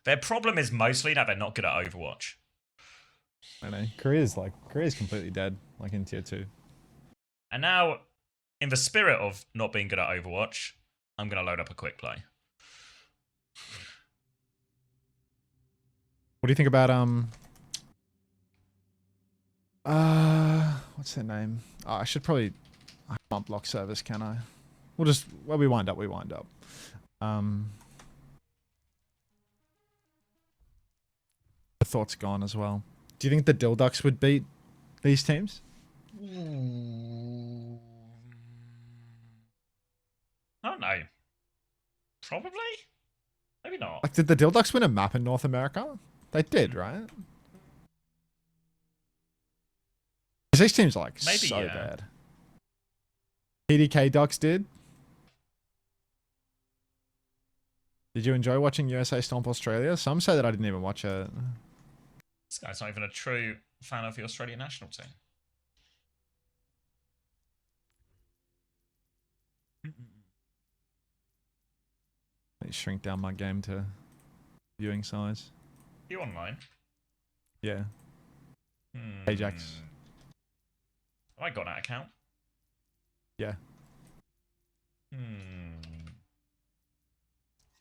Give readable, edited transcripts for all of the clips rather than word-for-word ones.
Their problem is mostly that they're not good at Overwatch. I know. Korea's completely dead, like in tier 2. And now, in the spirit of not being good at Overwatch, I'm going to load up a quick play. What do you think about what's their name? Oh, I should probably I can't block service, can I? We'll just we wind up. The thought's gone as well. Do you think the Dilducks would beat these teams? I don't know. Probably? Maybe not. Like, did the Dilducks win a map in North America? They did, right? Because these teams are like Maybe, so yeah. bad. PDK Ducks did. Did you enjoy watching USA stomp Australia? Some say that I didn't even watch it. This guy's not even a true fan of the Australian national team. Let me shrink down my game to viewing size. You online? Yeah. Ajax. Have I got that account? Yeah.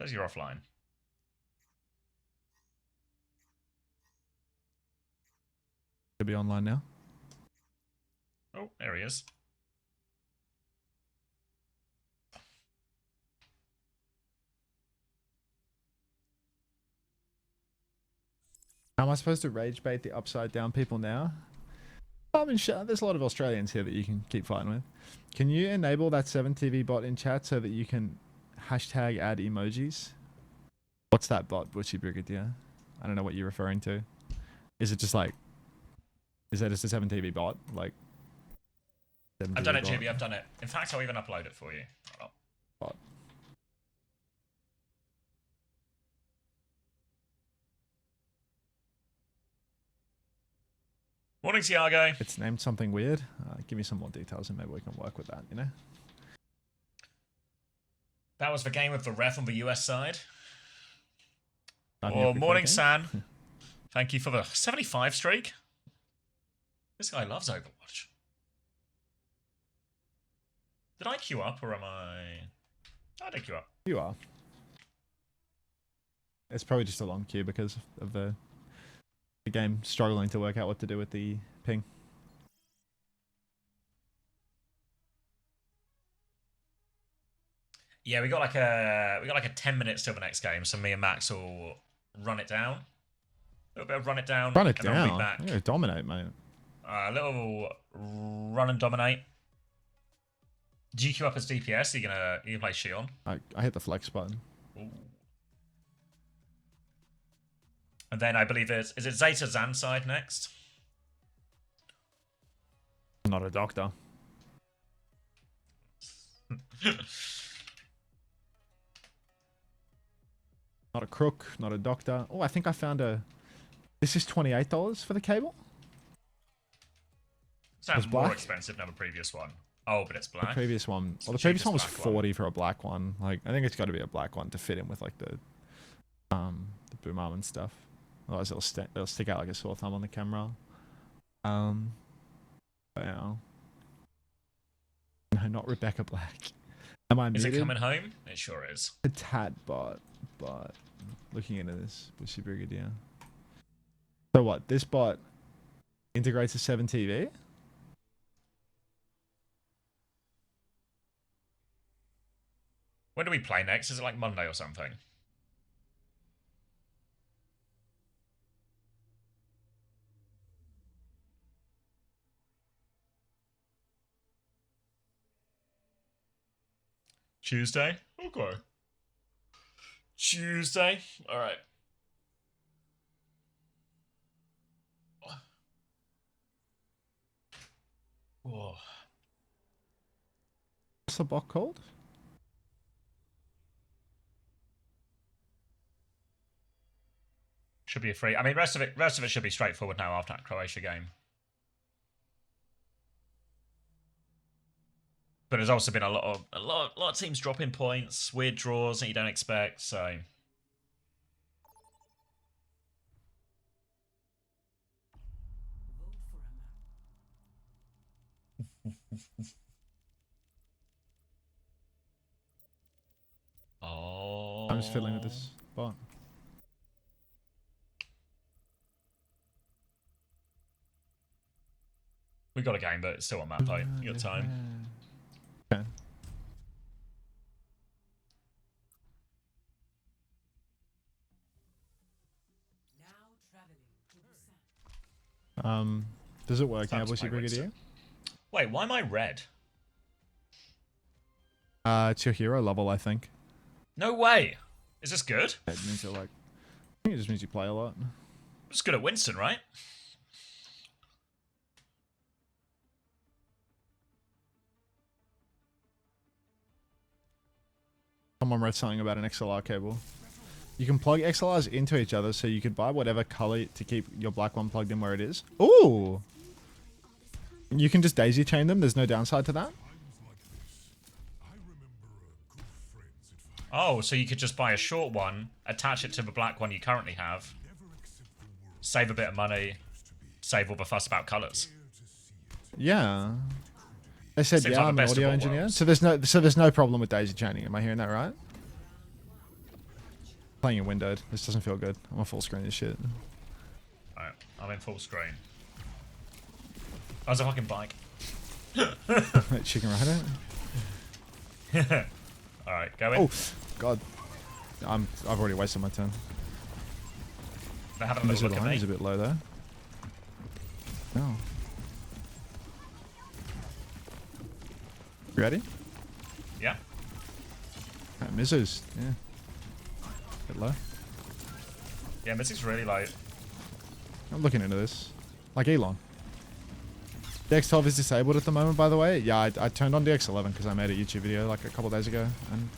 Says you're offline. Should be online now. Oh, there he is. How am I supposed to rage bait the upside down people now? There's a lot of Australians here that you can keep fighting with. Can you enable that 7TV bot in chat so that you can hashtag add emojis? What's that bot, Bushy Brigadier? I don't know what you're referring to. Is it just like... Is that just a 7TV bot? Like... I've done it, GB, I've done it. In fact, I'll even upload it for you. Bot. Morning, Tiago. It's named something weird. Give me some more details and maybe we can work with that, you know? That was the game with the ref on the US side. Or morning, San. Thank you for the 75 streak. This guy loves Overwatch. Did I queue up or am I... I did queue up. You are. It's probably just a long queue because of the game struggling to work out what to do with the ping. Yeah, we got like a 10 minutes till the next game, so me and Max will run it down. A little bit of run it down. Run it and then down. we'll be back. I'm gonna dominate, mate. A little run and dominate. GQ up as DPS. Are you gonna play Shion? I hit the flex button. Ooh. And then I believe is it Zeta ZANSIDE next? I'm not a doctor. Not a crook, not a doctor. Oh, I think I found a... This is $28 for the cable? Sounds more expensive than the previous one. Oh, but it's black. The previous one... Well, the previous one was 40 for a black one. Like, I think it's got to be a black one to fit in with, like, the boom arm and stuff. Otherwise, it'll stick out like a sore thumb on the camera. But, yeah. No, not Rebecca Black. Am I muted? Is it coming home? It sure is. A tad bot, but looking into this, Bushy Brigadier. So what? This bot integrates a 7TV? When do we play next? Is it like Monday or something? Tuesday? Okay. Tuesday? Alright. Whoa. What's the bot called? Should be a free. I mean, rest of it should be straightforward now after that Croatia game. But there's also been a lot of teams dropping points, weird draws that you don't expect. So Oh. I'm just fiddling with this bot. We got a game, but it's still on map height. You got time. Okay. Does it work now, Bushy Brigadier? Wait, why am I red? It's your hero level, I think. No way. Is this good? It means you're like, I think it just means you play a lot. It's good at Winston, right? Someone wrote something about an XLR cable. You can plug XLRs into each other, so you could buy whatever color to keep your black one plugged in where it is. Ooh! You can just daisy chain them. There's no downside to that. Oh, so you could just buy a short one, attach it to the black one you currently have, save a bit of money, save all the fuss about colors. Yeah. They said, Seems yeah, like I'm the an best of audio all engineer. worlds. So there's no problem with daisy chaining. Am I hearing that right? Playing in windowed. This doesn't feel good. I'm on full screen as shit. Alright, I'm in full screen. That's a fucking bike. Chicken rider. Alright, go in. Oh, God. I've already wasted my turn. They're having a little look at me. He's a bit low there. No. You ready? Yeah. Mizu's, yeah. Bit low. Yeah, Mizzie's really like... I'm looking into this. Like Elon. The X12 is disabled at the moment, by the way. Yeah, I turned on the X11 because I made a YouTube video like a couple days ago. And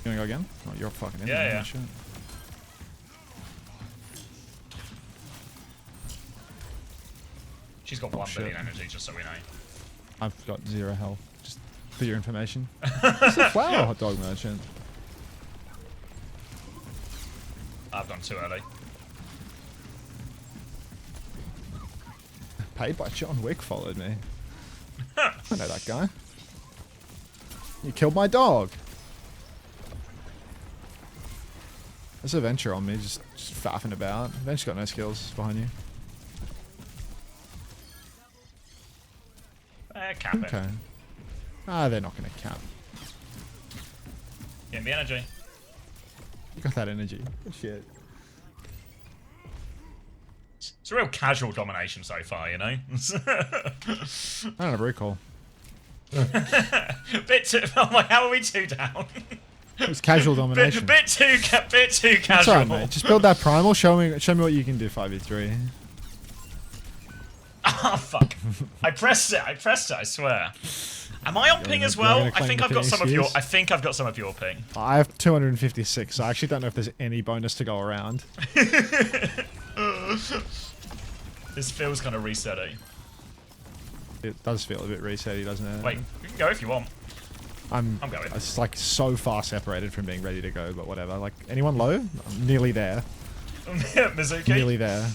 you wanna go again? Oh, you're fucking in there. Yeah. Shit. She's got 1 billion energy, just so we know. I've got 0 health. Just for your information. It's a flower hot dog merchant. I've gone too early. Paid by John Wick followed me. I know that guy. You killed my dog. There's a Venture on me, just faffing about. Venture's got no skills behind you. Cap it. Okay. Ah, they're not going to cap. Get me energy. You got that energy. Good shit. It's a real casual domination so far, you know? I don't have recall. Bit too... Oh my, how are we 2 down? It's casual domination. bit too It's casual. alright, mate. Just build that primal. Show me what you can do 5v3. Oh fuck! I pressed it. I swear. Am I on ping as well? I think I've got some of your. I think I've got some of your ping. I have 256. So I actually don't know if there's any bonus to go around. This feels kind of resetty. It does feel a bit resetty, doesn't it? Wait, you can go if you want. I'm going. It's like so far separated from being ready to go, but whatever. Like anyone low? I'm nearly there. Mizuki. Nearly there.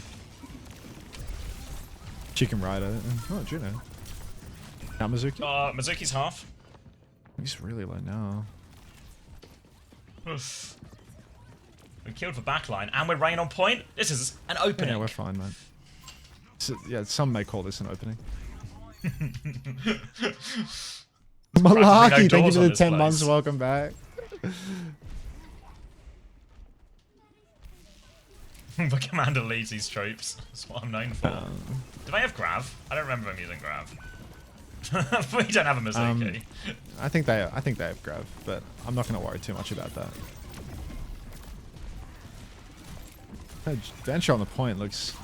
Chicken Rider. Oh, Juno. Now Mizuki? Mizuki's half. He's really low now. Oof. We killed the backline and we're rain on point. This is an opening. Yeah, we're fine, man. So, yeah, some may call this an opening. Malaki, thank you for the 10 months. Welcome back. The commander leads these troops. That's what I'm known for. Do they have grav? I don't remember them using grav. We don't have a Mizuki. I think they have grav, but I'm not going to worry too much about that. Venture on the point looks.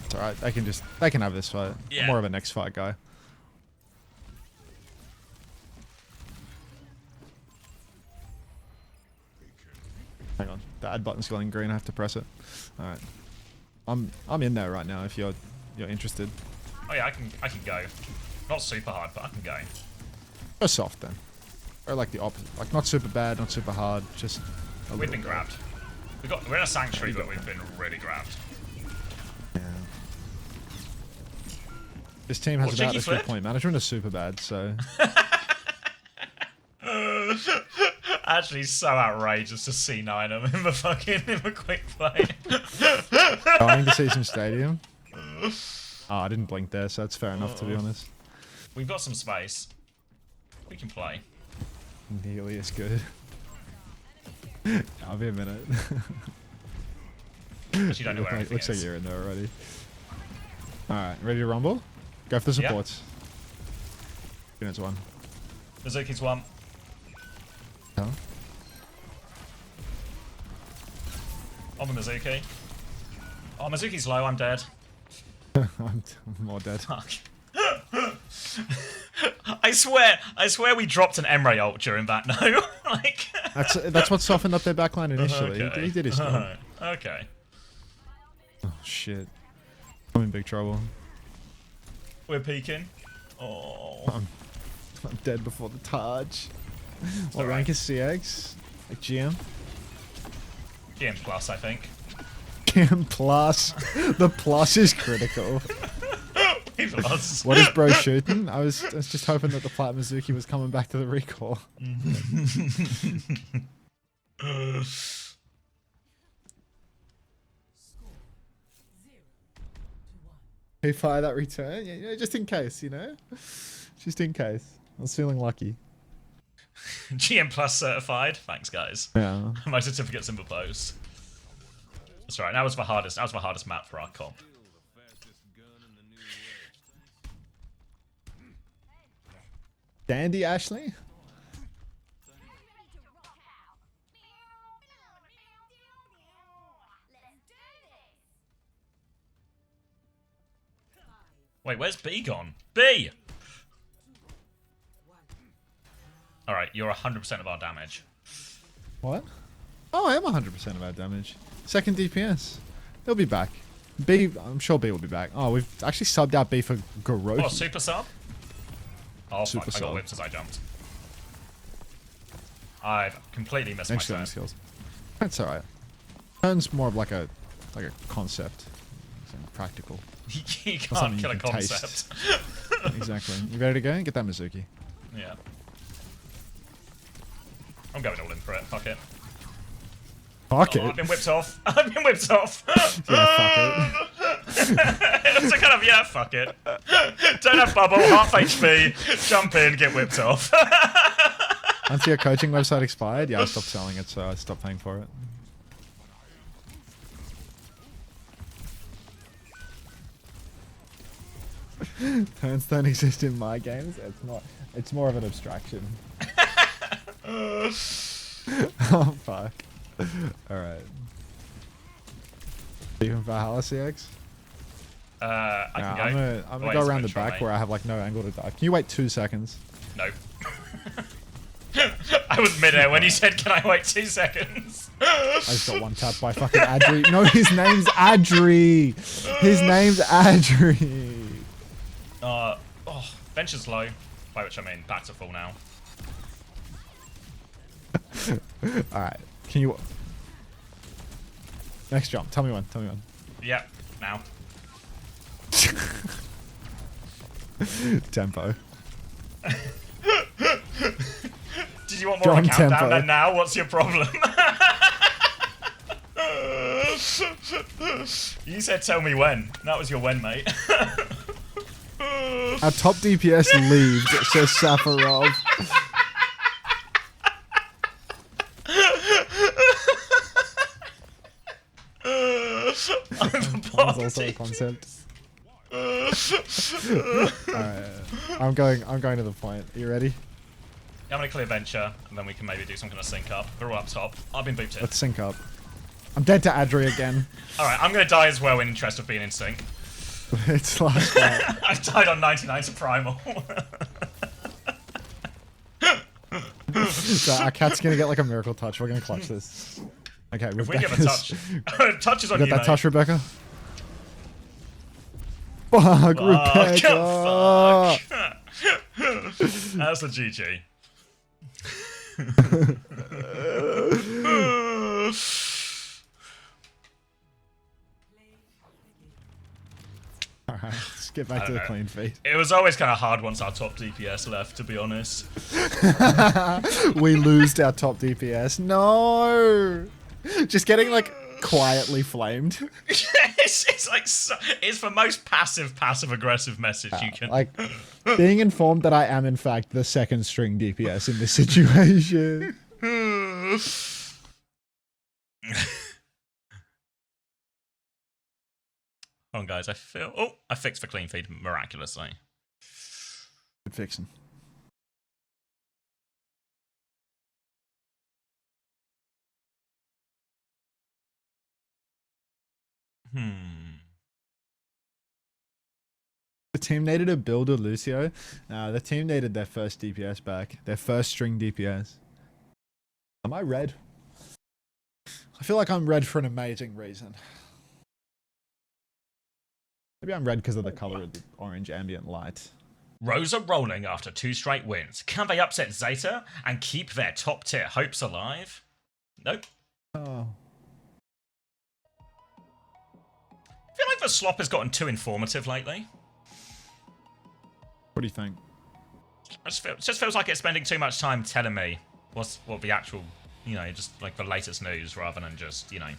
It's alright. They can have this fight. Yeah. I'm more of a next fight guy. Hang on, the add button's going green. I have to press it. All right, I'm in there right now. If you're interested. Oh yeah, I can go. Not super hard, but I can go. Go soft then, or like the opposite. Like not super bad, not super hard. Just. We've been grabbed. We're in a sanctuary, but we've been really grabbed. Yeah. This team has Well, about cheeky as good flip. point management as super bad, so... Actually, so outrageous to C9 him in the fucking in the quick play. Going to see some stadium. Oh, I didn't blink there, so that's fair enough, to be honest. We've got some space. We can play. Nearly as good. I'll be a minute. Actually, don't know where anything Looks like is. you're in there already. Alright, ready to rumble? Go for the Yep. supports. Units one. Mizuki's one. Huh? On the Mizuki. Oh, Mizuki's low. I'm dead. I'm more dead. Fuck. I swear we dropped an Emre ult during that, no? Like... That's what softened up their backline initially. Okay. He did his job. Okay. Oh shit. I'm in big trouble. We're peeking. Oh. I'm dead before the Taj. What alright. rank is CX? Like GM? GM plus, I think. GM plus. The plus is critical. We've lost. What is bro shooting? I was just hoping that the Plat Mizuki was coming back to the recall. Hey, fire that return? Yeah, just in case, you know? Just in case. I was feeling lucky. GM plus certified. Thanks, guys. Yeah. My certificate's in the post. That's right. That was the hardest. That was the hardest map for our comp. Dandy Ashley? Wait, where's B gone? B! Alright, you're 100% of our damage. What? Oh, I am 100% of our damage. Second DPS. They'll be back. B, I'm sure B will be back. Oh, we've actually subbed out B for Garoki. Oh, super sub? Oh, Super fuck. I got sub. whipped as I jumped. I've completely missed Thanks my for turn. skills. That's alright. Turn's more of like a concept. Something practical. You can't something kill you a can concept. Exactly. You ready to go? Get that Mizuki. Yeah. I'm going all in for it. Fuck it. Fuck Oh, it. I've been whipped off. I've been whipped off. Yeah, fuck It's a kind of, yeah, fuck it. Don't have bubble, half HP, jump in, get whipped off. Once your coaching website expired, yeah, I stopped selling it, so I stopped paying for it. Turns don't exist in my games. It's not. It's more of an abstraction. Oh fuck. All right. Even Valhalla CX. I can Yeah, go. I'm gonna Wait, go it's around the control, back mate. where I have like no angle to dive. Can you wait 2 seconds? No. I was midair when you said, "Can I wait 2 seconds?" I just got one tapped by fucking Adri. No, his name's Adri. His name's Adri. Oh, bench is low, by which I mean back to full now. All right. Can you? Next jump. Tell me when. Tell me when. Yep, now. Tempo. Did you want more of a Drum countdown tempo. than now? What's your problem? You said tell me when. That was your when, mate. Our top DPS leaves, says Safarov. That's also a concept. Alright. I'm going to the point. Are you ready? I'm gonna clear venture, and then we can maybe do some kind of sync up. We're all up top. I've been booped in. Let's sync up. I'm dead to Adri again. Alright, I'm gonna die as well in interest of being in sync. It's last fight. I died on 99 to Primal. So our cat's gonna get like a miracle touch. We're gonna clutch this. Okay, If we give a touch. Touch is on You you, got that mate. touch, Rebecca? Fuck, Rebecca! Fuck. That's the GG. Alright, let's get back to the clean feed. It was always kind of hard once our top DPS left, to be honest. We lost our top DPS. No! Just getting, like, quietly flamed. it's like, it's the most passive-aggressive message you can... Like, being informed that I am, in fact, the second string DPS in this situation. Hold on, guys, I feel... Oh, I fixed the clean feed miraculously. Good fixing. The team needed a build of Lucio. The team needed their first DPS back. Their first string DPS. Am I red? I feel like I'm red for an amazing reason. Maybe I'm red because of the color of the orange ambient light. Rose are rolling after 2 straight wins. Can they upset Zeta and keep their top tier hopes alive? Nope. Oh. I feel like the slop has gotten too informative lately. What do you think? It just feels like it's spending too much time telling me what the actual, you know, just like the latest news rather than just, you know,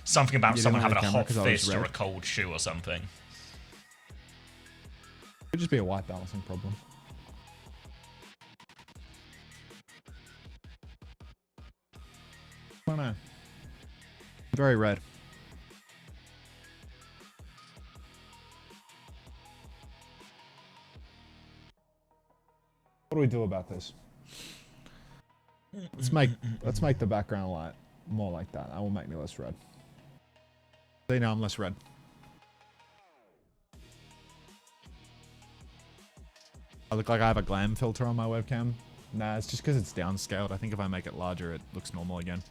something about someone having a hot fist or a cold shoe or something. Could just be a white balancing problem. I don't know. Very red. What do we do about this? Let's make the background light more like that. That will make me less red. See, now I'm less red. I look like I have a glam filter on my webcam. Nah, it's just because it's downscaled. I think if I make it larger, it looks normal again.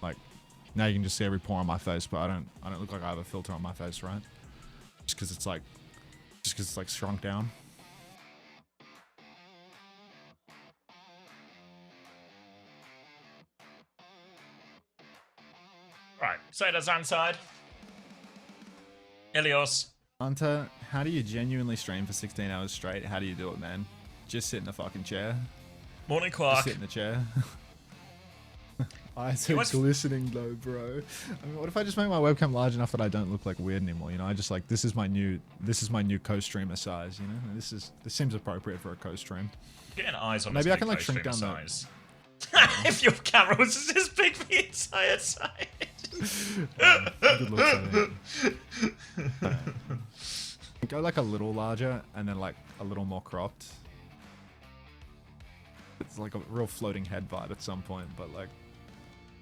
Like, now you can just see every pore on my face, but I don't look like I have a filter on my face, right? Just because it's like shrunk down. Right, Zeta, ZANSIDE. Ilios. Unter, how do you genuinely stream for 16 hours straight? How do you do it, man? Just sit in a fucking chair. Morning, Quark. Just sit in the chair. Eyes are glistening though, bro. I mean, what if I just make my webcam large enough that I don't look like weird anymore? You know, I just like this is my new co-streamer size. You know, this seems appropriate for a co-stream. Getting eyes on. Maybe I can like shrink down size. If your camera was this big for the entire side. Good looks, go like a little larger and then like a little more cropped. It's like a real floating head vibe at some point, but like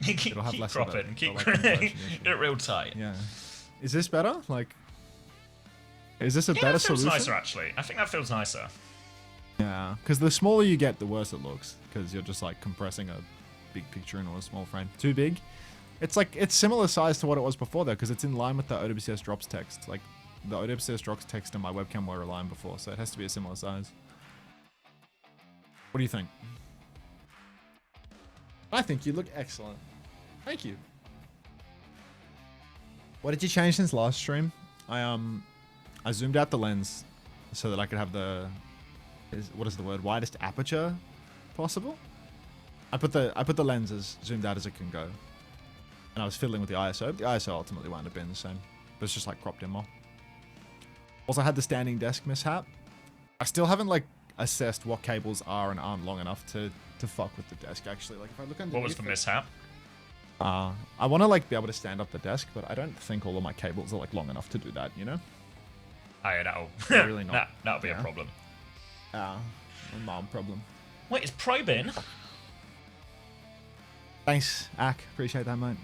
it'll have less crop of it and keep like, get it real tight. Yeah. Is this better? Like, is this a better that feels solution? nicer actually. I think that feels nicer. Yeah, because the smaller you get, the worse it looks. Because you're just like compressing a big picture into a small frame. Too big. It's like it's similar size to what it was before though, because it's in line with the OWCS drops text. Like the OWCS drops text and my webcam were aligned before, so it has to be a similar size. What do you think? I think you look excellent. Thank you. What did you change since last stream? I zoomed out the lens so that I could have the what is the word? Widest aperture possible. I put the lens as zoomed out as it can go. And I was fiddling with the ISO. The ISO ultimately wound up being the same. But it's just like cropped in more. Also had the standing desk mishap. I still haven't like assessed what cables are and aren't long enough to fuck with the desk actually. Like if I look underneath. What was the mishap? I want to like be able to stand up the desk, but I don't think all of my cables are like long enough to do that, you know? Oh, yeah, that'll really not. That'll be a problem. A mom problem. Wait, is Probin? Thanks, Ak. Appreciate that, mate.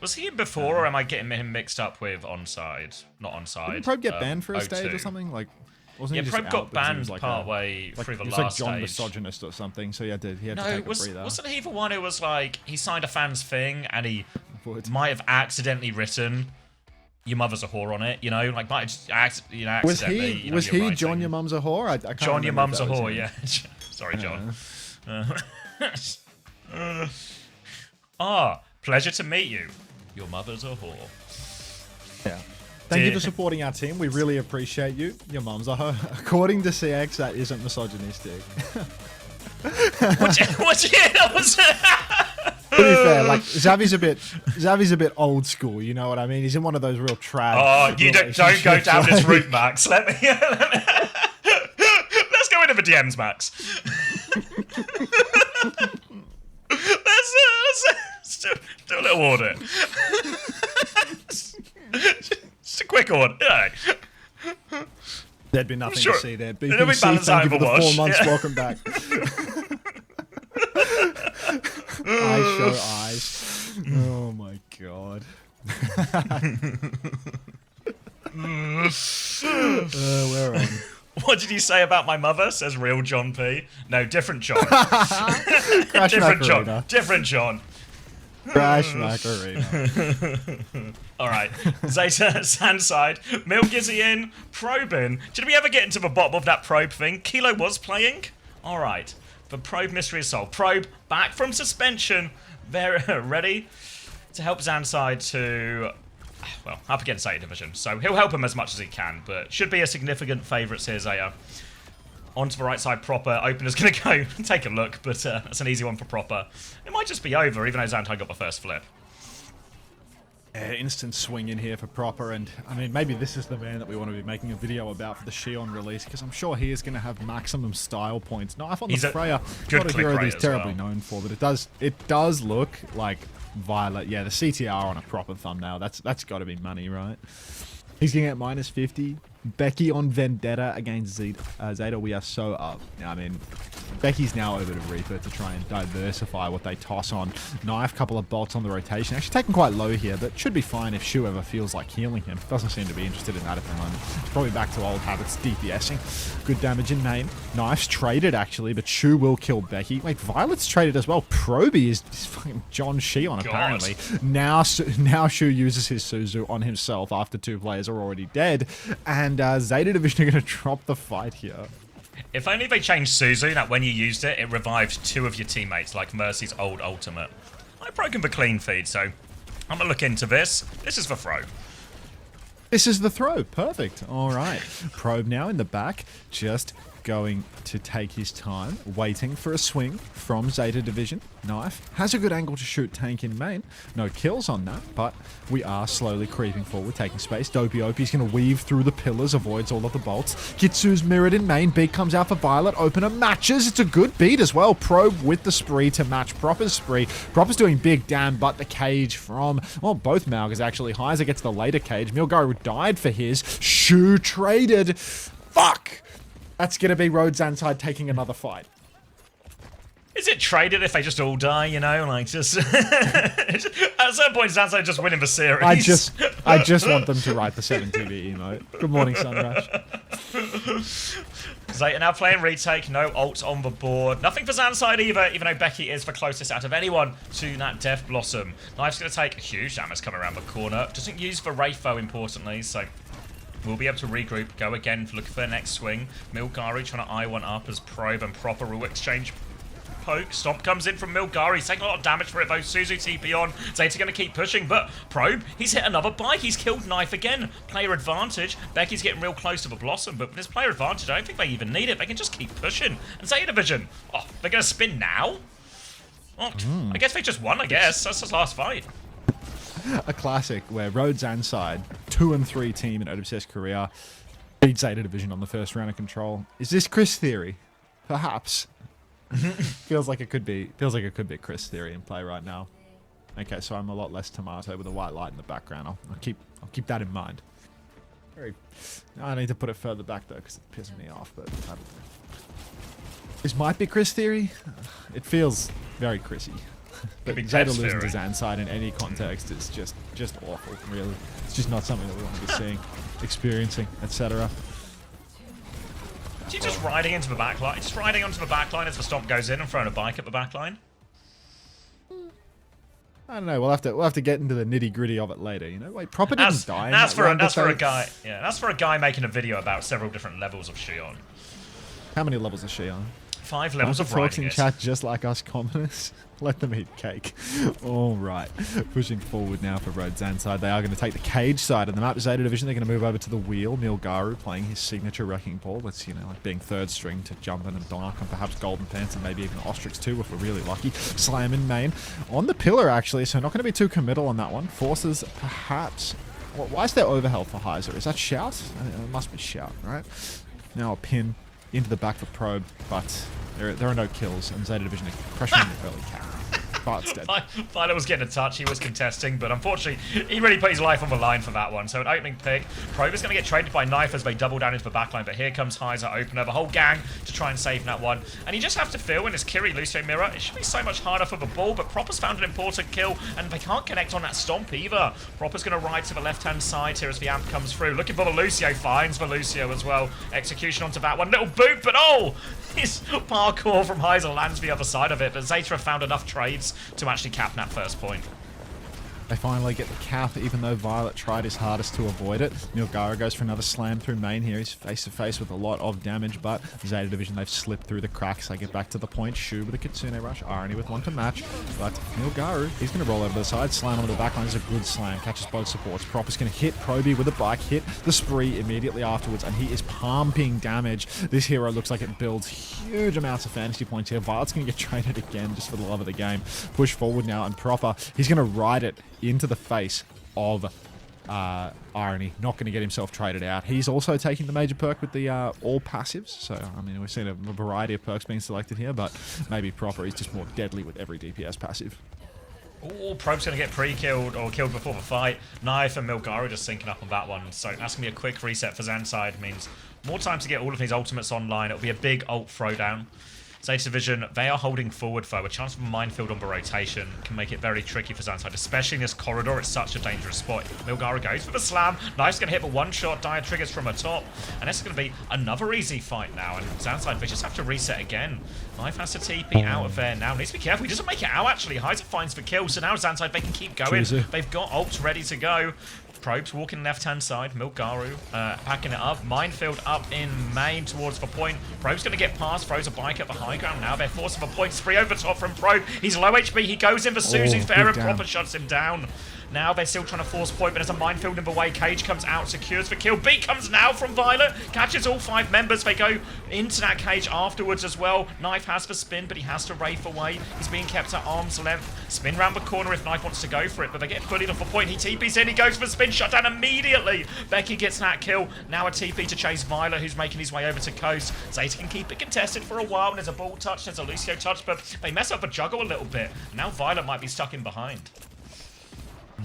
Was he in before, or am I getting him mixed up with Onside? Not Onside. Didn't Probe get banned for a O2. stage or something? Like, wasn't Yeah, he just Probe got out because he banned was like partway like, through the he last was like John stage. Misogynist or something, so he had to take a breather. Wasn't he the one who was like, he signed a fan's thing, and he might have accidentally written "Your mother's a whore" on it, you know? Like, might have just accidentally, Was he John Your Mum's a Whore? I can't John Your remember Mum's if a that was whore, him. yeah. Sorry, John. Yeah. Pleasure to meet you. Your mother's a whore. Yeah. Thank you for supporting our team. We really appreciate you. Your mum's a hoe. According to CX, that isn't misogynistic. To be fair, like Xavi's a bit old school. You know what I mean? He's in one of those real trad. Oh, you don't go down this route, Max. Let's go into the DMs, Max. let's do a little audit. Just a quick audit. Yeah. There'd be nothing to see there. It'll be balanced out thank you for the 4 Overwatch. months. Yeah. Welcome back. Eyes show eyes. Oh my god. We're on. What did you say about my mother? Says real John P. No, different John. Crash different Macarena. John. Different John. Crash Macarena. All right, Zeta, Zanside, Milgizzy in, Probe in. Did we ever get into the bottom of that Probe thing? Kilo was playing. All right, the Probe mystery is solved. Probe back from suspension, very ready to help Zanside to, well, up against Zeta Division. So he'll help him as much as he can, but should be a significant favourite here, Zeta. Onto the right side, Proper. Opener's going to go take a look, but that's an easy one for Proper. It might just be over, even though Zantai got the first flip. Instant swing in here for Proper, and I mean, maybe this is the man that we want to be making a video about for the Shion release, because I'm sure he is going to have maximum style points. Knife on the Freya, not a hero that he's terribly known for, but it does look like Violet. Yeah, the CTR on a Proper thumbnail, that's got to be money, right? He's going to get minus 50. Becky on Vendetta against Zeta. We are so up. I mean, Becky's now over to Reaper to try and diversify what they toss on. Knife, couple of bolts on the rotation. Actually taken quite low here, but should be fine if Shu ever feels like healing him. Doesn't seem to be interested in that at the moment. It's probably back to old habits, DPSing. Good damage in main. Knife's traded, actually, but Shu will kill Becky. Wait, Violet's traded as well. Proby is fucking John Shion, apparently. Now Shu uses his Suzu on himself after 2 players are already dead, and Zeta Division are going to drop the fight here. If only they changed Suzu, that when you used it, it revived 2 of your teammates, like Mercy's old ultimate. I've broken the clean feed, so I'm going to look into this. This is the throw. This is the throw. Perfect. All right. Probe now in the back, just going to take his time, waiting for a swing from Zeta Division. Knife has a good angle to shoot tank in main. No kills on that, but we are slowly creeping forward, taking space. Dopey Opie's going to weave through the pillars, avoids all of the bolts. Kitsu's mirrored in main. Beat comes out for Violet. Opener matches. It's a good beat as well. Probe with the spree to match Proper's spree. Proper's doing big damn, but the cage from, well, both Malgas actually. Heiser gets the later cage. Milgaru died for his. Shu traded. Fuck! That's going to be Road Zanside taking another fight. Is it traded if they just all die, you know? Like, just... at some point, Zanside just winning the series. I just want them to write the 7TV emote. Good morning, Sunrush. Zeta now playing retake, no ults on the board. Nothing for Zanside either, even though Becky is the closest out of anyone to that Death Blossom. Knife's going to take a huge damage coming around the corner. Doesn't use the Wraith, though, importantly, so... we'll be able to regroup, go again, look for the next swing. Milgari trying to eye one up as Probe and Proper will exchange poke. Stomp comes in from Milgari. He's taking a lot of damage for it, though. Suzu TP on. Zeta going to keep pushing, but Probe, he's hit another bike. He's killed Knife again. Player advantage. Becky's getting real close to the Blossom, but with this player advantage, I don't think they even need it. They can just keep pushing. And Zeta Division, oh, they're going to spin now? What? I guess they just won, I guess. That's his last fight. A classic where Road Zanside, 2 and 3 team in OWCS Korea, beat Zeta Division on the first round of control. Is this Chris Theory? Perhaps. Feels like it could be Chris Theory in play right now. Okay, so I'm a lot less tomato with a white light in the background. I'll keep that in mind. I need to put it further back though because it's pissing me off. But this might be Chris Theory. It feels very Chrissy. But Zeta losing to Zanside in any context is just awful, really. It's just not something that we want to be seeing, experiencing, etc. Is he just riding into the backline? Just riding onto the backline as the stomp goes in and throwing a bike at the backline? I don't know. We'll have to get into the nitty gritty of it later. You know, wait, Proper didn't die. That's for a guy. Yeah, that's for a guy making a video about several different levels of Shion. How many levels is Shion? 5 levels of talks riding in it. chat just like us commoners. Let them eat cake. All right. Pushing forward now for Road ZANSIDE. They are going to take the cage side of the map. Zeta Division, they're going to move over to the wheel. Milgaru playing his signature wrecking ball. That's, you know, like being third string to Jumpin' and Dark and perhaps Golden Pants and maybe even Ostrix too if we're really lucky. Slam in main. On the pillar, actually, so not going to be too committal on that one. Forces perhaps... Well, why is there overhealth for Heiser? Is that Shout? It must be Shout, right? Now a pin into the back for Probe, but there are no kills, and Zeta Division are crushing the early cap. But it's dead. Violet was getting a touch, he was contesting, but unfortunately, he really put his life on the line for that one. So an opening pick. Probe is going to get traded by Knife as they double down into the backline, but here comes Heiser, opener, the whole gang to try and save that one. And you just have to feel when it's Kiri, Lucio, Mirror, it should be so much harder for the ball, but Proper's found an important kill, and they can't connect on that stomp either. Proper's going to ride to the left-hand side here as the amp comes through. Looking for the Lucio, finds the Lucio as well. Execution onto that one. Little boot, but oh! His parkour from Heiser lands the other side of it, but Zeta have found enough trades to actually cap that first point. They finally get the cap, even though Violet tried his hardest to avoid it. Milgaru goes for another slam through main here. He's face-to-face with a lot of damage, but Zeta Division, they've slipped through the cracks. They get back to the point. Shu with a Kitsune Rush. Irony with one to match. But Milgaru, he's going to roll over to the side. Slam onto the backline is a good slam. Catches both supports. Proper's going to hit Proby with a bike. Hit the spree immediately afterwards, and he is pumping damage. This hero looks like it builds huge amounts of fantasy points here. Violet's going to get traded again just for the love of the game. Push forward now, and Proper, he's going to ride it into the face of Irony. Not going to get himself traded out. He's also taking the major perk with the all passives. So, I mean, we've seen a variety of perks being selected here, but maybe Proper is just more deadly with every DPS passive. Oh, Probe's going to get pre-killed or killed before the fight. Knife and Milgaru just syncing up on that one. So that's going to be a quick reset for ZANSIDE. Means more time to get all of his ultimates online. It'll be a big ult throwdown. Zeta Division, they are holding forward though. A chance of a minefield on the rotation can make it very tricky for ZANSIDE, especially in this corridor. It's such a dangerous spot. Milgaru goes for the slam. Knife's going to hit the one-shot. Dire triggers from the top. And this is going to be another easy fight now. And ZANSIDE, they just have to reset again. Knife has to TP out of there now. Needs to be careful. He doesn't make it out, actually. Heiser finds the kill. So now ZANSIDE, they can keep going. They've got ults ready to go. Probes walking left-hand side. Milgaru packing it up. Minefield up in main towards the point. Probe's going to get past. Throws a bike at the high ground. Now they're forcing the point spree over top from Probe. He's low HP. He goes in for Susie's fair and Proper shuts him down. Now they're still trying to force point, but there's a minefield in the way. Cage comes out, secures the kill. B comes now from Violet. Catches all 5 members. They go into that cage afterwards as well. Knife has the spin, but he has to wraith away. He's being kept at arm's length. Spin round the corner if Knife wants to go for it, but they get bullied off a point. He TP's in. He goes for the spin. Shut down immediately. Becky gets that kill. Now a TP to chase Violet, who's making his way over to Coast. Zeta can keep it contested for a while. There's a ball touch. There's a Lucio touch, but they mess up the juggle a little bit. Now Violet might be stuck in behind.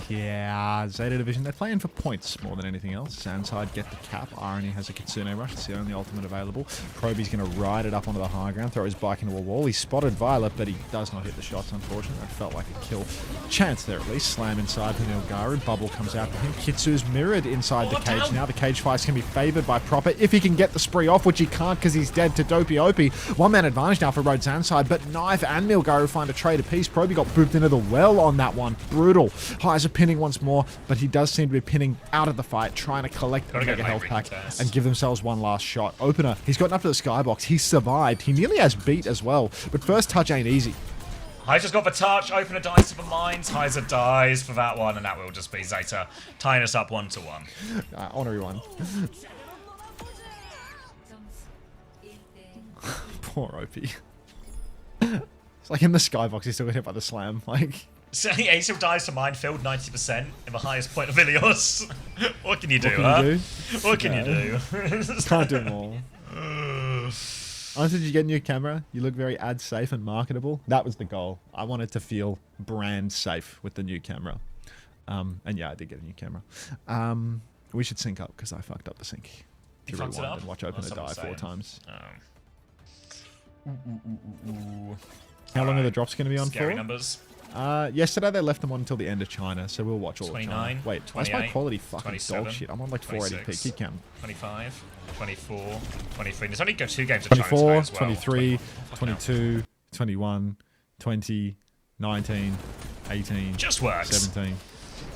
Yeah, Zeta Division, they're playing for points more than anything else. ZANSIDE get the cap. Irony has a Kitsune Rush. It's the only ultimate available. Proby's going to ride it up onto the high ground, throw his bike into a wall. He spotted Violet, but he does not hit the shots, unfortunately. That felt like a kill chance there, at least. Slam inside for Milgaru. Bubble comes out to him. Kitsu's mirrored inside the cage. Now the cage fight's going to be favoured by Proper if he can get the spree off, which he can't because he's dead to Dopey Opie. One-man advantage now for Road ZANSIDE, but Knife and Milgaru find a trade apiece. Proby got booped into the well on that one. Brutal. Heiser pinning once more, but he does seem to be pinning out of the fight, trying to collect the mega health pack and give themselves one last shot. Opener, he's gotten up to the skybox. He survived. He nearly has beat as well, but first touch ain't easy. Heiser's got the touch. Opener dies to the mines. Heiser dies for that one, and that will just be Zeta tying us up 1-1. Honorary one. Poor Opie. It's like in the skybox, he's still got hit by the slam. Like. So he still dies to minefield 90% in the highest point of Ilios. What can you do, What can you do? Can't do more. Honestly, did you get a new camera? You look very ad safe and marketable. That was the goal. I wanted to feel brand safe with the new camera. And yeah, I did get a new camera. We should sync up because I fucked up the sync. You fucked it up? And watch Opener die 4 times. How long are the drops going to be on Scary for? Numbers. Yesterday they left them on until the end of China, so we'll watch all 29, of China. Wait, why's my quality fucking dog shit? I'm on like 480p. Keep counting. 25, 24, 23. There's only 2 games of 24, China as well. 23, 22, 21, 20, 19, 18. Just works. 17.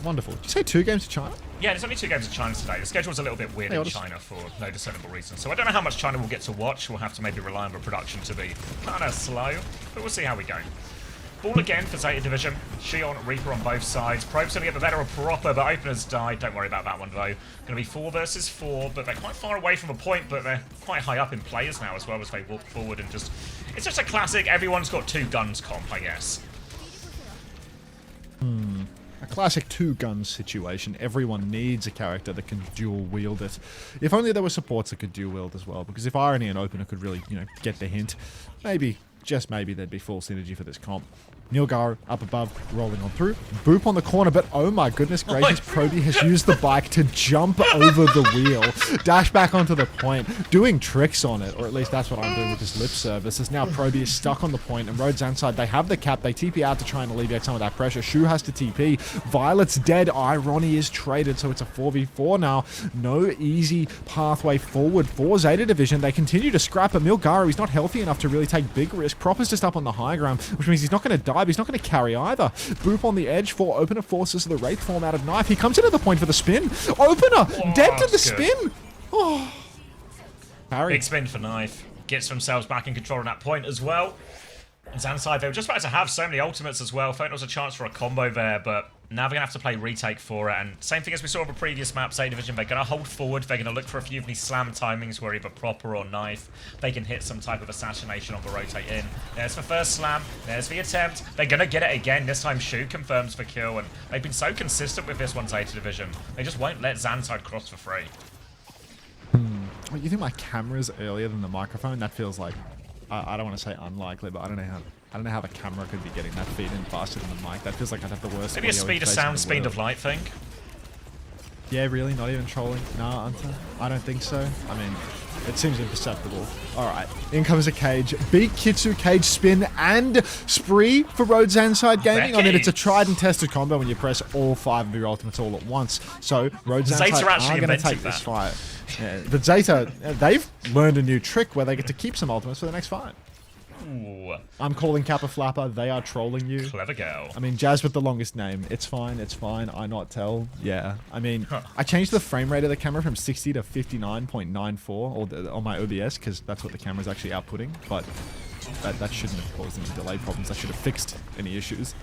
Wonderful. Did you say 2 games to China? Yeah, there's only 2 games in China today. The schedule's a little bit weird in China for no discernible reason. So I don't know how much China we'll get to watch. We'll have to maybe rely on the production to be kind of slow, but we'll see how we go. Ball again for Zeta Division. Shion, Reaper on both sides. Probe's going to get the better of Proper, but Opener's died. Don't worry about that one, though. Going to be 4 versus 4, but they're quite far away from a point, but they're quite high up in players now as well as they walk forward and just... It's just a classic, everyone's got 2 guns comp, I guess. A classic 2 guns situation. Everyone needs a character that can dual wield it. If only there were supports that could dual wield as well, because if Irony and Opener could really, get the hint, maybe, just maybe, there'd be full synergy for this comp. Nilgaro up above, rolling on through. Boop on the corner, but oh my goodness gracious, Proby has used the bike to jump over the wheel, dash back onto the point, doing tricks on it, or at least that's what I'm doing with this lip service. As now Proby is stuck on the point, and Road ZANSIDE, they have the cap, they TP out to try and alleviate some of that pressure. Shu has to TP. Violet's dead, Irony is traded, so it's a 4v4 now. No easy pathway forward for Zeta Division. They continue to scrap, but Nilgaro, he's not healthy enough to really take big risk. Proper's just up on the high ground, which means he's not going to die, but he's not going to carry either. Boop on the edge for Opener, forces the Wraith form out of knife. He comes into the point for the spin. Opener, dead to the spin. Oh. Parry. Big spin for Knife. Gets themselves back in control on that point as well. And ZANSIDE, they were just about to have so many ultimates as well. Thought there was a chance for a combo there, but now they're going to have to play retake for it. And same thing as we saw on the previous map, Zeta Division, they're going to hold forward. They're going to look for a few of these slam timings where either Proper or Knife, they can hit some type of assassination on the rotate in. There's the first slam. There's the attempt. They're going to get it again. This time Shu confirms the kill. And they've been so consistent with this one, Zeta Division. They just won't let ZANSIDE cross for free. Well, you think my camera's earlier than the microphone? That feels like... I don't want to say unlikely, but I don't know how the camera could be getting that feed in faster than the mic. That feels like I'd have the worst. Maybe a speed of sound, speed of light thing. Yeah, really? Not even trolling? Nah, Unter? I don't think so. I mean, it seems imperceptible. Alright, in comes a cage. Beat Kitsu, cage spin, and spree for Road ZANSIDE Gaming. I mean, it's a tried and tested combo when you press all 5 of your ultimates all at once. So, Road ZANSIDE are going to take this fight. Yeah, but Zeta, they've learned a new trick where they get to keep some ultimates for the next fight. Ooh. I'm calling Kappa Flapper. They are trolling you. Clever girl. I mean, Jazz with the longest name. It's fine. It's fine. I not tell. Yeah. I mean, I changed the frame rate of the camera from 60 to 59.94 on my OBS because that's what the camera's actually outputting. But that shouldn't have caused any delay problems. That should have fixed any issues.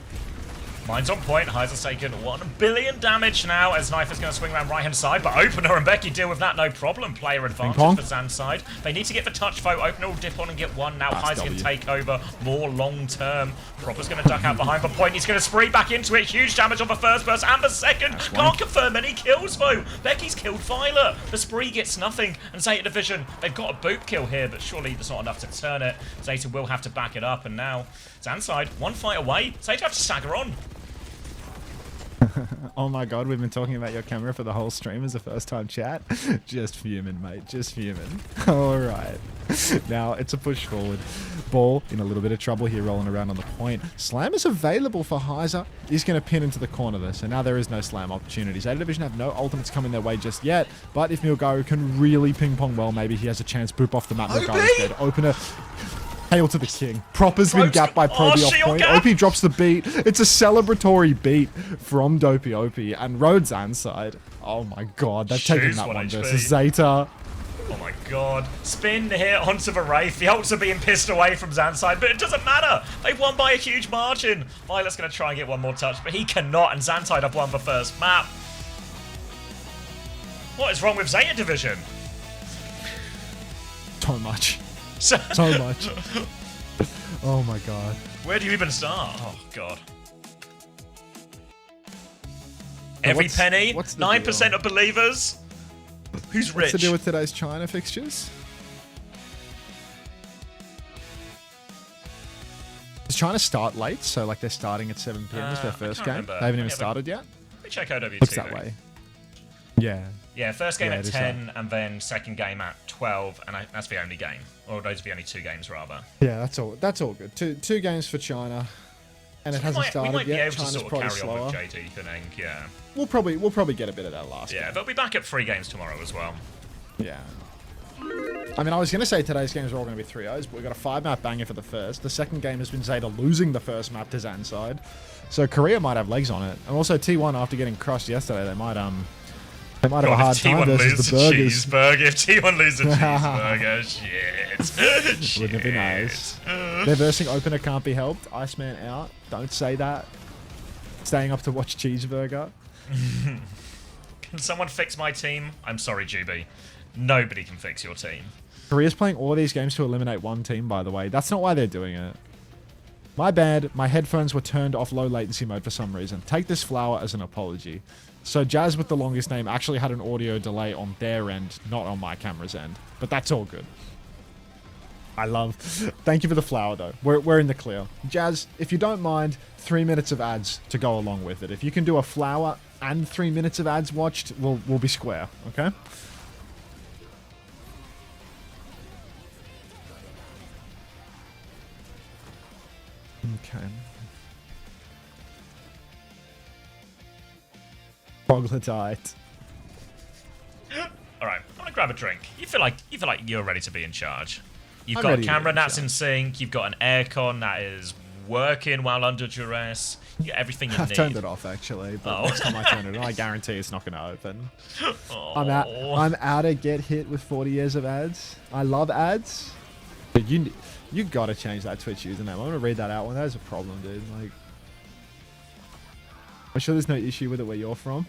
Mine's on point. Heiser's taken 1 billion damage now as Knife is going to swing around right-hand side, but Opener and Becky deal with that no problem. Player advantage for ZANSIDE. They need to get the touch vote. Opener will dip on and get 1. Now Heiser can take over more long-term. Proper's going to duck out behind the point. He's going to spree back into it. Huge damage on the first burst and the second. Can't confirm any kills, though. Becky's killed Violet. The spree gets nothing. And Zeta Division, they've got a boot kill here, but surely that's not enough to turn it. Zeta will have to back it up, and now ZANSIDE, 1 fight away. Zeta have to stagger on. Oh my god, we've been talking about your camera for the whole stream as a first time chat. Just fuming, mate. Just fuming. Alright. Now it's a push forward. Ball in a little bit of trouble here, rolling around on the point. Slam is available for Heiser. He's going to pin into the corner there, so now there is no slam opportunity. Zeta Division have no ultimates coming their way just yet, but if Nilgaro can really ping pong well, maybe he has a chance. Boop off the map. Nilgaro's dead. Opener. Hail to the king. Proper's been gapped by Proby off point. OP drops the beat. It's a celebratory beat from Dopey OP and Road ZANSIDE. Oh my god, they've taken that one versus Zeta. Oh my god. Spin here onto the Wraith. The ults are being pissed away from ZANSIDE, but it doesn't matter. They've won by a huge margin. Violet's going to try and get one more touch, but he cannot, and ZANSIDE have won the first map. What is wrong with Zeta Division? So much. So much. Oh my god. Where do you even start? Oh god. Every penny? 9% of believers? Who's rich? What's the deal with today's China fixtures? Does China start late? So like they're starting at 7 PM is their first game? Remember. They haven't even started yet? Let me check OWCS. Looks that way. Yeah. Yeah, first game at 10 and then second game at 12, and that's the only game. Or those are the only 2 games, rather. Yeah, that's all good. Two games for China, and so it hasn't started yet. We might be able China's to sort of probably carry slower. on with JD Kuning, yeah. We'll probably get a bit of that last game. Yeah, they'll be back at 3 games tomorrow as well. Yeah. I mean, I was going to say today's games are all going to be 3-0s, but we got a 5-map banger for the first. The second game has been Zeta losing the first map to ZANSIDE. So Korea might have legs on it. And also T1, after getting crushed yesterday, they might have a hard time versus the burgers. If T1 loses a cheeseburger, shit. Wouldn't it be nice? Their versing opener can't be helped. Iceman out. Don't say that. Staying up to watch cheeseburger. Can someone fix my team? I'm sorry, GB. Nobody can fix your team. Korea's playing all these games to eliminate one team, by the way. That's not why they're doing it. My bad. My headphones were turned off low latency mode for some reason. Take this flower as an apology. So Jazz with the longest name actually had an audio delay on their end, not on my camera's end. But that's all good. I love... Thank you for the flower, though. We're in the clear. Jazz, if you don't mind, 3 minutes of ads to go along with it. If you can do a flower and 3 minutes of ads watched, we'll be square, okay? Okay. Troglodyte. All right, I'm gonna grab a drink. You feel like you're ready to be in charge. You've got a ready to be camera in that's charge. in sync. You've got an aircon that is working while under duress. You got everything you I've need. turned it off actually, but Oh. next time I turn it on, I guarantee it's not going to open. Oh. I'm out to get hit with 40 years of ads. I love ads. But you gotta change that Twitch username. I'm gonna read that out one. That is a problem, dude. Like, I'm sure there's no issue with it where you're from.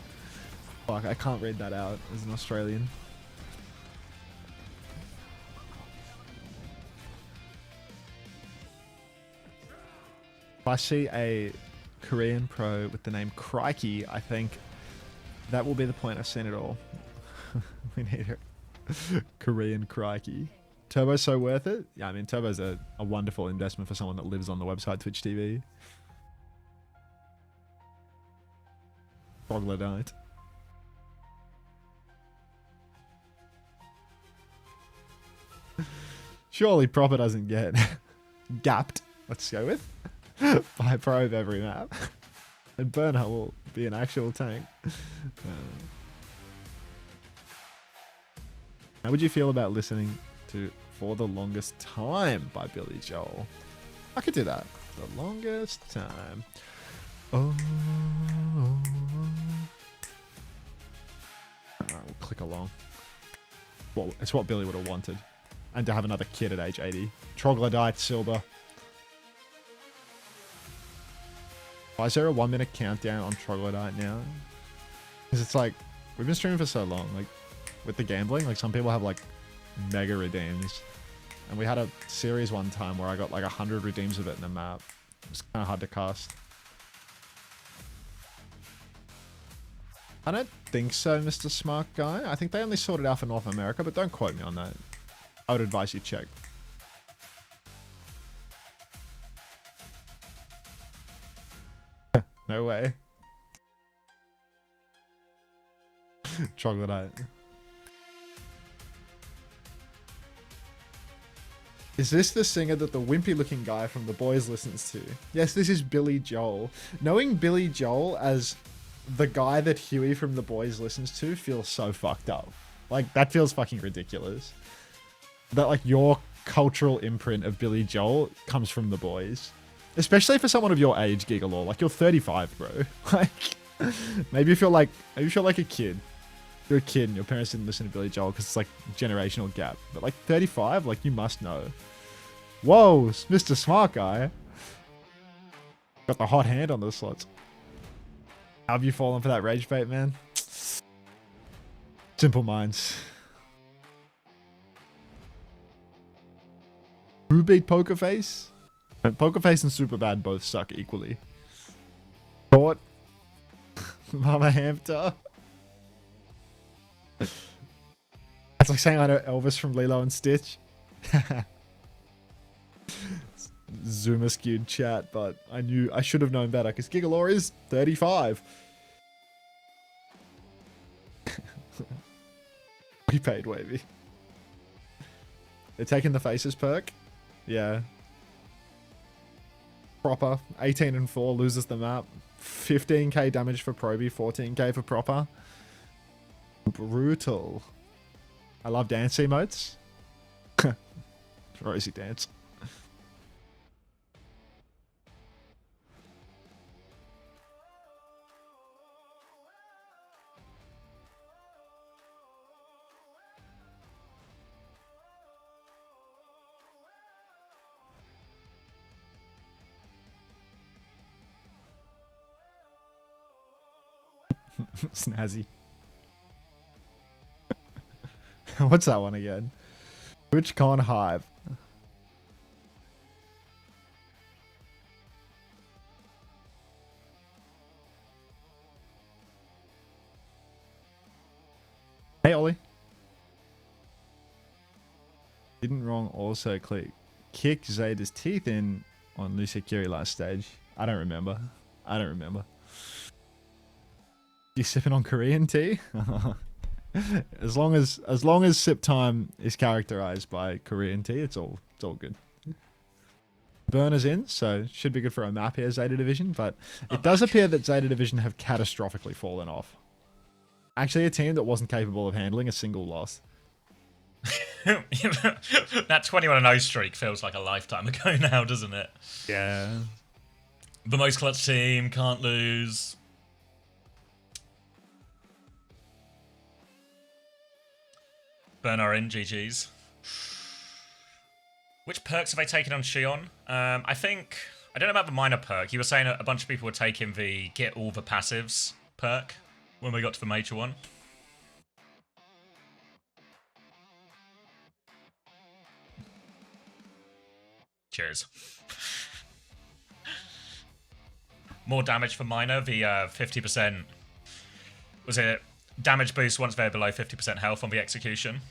Fuck, I can't read that out as an Australian. If I see a Korean pro with the name Crikey, I think that will be the point I've seen it all. We need a Korean Crikey. Turbo's so worth it? Yeah, I mean, Turbo's a wonderful investment for someone that lives on the website Twitch TV. Troglodyte. Surely Proper doesn't get gapped. Let's go with. By probe every map. And Burner will be an actual tank. How would you feel about listening to For the Longest Time by Billy Joel? I could do that. The longest time. Oh. Alright, we'll click along. Well, it's what Billy would have wanted. And to have another kid at age 80. Troglodyte Silver. Why is there a 1 minute countdown on Troglodyte now? Because it's like, we've been streaming for so long, like, with the gambling, like some people have like mega redeems. And we had a series one time where I got like 100 redeems of it in a map. It was kind of hard to cast. I don't think so, Mr. Smart Guy. I think they only sorted out for North America, but don't quote me on that. I would advise you check. No way. Troglodyte. Is this the singer that the wimpy looking guy from The Boys listens to? Yes, this is Billy Joel. Knowing Billy Joel as the guy that Huey from The Boys listens to feels so fucked up. Like, that feels fucking ridiculous. That, like, your cultural imprint of Billy Joel comes from The Boys. Especially for someone of your age, Gigalore. Like, you're 35, bro. Like, maybe you feel like a kid. You're a kid and your parents didn't listen to Billy Joel because it's like generational gap. But like 35, like you must know. Whoa, Mr. Smart Guy. Got the hot hand on the slots. How have you fallen for that rage bait, man? Simple minds. Who beat Poker Face? Poker Face and Superbad both suck equally. Thought. Mama Hamster. That's like saying I know Elvis from Lilo and Stitch. Zoomer skewed chat, but I should have known better because Gigalore is 35. We paid Wavy. They're taking the faces perk. Yeah. Proper. 18 and 4 loses the map. 15k damage for Proby, 14k for Proper. Brutal. I love dance emotes. Rosie dance. Snazzy. What's that one again? TwitchCon Hive. Hey Ollie. Didn't wrong also kick Zeta's teeth in on Lucia Curie last stage. I don't remember. You sipping on Korean tea? as long as sip time is characterized by Korean tea, it's all good. Burner's in, so should be good for a map here, Zeta Division, but it does appear that Zeta Division have catastrophically fallen off. Actually, a team that wasn't capable of handling a single loss. That 21-0 streak feels like a lifetime ago now, doesn't it? Yeah. The most clutch team, can't lose. Burner in, GG's. Which perks have I taken on Shion? I don't know about the minor perk. You were saying a bunch of people were taking the get all the passives perk when we got to the major one. Cheers. More damage for minor, the 50%... Was it damage boost once they're below 50% health on the execution?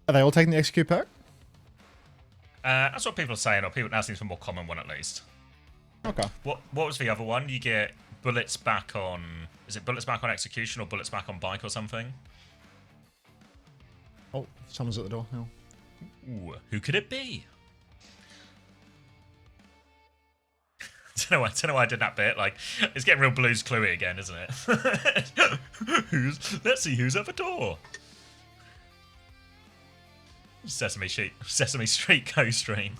Are they all taking the execute perk? That's what people are saying, or people that seems a more common one at least. Okay. What was the other one? You get bullets back on... Is it bullets back on execution or bullets back on bike or something? Oh, someone's at the door now. Ooh, who could it be? I don't know why I did that bit. Like, it's getting real Blues Cluey again, isn't it? Let's see who's at the door. Sesame Street Costream.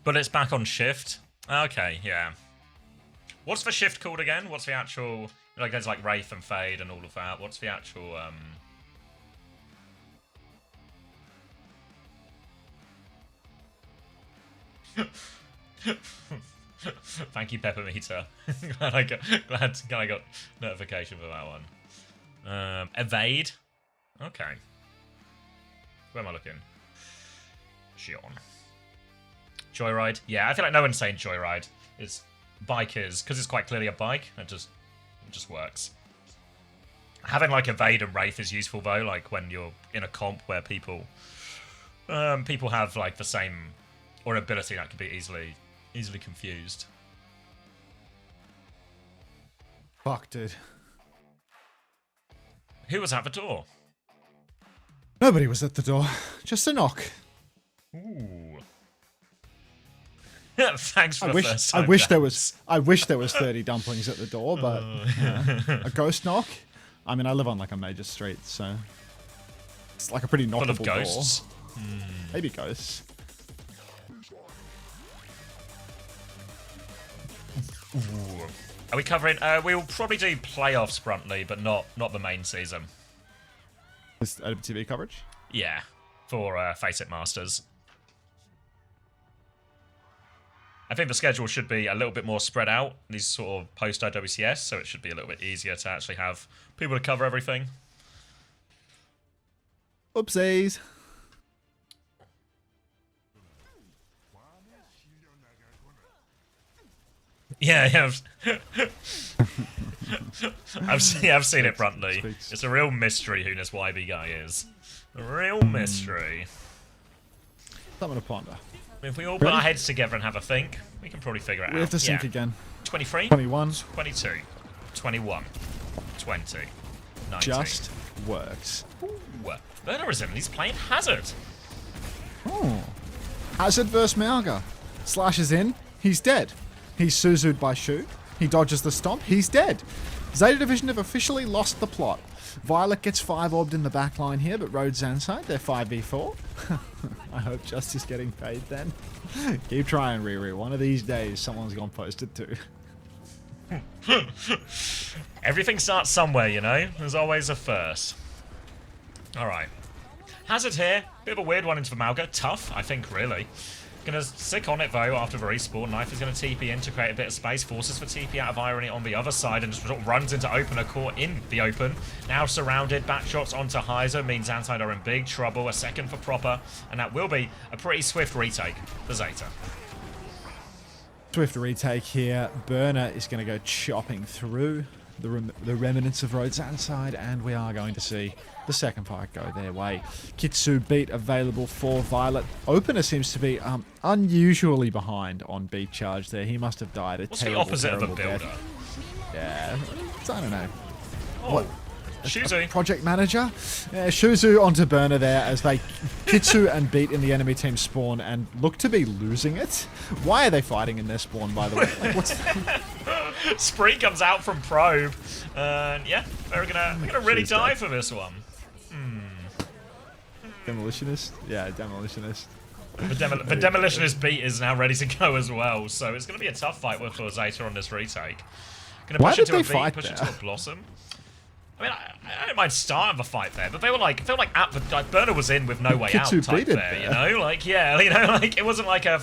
But it's back on shift. Okay, yeah. What's the shift called again? What's the actual... Like, there's like Wraith and Fade and all of that. What's the actual... Thank you, Peppermeter. glad I got notification for that one. Evade. Okay. Where am I looking? Shion. Joyride. Yeah, I feel like no one's saying Joyride. It's bikers because it's quite clearly a bike. It just works. Having like Evade and Wraith is useful though. Like when you're in a comp where people have like the same or ability that can be easily confused. Fuck, dude. Who was at the door? Nobody was at the door. Just a knock. Ooh. Thanks for the first time. I wish there was 30 dumplings at the door, but a ghost knock. I mean, I live on like a major street, so it's like a pretty knockable full of ghosts. Door. Maybe ghosts. Ooh. Are we covering? We'll probably do playoffs, Bruntley, but not the main season. This OWTV coverage? Yeah, for Face It Masters. I think the schedule should be a little bit more spread out, these sort of post-OWCS, so it should be a little bit easier to actually have people to cover everything. Oopsies. Yeah. I've seen it, Bruntley. It's a real mystery who this YB guy is. A real mystery. Something to ponder. If we all put our heads together and have a think, we can probably figure it out. We have to sync again. 23, 21, 22, 21, 20, 19. just works. Ooh, Werner is in. He's playing Hazard. Oh. Hazard versus Mauga. Slashes in. He's dead. He's Suzu'd by Shu. He dodges the stomp. He's dead. Zeta Division have officially lost the plot. Violet gets 5-orbed in the back line here, but Road ZANSIDE, they're 5v4. I hope Justice getting paid then. Keep trying, Riri. One of these days, someone's gone posted too. Everything starts somewhere, you know? There's always a first. Alright. Hazard here. Bit of a weird one into the Mauga. Tough, I think, really. Gonna stick on it, though, after the respawn. Knife is going to TP in to create a bit of space. Forces for TP out of Irony on the other side and just sort of runs into opener caught in the open. Now surrounded. Back shots onto Heiser means ZANSIDE are in big trouble. A second for Proper. And that will be a pretty swift retake for Zeta. Swift retake here. Burner is going to go chopping through the remnants of Road ZANSIDE, and we are going to see the second fight go their way. Kitsu beat available for Violet. Opener seems to be unusually behind on beat charge there. He must have died a What's terrible, the opposite of a builder? Death. Yeah, I don't know. Oh, what? Shuzu. Project manager? Yeah, Shuzu onto Burner there as they Kitsu and beat in the enemy team spawn and look to be losing it. Why are they fighting in their spawn, by the way? Like, what's Spree comes out from Probe. Yeah, they're gonna really die for this one. Demolitionist? Yeah, Demolitionist. The Demolitionist beat is now ready to go as well, so it's going to be a tough fight for Zeta on this retake. Going to push it to a beat, push it to a Blossom. I mean, I don't mind starting the fight there, but they were like at the Burner was in with no way out type there, you know, like yeah, you know, like it wasn't like a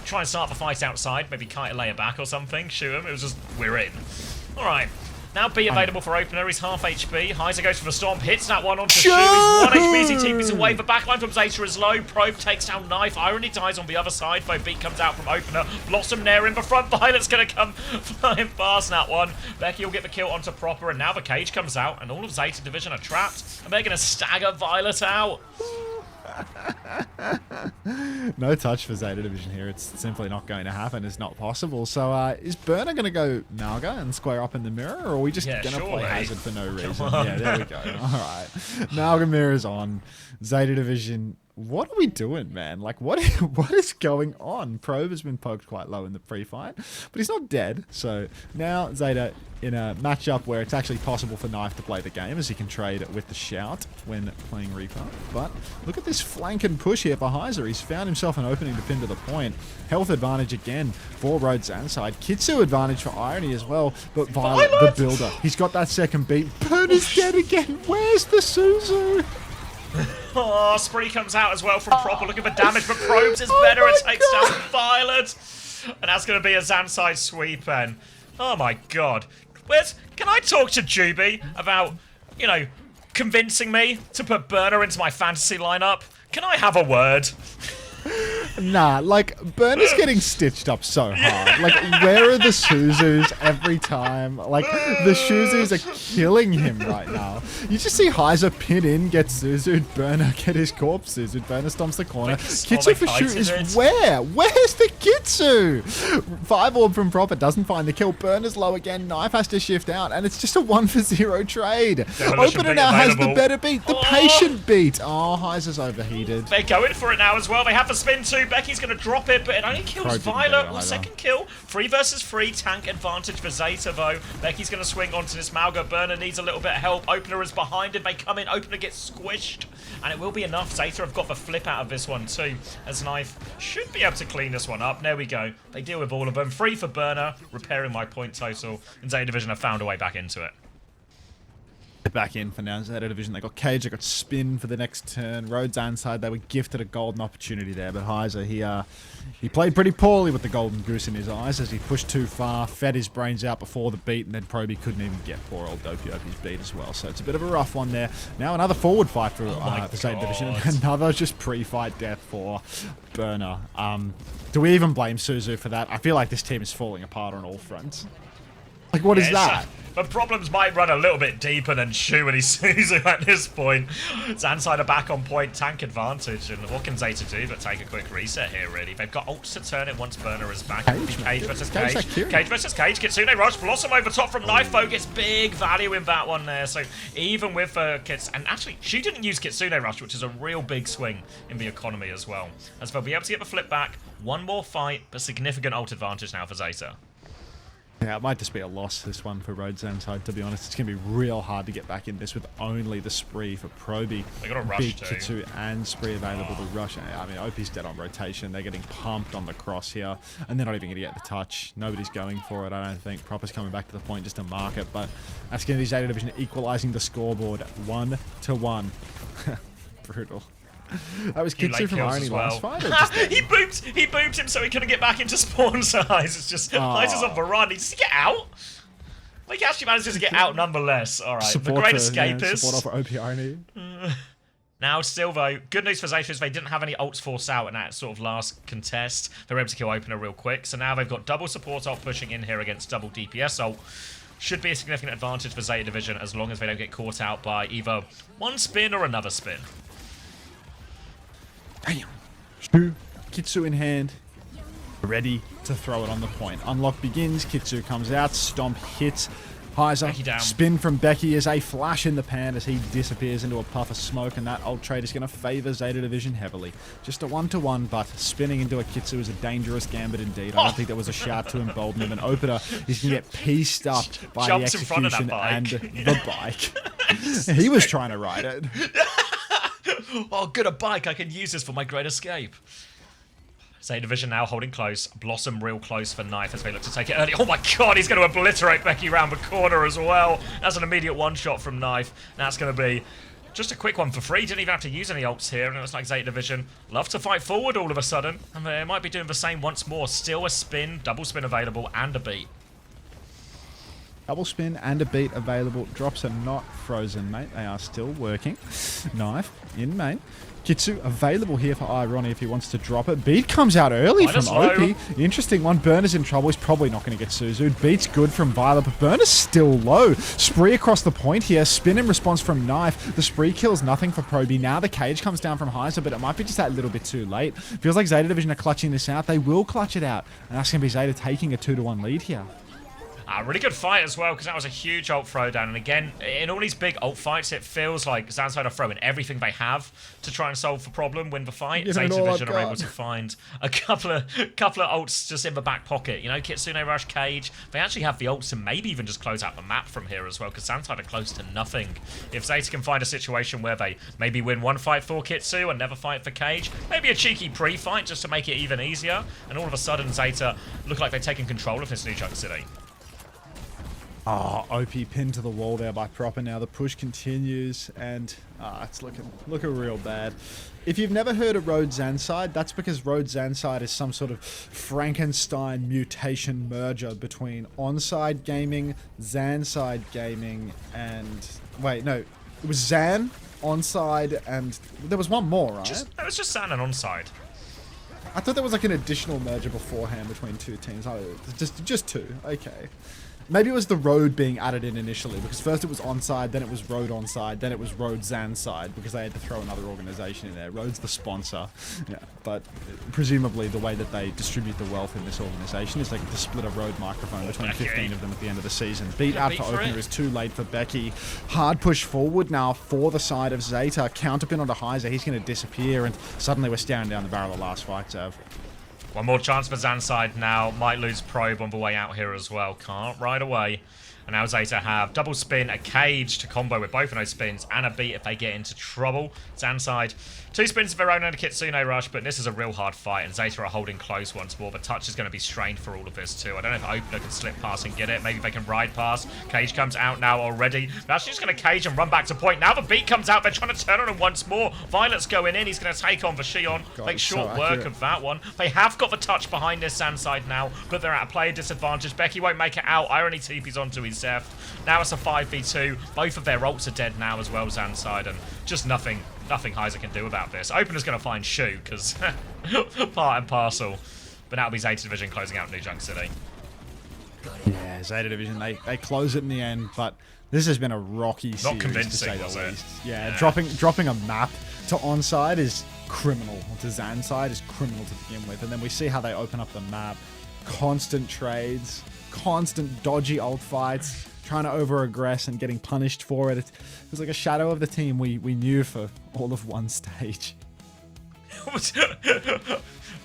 try and start the fight outside, maybe kite a layer back or something, shoot him. It was just we're in. All right. Now B available for opener. He's half HP. Heiser goes for the stomp. Hits that one onto Shu. He's 1 HP. He TPs away. The backline from Zeta is low. Probe takes down Knife. Irony dies on the other side. Though Beat comes out from opener. Blossom Nair in the front. Violet's going to come flying past that one. Becky will get the kill onto Proper. And now the cage comes out. And all of Zeta Division are trapped. And they're going to stagger Violet out. No touch for Zeta Division here. It's simply not going to happen. It's not possible. So is Burner going to go Mauga and square up in the mirror, or are we just going to play Hazard for no reason? Yeah, there we go. All right. Mauga mirror's on. Zeta Division, what are we doing, man? Like, what is going on? Probe has been poked quite low in the pre-fight, but he's not dead. So now Zeta in a matchup where it's actually possible for Knife to play the game, as he can trade with the shout when playing Reaper. But look at this flank and push here for Heiser. He's found himself an opening to pin to the point. Health advantage again for Road ZANSIDE. Kitsu advantage for Irony as well. But Violet, the builder, he's got that second beat. Burner's dead again. Where's the Suzu? Oh, Spree comes out as well from Proper, looking for damage, but Probes is better. It takes down Violet. And that's going to be a ZANSIDE sweep then. Oh my god. Can I talk to Juby about, convincing me to put Burner into my fantasy lineup? Can I have a word? Nah, like, Burner's getting stitched up so hard. Like, where are the Suzus every time? Like, the Suzus are killing him right now. You just see Heiser pin in, get Suzu'd, Burner get his corpse Suzu'd, Burner stomps the corner. Kitsu for shoot is where? Where's the Kitsu? 5-orb from Proper, doesn't find the kill. Burner's low again, Knife has to shift out, and it's just a 1-for-0 trade. Opener now has the better beat, the patient beat. Oh, Heiser's overheated. They're going for it now as well. They have the spin too. Becky's going to drop it, but it only kills Violet on the second kill. 3 versus 3. Tank advantage for Zeta, though. Becky's going to swing onto this Mauga. Burner needs a little bit of help. Opener is behind him. They come in. Opener gets squished. And it will be enough. Zeta have got the flip out of this one, too. As Knife should be able to clean this one up. There we go. They deal with all of them. 3 for Burner, repairing my point total. And Zeta Division have found a way back into it. Back in for now. Zeta Division, they got Cage, they got Spin for the next turn. Road ZANSIDE, they were gifted a golden opportunity there, but Heiser, he played pretty poorly with the golden goose in his eyes as he pushed too far, fed his brains out before the beat, and then Proby couldn't even get poor old WOP's beat as well. So it's a bit of a rough one there. Now another forward fight for the Zeta Division, and another just pre-fight death for Burner. Do we even blame Suzu for that? I feel like this team is falling apart on all fronts. Like, what is that? But problems might run a little bit deeper than Shu and Isuzu at this point. ZANSIDE are back on point, tank advantage, and what can Zeta do but take a quick reset here, really? They've got ults to turn it once Burner is back. Cage versus Cage. Cage versus Cage. Kitsune rush. Blossom over top from Knife Focus. Big value in that one there. So even with Kits, and actually, she didn't use Kitsune rush, which is a real big swing in the economy as well. As they'll be able to get the flip back. One more fight, but significant ult advantage now for Zeta. Yeah, it might just be a loss, this one for ZANSIDE, to be honest. It's going to be real hard to get back in this with only the Spree for Proby. They got a rush Big too. Kitsune and Spree available to rush. I mean, OP's dead on rotation. They're getting pumped on the cross here, and they're not even going to get the touch. Nobody's going for it, I don't think. Proper's coming back to the point just to mark it, but that's going to be Zeta Division equalizing the scoreboard 1-1. Brutal. That was Kitsune from Irony last fight? He booped him so he couldn't get back into spawn size. It's just, Heiser's on the run. Does he get out? Like, he actually manages to get out nonetheless. Alright, the great escapist. Support for OP Irony. Now, still though, good news for Zeta is they didn't have any ults forced out in that sort of last contest. They were able to kill Opener real quick. So now they've got double support ult pushing in here against double DPS ult. Should be a significant advantage for Zeta Division as long as they don't get caught out by either one spin or another spin. Damn. Shu, Kitsu in hand, ready to throw it on the point. Unlock begins, Kitsu comes out, stomp hits, Heiser, spin from Becky is a flash in the pan as he disappears into a puff of smoke, and that ult trade is going to favour Zeta Division heavily. Just a 1-to-1, but spinning into a Kitsu is a dangerous gambit indeed. I don't think there was a shout to embolden him, and Opener is going to get pieced up by the execution and the bike. He was trying to ride it. Oh, good a bike. I can use this for my great escape. Zeta Division now holding close. Blossom real close for Knife as they look to take it early. Oh my god, he's going to obliterate Becky round the corner as well. That's an immediate one-shot from Knife. That's going to be just a quick one for free. Didn't even have to use any ults here. And it looks like Zeta Division love to fight forward all of a sudden. And they might be doing the same once more. Still a spin, double spin available, and a beat. Double spin and a beat available. Drops are not frozen, mate. They are still working. Knife in main. Kitsu available here for Irony if he wants to drop it. Beat comes out early from OP. Interesting one. Burner's in trouble. He's probably not going to get Suzu'd. Beat's good from Violet, but Burner's still low. Spree across the point here. Spin in response from Knife. The Spree kills nothing for Proby. Now the cage comes down from Heiser, but it might be just that little bit too late. Feels like Zeta Division are clutching this out. They will clutch it out. And that's going to be Zeta taking a 2-to-1 lead here. Really good fight as well, because that was a huge ult throwdown. And again, in all these big ult fights, it feels like ZANSIDE are throwing everything they have to try and solve the problem, win the fight. Zeta Division are able to find a couple of ults just in the back pocket. You know, Kitsune rush, Cage. They actually have the ults to maybe even just close out the map from here as well, because ZANSIDE are close to nothing. If Zeta can find a situation where they maybe win one fight for Kitsu and never fight for Cage, maybe a cheeky pre-fight just to make it even easier, and all of a sudden Zeta look like they've taken control of this New Chunk City. Oh, OP pinned to the wall there by Proper now. The push continues, and it's looking real bad. If you've never heard of ZANSIDE, that's because ZANSIDE is some sort of Frankenstein mutation merger between Onside Gaming, ZANSIDE Gaming, and... Wait, no. It was Zan, Onside, and... There was one more, right? It was just Zan and Onside. I thought there was like an additional merger beforehand between two teams. Oh, just two. Okay. Maybe it was the road being added in initially, because first it was Onside, then it was Road Onside, then it was Road ZANSIDE, because they had to throw another organization in there. Road's the sponsor. Yeah, but presumably the way that they distribute the wealth in this organization is they get to split a Road microphone between 15 of them at the end of the season. Beat out for Opener is too late for Becky. Hard push forward now for the side of Zeta. Counterpin onto Heiser. He's going to disappear, and suddenly we're staring down the barrel of last fight, Zav. One more chance for ZANSIDE now. Might lose Probe on the way out here as well. Can't right away. And now Zeta have double spin, a cage to combo with both of those spins, and a beat if they get into trouble. ZANSIDE, two spins of their own and a Kitsune rush, but this is a real hard fight, and Zeta are holding close once more. But touch is going to be strained for all of this too. I don't know if Opener can slip past and get it. Maybe they can ride past. Cage comes out now already. They're actually just going to cage and run back to point. Now the beat comes out. They're trying to turn on him once more. Violet's going in. He's going to take on Vishion. Make short work of that one. They have got the touch behind this ZANSIDE now, but they're at a player disadvantage. Becky won't make it out. Irony TP's onto his Zeph. Now it's a 5v2. Both of their ults are dead now as well, ZANSIDE, and just nothing Heiser can do about this. Opener's going to find Shu, because part and parcel. But that'll be Zeta Division closing out New Chunk City. Yeah, Zeta Division, they close it in the end, but this has been a rocky series, Not convincing, to say was the it? least. Yeah, dropping a map to onside is criminal. To ZANSIDE is criminal to begin with, and then we see how they open up the map. Constant trades, constant dodgy ult fights, trying to over-aggress and getting punished for it. It was like a shadow of the team we knew for all of one stage.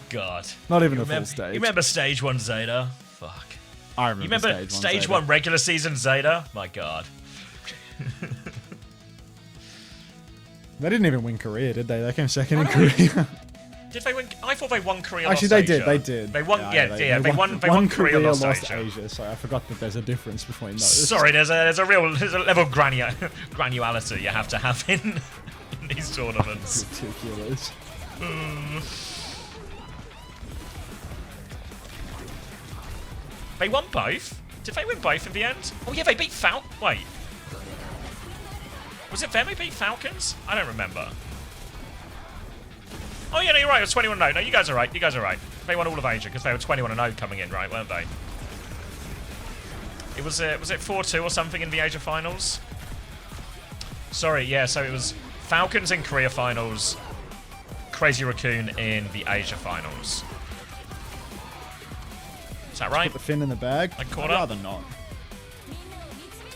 God. Not even a full stage. You remember stage 1 Zeta? Fuck. I remember. You remember stage 1 regular season Zeta? My God. They didn't even win Korea, did they? They came second in Korea. Did they win? I thought they won Korea. Actually, lost they Asia. did. They did. They won. They won Korea, lost Asia. So I forgot that there's a difference between those. Sorry, there's a level of granularity you have to have in these tournaments. Ridiculous. They won both. Did they win both in the end? Oh yeah, they beat Wait. Was it them who beat Falcons? I don't remember. Oh yeah, no, you're right. It was 21-0. No, you guys are right. You guys are right. They won all of Asia because they were 21-0 coming in, right? Weren't they? It was it 4-2 or something in the Asia finals? Sorry, yeah. So it was Falcons in Korea finals, Crazy Raccoon in the Asia finals. Is that right? Put the fin in the bag. Like I'd rather not.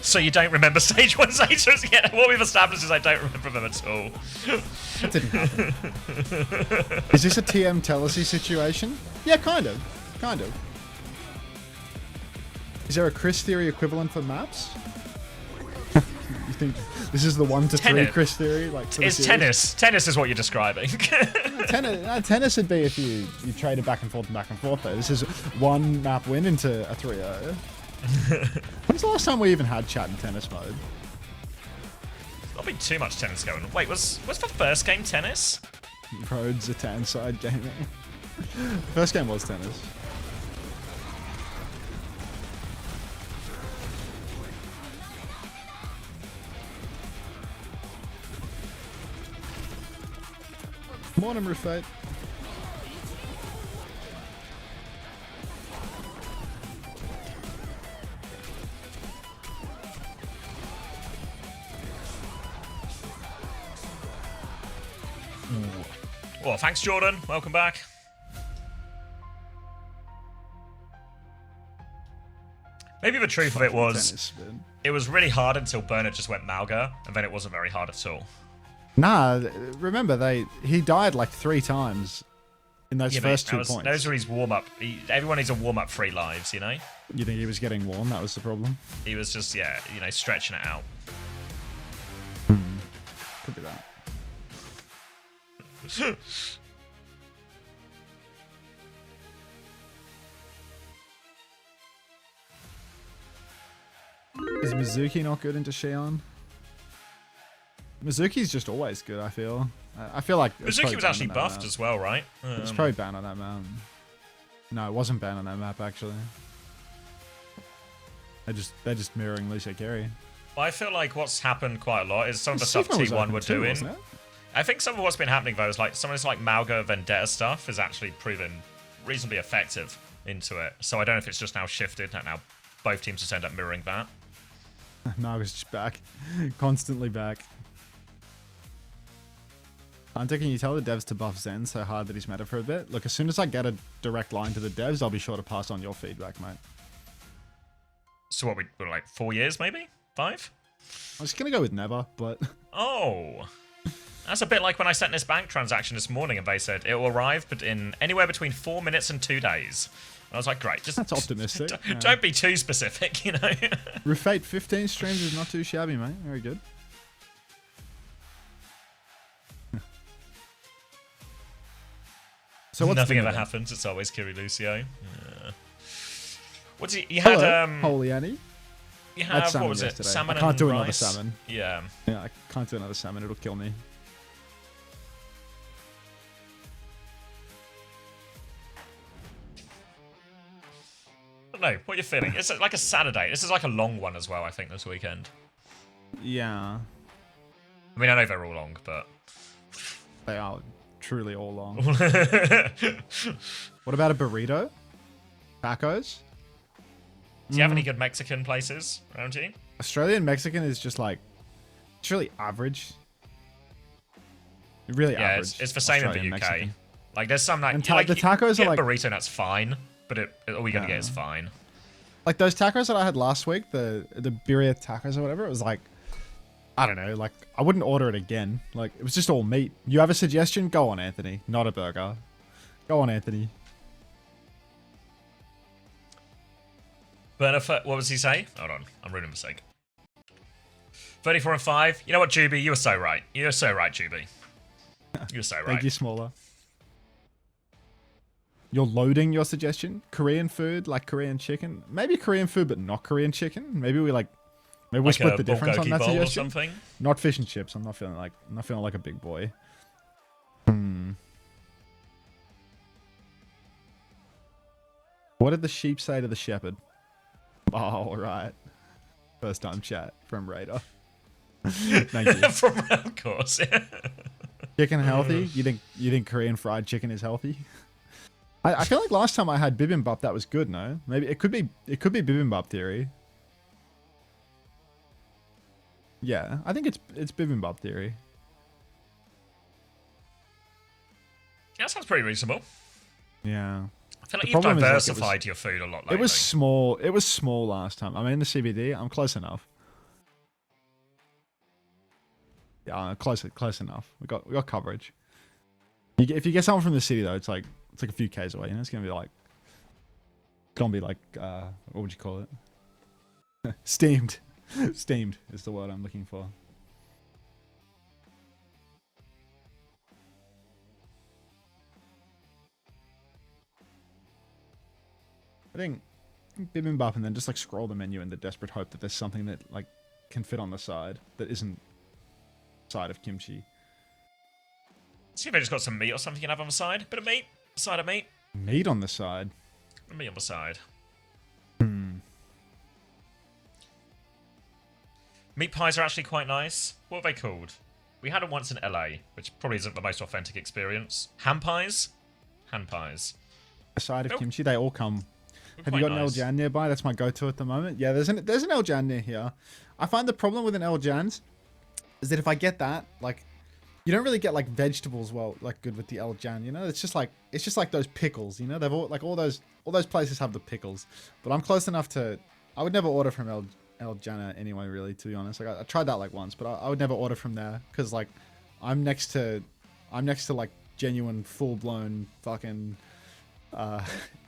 So you don't remember stage 1 Zetas? Yeah, what we've established is I don't remember them at all. That didn't happen. Is this a TM Telesi situation? Yeah, kind of. Kind of. Is there a Chris Theory equivalent for maps? You think this is the 1 to 3 Chris Theory? Like it's tennis. Tennis is what you're describing. Tennis would be if you traded back and forth and back and forth though. This is 1 map win into a 3-0. When's the last time we even had chat in tennis mode? Not been too much tennis going on. Wait, was the first game tennis? Rhodes a ZANSIDE gaming. First game was tennis. Morning, Rufate. Well, thanks, Jordan. Welcome back. Maybe the truth of it was, it was really hard until Bernard just went Malga, and then it wasn't very hard at all. Nah, remember he died like 3 times in those first 2 points. Those were his warm-up. Everyone needs a warm-up 3 lives, you know? You think he was getting warm? That was the problem? He was just, yeah, you know, stretching it out. Could be that. Is Mizuki not good into Xion? Mizuki's just always good, I feel. I feel like Mizuki was actually buffed as well, right? It's probably banned on that map. No, it wasn't banned on that map, actually. They're just mirroring Lucio Carey. Well, I feel like what's happened quite a lot is some of the stuff T1 were doing. I think some of what's been happening, though, is like some of this like Malga Vendetta stuff is actually proven reasonably effective into it. So I don't know if it's just now shifted, and now both teams just end up mirroring that. Malga's just back. Constantly back. Unter, can you tell the devs to buff Zen so hard that he's meta for a bit? Look, as soon as I get a direct line to the devs, I'll be sure to pass on your feedback, mate. So what, we're like 4 years, maybe? 5? I was going to go with never, but... Oh. That's a bit like when I sent this bank transaction this morning and they said it will arrive but in anywhere between 4 minutes and 2 days. And I was like, great. That's optimistic. Don't be too specific, you know? Rufate 15 streams is not too shabby, mate. Very good. So what's nothing ever happens. It's always Kiri Lucio. Yeah. What's he? You had Holy Annie. You had what was it? Salmon. I can't do rice? Another salmon. Yeah. Yeah, I can't do another salmon. It'll kill me. I don't know. What are you feeling? It's like a Saturday. This is like a long one as well, I think, this weekend. Yeah. I mean, I know they're all long, but... They are truly all long. What about a burrito? Tacos? Do you have any good Mexican places around you? Australian Mexican is just like, it's really average. Really average. It's the same in the UK. Mexican. Like there's some that like the tacos are like burrito, that's fine, but all you're gonna get is fine. Like those tacos that I had last week, the birria tacos or whatever, it was like, I don't know, like I wouldn't order it again. Like it was just all meat. You have a suggestion? Go on, Anthony. Not a burger. Go on, Anthony. What was he say? Hold on, I'm ruining a mistake. 34 and 5. You know what, Juby? You were so right. You were so right, Juby. You were so right. Thank you, Smaller. You're loading your suggestion? Korean food, like Korean chicken? Maybe Korean food, but not Korean chicken? Maybe we split the difference on that suggestion. Or something? Not fish and chips. I'm not feeling like a big boy. What did the sheep say to the shepherd? Oh, right. First time chat from Raider. Thank you. Of course. Yeah. Chicken healthy? You think Korean fried chicken is healthy? I feel like last time I had bibimbap that was good, no? Maybe it could be bibimbap theory. Yeah, I think it's bibimbap theory. Yeah, that sounds pretty reasonable. Yeah. I feel like you've diversified your food a lot lately. It was small. It was small last time. I'm in the CBD. I'm close enough. Yeah, close enough. We got coverage. If you get someone from the city though, it's like a few k's away. You know, it's gonna be like what would you call it? Steamed. Steamed is the word I'm looking for. I think bibimbap and then just like scroll the menu in the desperate hope that there's something that like can fit on the side that isn't side of kimchi. See if I just got some meat or something you can have on the side. Bit of meat. Side of meat. Meat on the side. Meat on the side. Meat pies are actually quite nice. What are they called? We had them once in LA, which probably isn't the most authentic experience. Ham pies? Hand pies. A side of kimchi, they all come. Have you got an El Jan nearby? That's my go-to at the moment. Yeah, there's an El Jan near here. I find the problem with an El Jan's is that if I get that, like, you don't really get like vegetables good with the El Jan, you know? It's just like those pickles, you know? They've all like all those places have the pickles. But I'm close enough to I would never order from El Jana anyway, really, to be honest. Like I tried that like once, but I would never order from there because like I'm next to like genuine full-blown fucking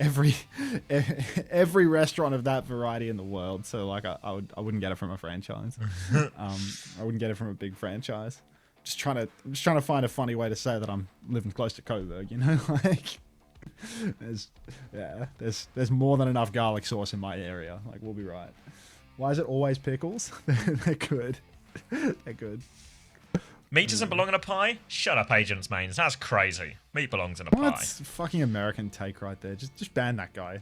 every restaurant of that variety in the world. So like I wouldn't get it from a franchise. I wouldn't get it from a big franchise. I'm just trying to find a funny way to say that I'm living close to Coburg, you know? Like there's more than enough garlic sauce in my area. Like we'll be right. Why is it always pickles? They're good. They're good. Meat doesn't belong in a pie? Shut up, Agents Mains. That's crazy. Meat belongs in a pie. That's a fucking American take right there. Just ban that guy.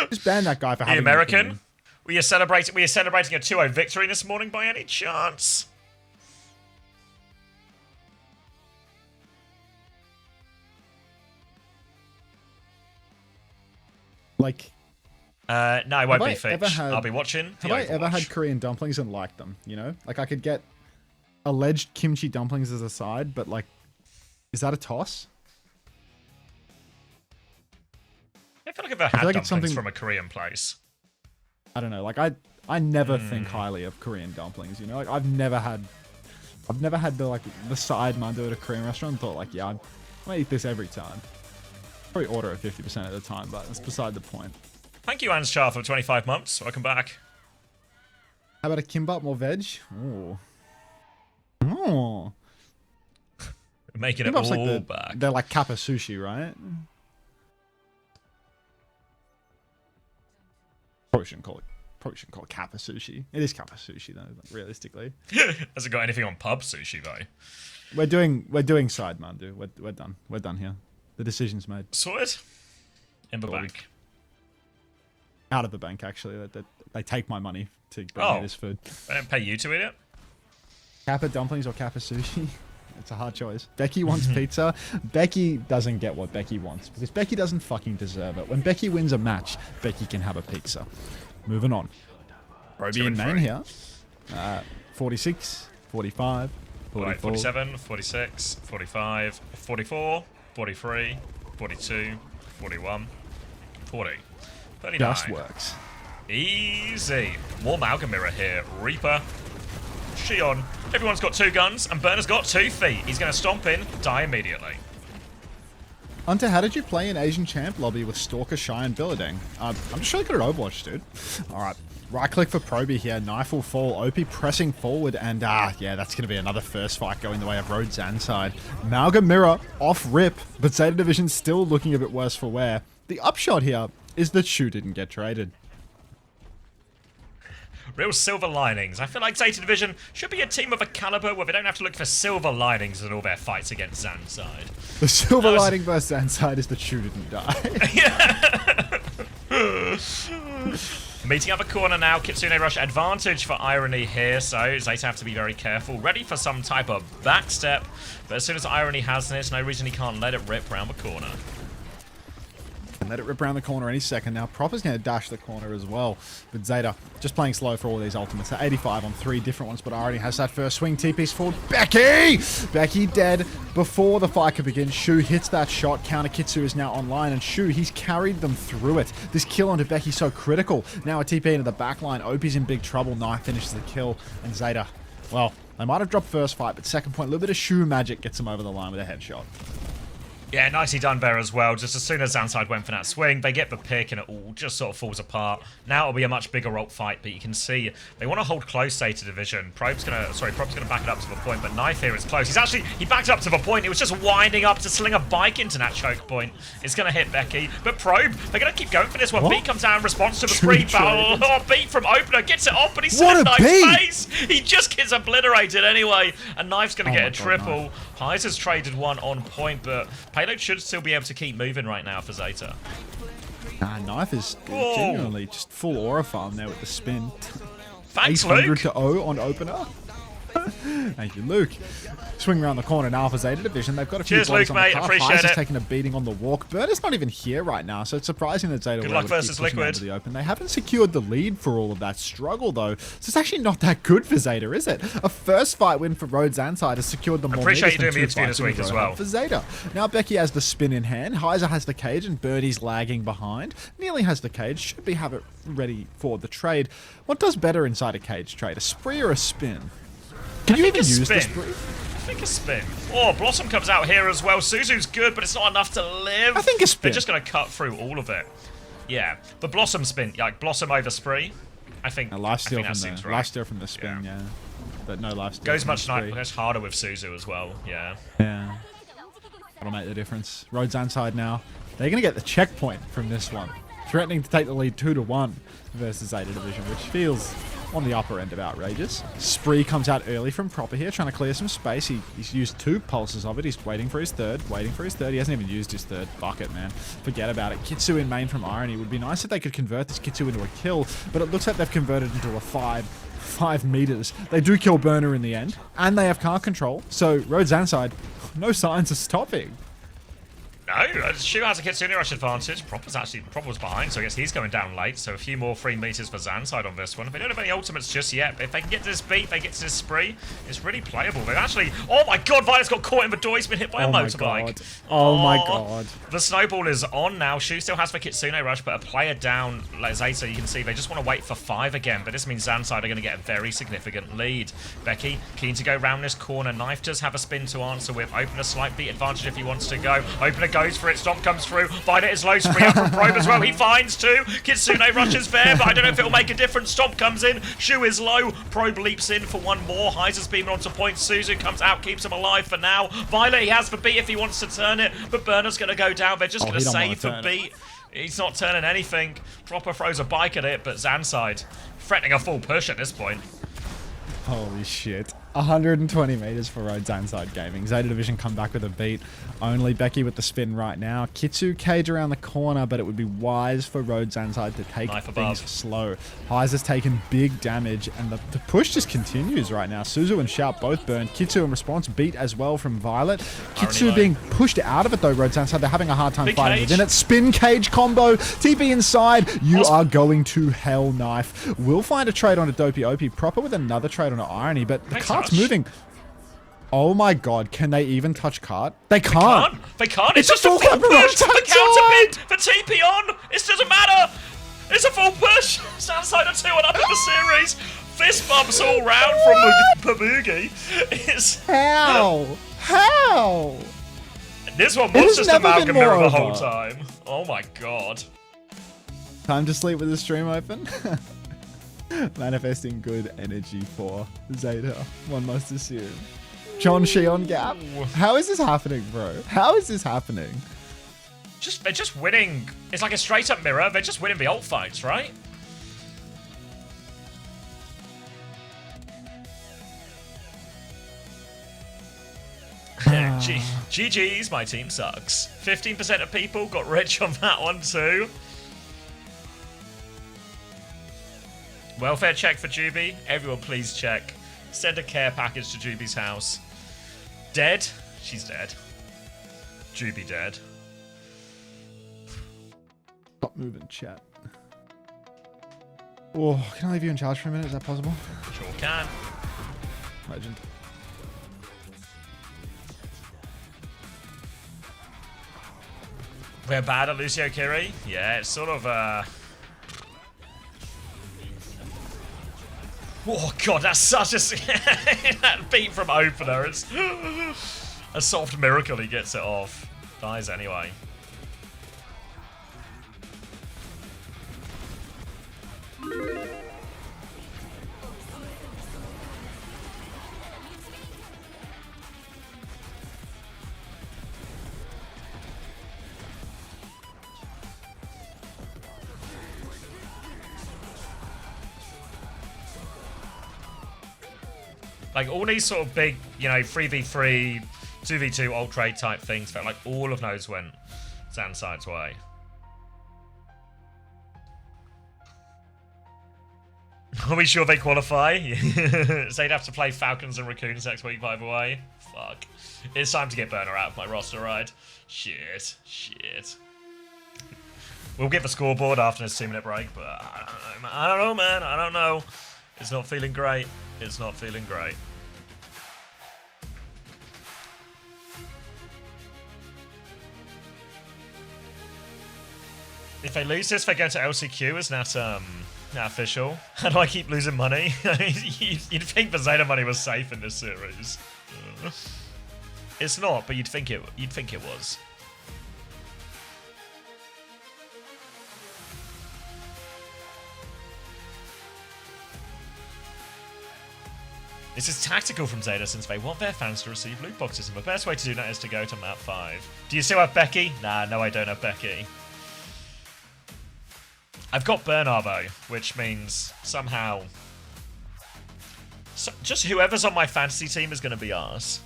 Just ban that guy for having the American? Were you celebrating a 2-0 victory this morning by any chance? Like, no, it won't be Fitch. I'll be watching. Have I ever had Korean dumplings and liked them? You know, like I could get alleged kimchi dumplings as a side, but like, is that a toss? I feel like I've ever had dumplings from a Korean place. I don't know. Like I never think highly of Korean dumplings. You know, like I've never had the side mandu at a Korean restaurant and thought like, yeah, I'm gonna eat this every time. Probably order it 50% of the time, but that's beside the point. Thank you, Anschar, for 25 months. Welcome back. How about a kimbap, more veg? Oh. Making it all back. They're like kappa sushi, right? Probably shouldn't call it kappa sushi. It is kappa sushi though, realistically. Has it got anything on pub sushi though? We're doing side mandu. We're done. We're done here. The decision's made. Sorted. In the bank. Out of the bank, actually. They take my money to bring me this food. They don't pay you to eat it? Kappa dumplings or kappa sushi? It's a hard choice. Becky wants pizza. Becky doesn't get what Becky wants because Becky doesn't fucking deserve it. When Becky wins a match, Becky can have a pizza. Moving on. Roby in main here. 46, 45, 44. 47, 46, 45, 44, 43, 42, 41, 40, 39. Just works. Easy. More Malcolm Mirror here. Reaper. Shion. Everyone's got 2 guns, and Burner's got 2 feet. He's going to stomp in, die immediately. Unter, how did you play in Asian Champ lobby with Stalker, Shy, and Billarding? I'm just really good at Overwatch, dude. Alright. Right click for Proby here. Knife will fall. OP pressing forward. And, yeah, that's going to be another first fight going the way of Road ZANSIDE. Malga Mirror off rip, but Zeta Division still looking a bit worse for wear. The upshot here is that Shu didn't get traded. Real silver linings. I feel like Zeta Division should be a team of a caliber where they don't have to look for silver linings in all their fights against ZANSIDE. The silver lining versus ZANSIDE is that Shu didn't die. Meeting up a corner now. Kitsune Rush advantage for Irony here, so Zeta have to be very careful. Ready for some type of backstep, but as soon as Irony has this, no reason he can't let it rip round the corner. And let it rip around the corner any second now. Proper's going to dash the corner as well. But Zeta just playing slow for all these ultimates. 85 on 3 different ones, but already has that first swing. TP's forward. Becky! Becky dead before the fight could begin. Shu hits that shot. Counter Kitsu is now online, and Shu, he's carried them through it. This kill onto Becky so critical. Now a TP into the back line. OP's in big trouble. Knife finishes the kill, and Zeta, well, they might have dropped first fight, but second point, a little bit of Shu magic gets him over the line with a headshot. Yeah, nicely done there as well. Just as soon as ZANSIDE went for that swing, they get the pick and it all just sort of falls apart. Now it'll be a much bigger ult fight, but you can see they want to hold close Zeta Division. Probe's gonna back it up to the point, but Knife here is close. He backed up to the point. He was just winding up to sling a bike into that choke point. It's gonna hit Becky, but Probe, they're gonna keep going for this one. What? Beat comes out in response to the spree battle. Oh, Beat from Opener gets it off, but he's in Knife's face. He just gets obliterated anyway, and Knife's gonna get a triple. Highs has traded one on point, but Payload should still be able to keep moving right now for Zeta. Knife is genuinely just full aura farm there with the spin. Thanks, 800 Luke. to O on opener. Thank you, Luke. Swing around the corner now for Zeta Division. They've got a few bodies Luke, on the mate. car. Appreciate Highs it. is taking a beating on the walk. Burner's not even here right now, so it's surprising that Zeta Good were luck able to versus keep pushing Liquid. onto the open. They haven't secured the lead for all of that struggle, though. So it's actually not that good for Zeta, is it? A first fight win for Road ZANSIDE has secured the more Appreciate you meters doing the than 2 interview fights this week in a as row well. for Zeta. Now Becky has the spin in hand. Heiser has the cage, and Birdie's lagging behind. Nearly has the cage. Should have it ready for the trade. What does better inside a cage trade? A spree or a spin? Can you even use the spree? I think a spin. Oh, Blossom comes out here as well. Suzu's good, but it's not enough to live. I think a spin. They're just going to cut through all of it. Yeah, the Blossom spin, like Blossom over spree. I think. A lifesteal from the spin, yeah. But no lifesteal. Goes much harder with Suzu as well. Yeah. Yeah. That'll make the difference. Road ZANSIDE now. They're going to get the checkpoint from this one, threatening to take the lead 2-1 versus Zeta Division, which feels on the upper end of outrageous. Spree comes out early from Proper here, trying to clear some space. He's used 2 pulses of it. He's waiting for his third. He hasn't even used his third. Fuck it, man. Forget about it. Kitsu in main from Irony. It would be nice if they could convert this Kitsu into a kill, but it looks like they've converted into a 5 meters. They do kill Burner in the end, and they have car control. So Road ZANSIDE, no signs of stopping. No, Shu has a Kitsune Rush advantage. Proper was behind, so I guess he's going down late. So a few more free meters for ZANSIDE on this one. They don't have any ultimates just yet, but if they can get to this beat, they get to this spree, it's really playable. They've actually... Oh my god, Violet's got caught in the door. He's been hit by a motorbike. Oh my god. The snowball is on now. Shu still has the Kitsune Rush, but a player down, like Zeta, you can see they just want to wait for 5 again, but this means ZANSIDE are going to get a very significant lead. Becky, keen to go round this corner. Knife does have a spin to answer with. Opener slight beat advantage if he wants to go. Opener goes for it. Stomp comes through. Violet is low. Spree out from Probe as well. He finds 2. Kitsune rushes there, but I don't know if it'll make a difference. Stomp comes in. Shu is low. Probe leaps in for one more. Heiser's beaming onto point. Suzu comes out, keeps him alive for now. Violet, he has the beat if he wants to turn it, but Burner's going to go down. They're just going to save the beat. He's not turning anything. Proper throws a bike at it, but ZANSIDE threatening a full push at this point. Holy shit. 120 meters for Road ZANSIDE Gaming. Zeta Division come back with a beat. Only Becky with the spin right now. Kitsu cage around the corner, but it would be wise for Road ZANSIDE to take things slow. Highs has taken big damage, and the push just continues right now. Suzu and Shout both burned. Kitsu in response, beat as well from Violet. Kitsu being pushed out of it though, Road ZANSIDE. They're having a hard time fighting within it. Spin cage combo. TP inside. You are going to hell knife. We'll find a trade on a Dopey Opie proper with another trade on an Irony, but the cart's moving. Oh my god, can they even touch cart? They can't. They can't. It's just a full push. The counter bid for TP on. It doesn't matter. It's a full push. ZANSIDE are 2-1 up in the series. Fist bumps all round from Pabugi. How? This one was just a Malcolm mirror the whole time. Oh my god. Time to sleep with the stream open. Manifesting good energy for Zeta. One must assume. John Shion gap. How is this happening, bro? How is this happening? They're just winning. It's like a straight up mirror. They're just winning the ult fights, right? GG's, my team sucks. 15% of people got rich on that one too. Welfare check for Juby. Everyone please check. Send a care package to Juby's house. Dead? She's dead. Juby dead. Stop moving, chat. Oh, can I leave you in charge for a minute? Is that possible? Sure can. Legend. We're bad at Lucio Kiri? Yeah, it's sort of oh god, that's such a that beat from opener. It's a soft miracle he gets it off. Dies anyway. Like, all these sort of big, you know, 3v3, 2v2 ult trade type things, felt like all of those went ZANSIDE's way. Are we sure they qualify? They'd have to play Falcons and Raccoons next week, by the way. Fuck. It's time to get Burner out of my roster, right? Shit. We'll get the scoreboard after this 2-minute break, but I don't know, man. I don't know. It's not feeling great. It's not feeling great. If they lose this, they go to LCQ. Isn't that not official? How do I keep losing money? You'd think the Zeta money was safe in this series. It's not, but you'd think it was. This is tactical from Zeta since they want their fans to receive loot boxes, and the best way to do that is to go to map 5. Do you still have Becky? Nah, no, I don't have Becky. I've got Bernard though, which means somehow just whoever's on my fantasy team is going to be ours.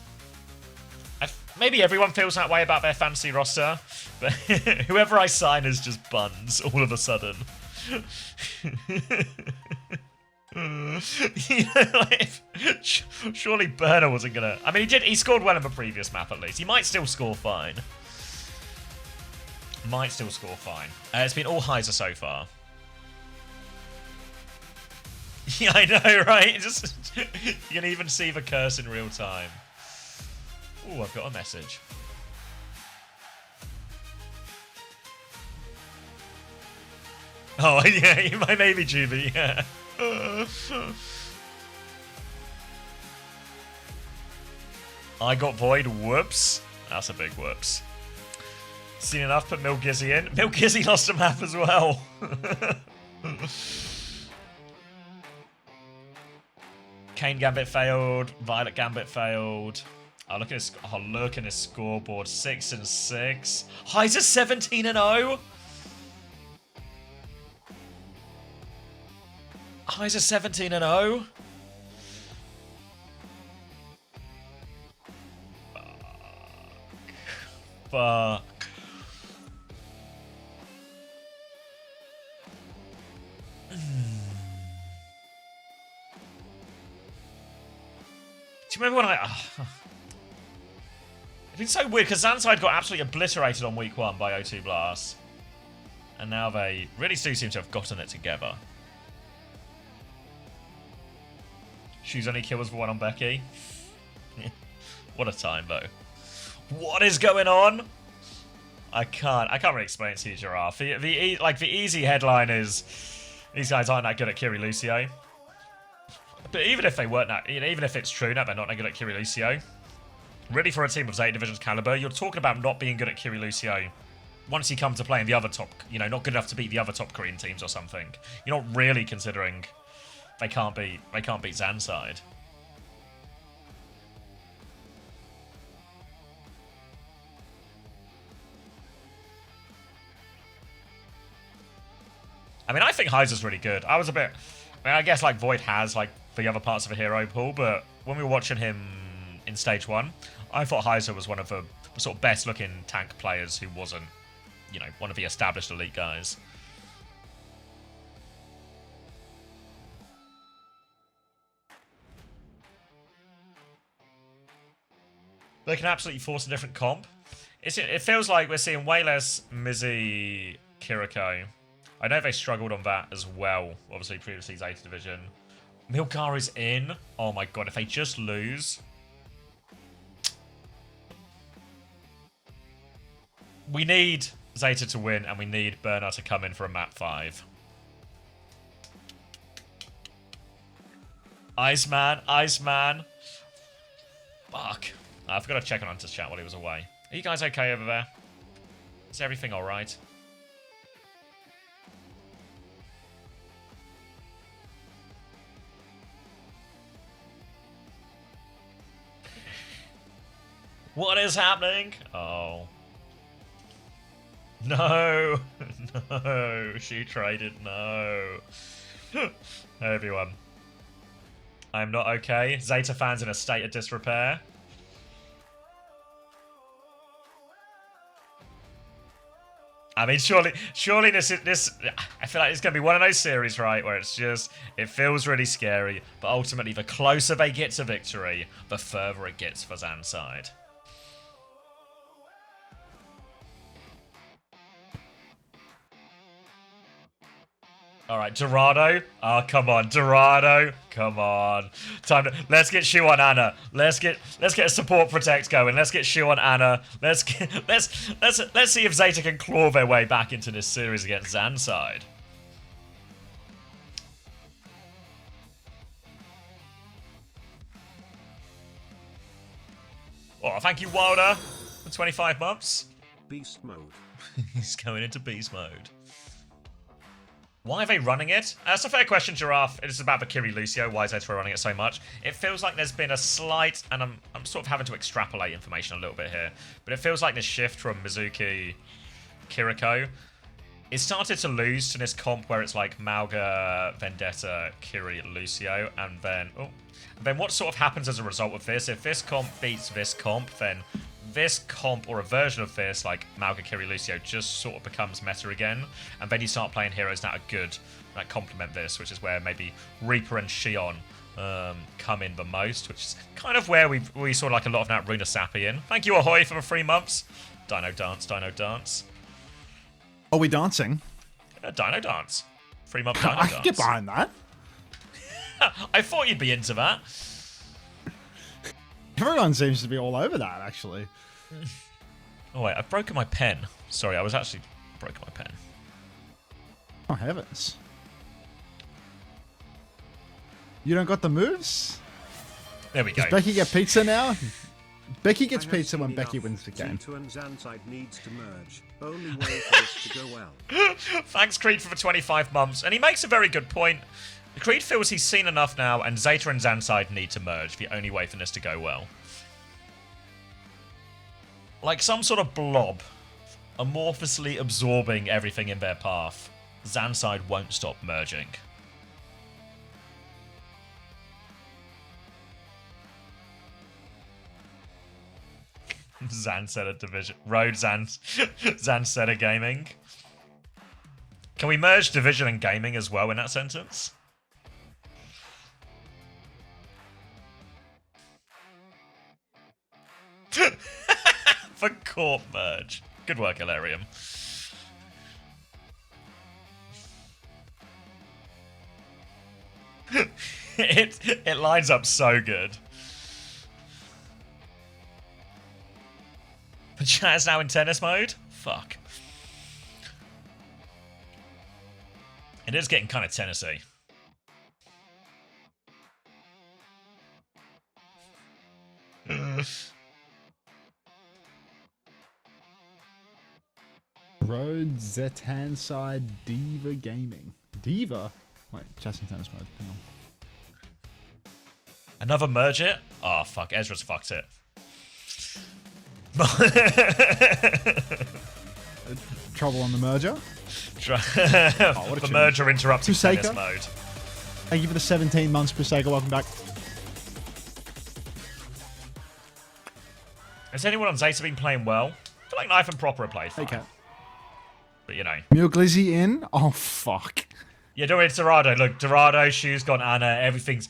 Maybe everyone feels that way about their fantasy roster, but whoever I sign is just buns all of a sudden. You know, like, surely Burner wasn't gonna. I mean, he scored well in the previous map at least. He might still score fine. It's been all Heiser so far. Yeah, I know, right? Just you can even see the curse in real time. Oh, I've got a message. Oh, yeah, maybe Juby, yeah. I got Void, whoops. That's a big whoops. Seen enough, put Milgizzy in. Milgizzy lost a map as well. Kane Gambit failed. Violet Gambit failed. Oh, look at his scoreboard. 6-6. Heiser 17-0. Heiser 17-0. fuck? Do you remember when It's been so weird because ZANSIDE got absolutely obliterated on week 1 by O2 Blast. And now they really do seem to have gotten it together. Shoes only kills for 1 on Becky. What a time, though. What is going on? I can't really explain it to you, Giraffe. The easy headline is these guys aren't that good at Kiri Lucio. But even if they weren't that, even if it's true that they're not that good at Kiri Lucio, really for a team of Zeta Division's caliber, you're talking about not being good at Kiri Lucio. Once you come to play in the other top, not good enough to beat the other top Korean teams or something, you're not really considering they can't beat ZANSIDE. I mean, I think Heiser's really good. I guess like Void has like the other parts of a hero pool, but when we were watching him in stage 1, I thought Heiser was one of the sort of best looking tank players who wasn't, one of the established elite guys. They can absolutely force a different comp. It feels like we're seeing way less Mizzy Kiriko. I know they struggled on that as well, obviously previously Zeta Division. Milgar is in. Oh my god, if they just lose. We need Zeta to win, and we need Burner to come in for a map 5. Iceman. Fuck. I forgot to check on Hunter's chat while he was away. Are you guys okay over there? Is everything alright? What is happening? Oh. No. No. She traded. No. Hey, everyone. I'm not okay. Zeta fans in a state of disrepair. I mean, surely this. I feel like it's going to be one of those series, right, where it's just, it feels really scary, but ultimately, the closer they get to victory, the further it gets for ZANSIDE. All right, Dorado. Oh, come on, Dorado. Come on. Let's get Shu on Anna. Let's get a support protect going. Let's get Shu on Anna. Let's see if Zeta can claw their way back into this series against ZANSIDE. Oh, thank you, Wilder, for 25 months. Beast mode. He's going into beast mode. Why are they running it? That's a fair question, Giraffe. It is about the Kiri Lucio. Why is Zeta running it so much? It feels like there's been a slight, and I'm sort of having to extrapolate information a little bit here, but it feels like this shift from Mizuki Kiriko, it started to lose to this comp where it's like Mauga, Vendetta, Kiri, Lucio, and then what sort of happens as a result of this? If this comp beats this comp, then this comp or a version of this, like Mauga, Kiri, Lucio, just sort of becomes meta again, and then you start playing heroes that are good, that complement this, which is where maybe Reaper and Shion come in the most, which is kind of where we saw like a lot of that Runa Sappy in. Thank you, Ahoy, for the 3 months. Dino Dance. Are we dancing? Dino Dance. 3 month Dino I Dance. can get behind that. I thought you'd be into that. Everyone seems to be all over that, actually. Oh wait, I've broken my pen. Sorry, I was actually broken my pen. Oh heavens. You don't got the moves? There we go. Does Becky get pizza now? Becky gets pizza when Becky wins the game. Zeta and ZANSIDE needs to merge. Only way for this to go well. Thanks, Creed, for the 25 months. And he makes a very good point. Creed feels he's seen enough now, and Zeta and ZANSIDE need to merge. The only way for this to go well. Like some sort of blob, amorphously absorbing everything in their path. ZANSIDE won't stop merging. ZANSIDE Division. Road ZANSIDE Gaming. Can we merge Division and Gaming as well in that sentence? For corp merge. Good work, Ilarium. It lines up so good. The chat is now in tennis mode? Fuck. It is getting kind of tennis-y. Road ZANSIDE Diva Gaming. Diva? Wait, just in tennis mode. Hang on. Another merge it? Oh, fuck. Ezra's fucked it. Trouble on the merger. The merger interrupting tennis mode. Thank you for the 17 months, Pusega. Welcome back. Has anyone on Zeta been playing well? I feel like Knife and Proper have played fine. Okay. But, you know. Mule Glizzy in? Oh, fuck. Yeah, don't worry, it's Dorado. Look, Dorado, Shoe's gone Anna. Everything's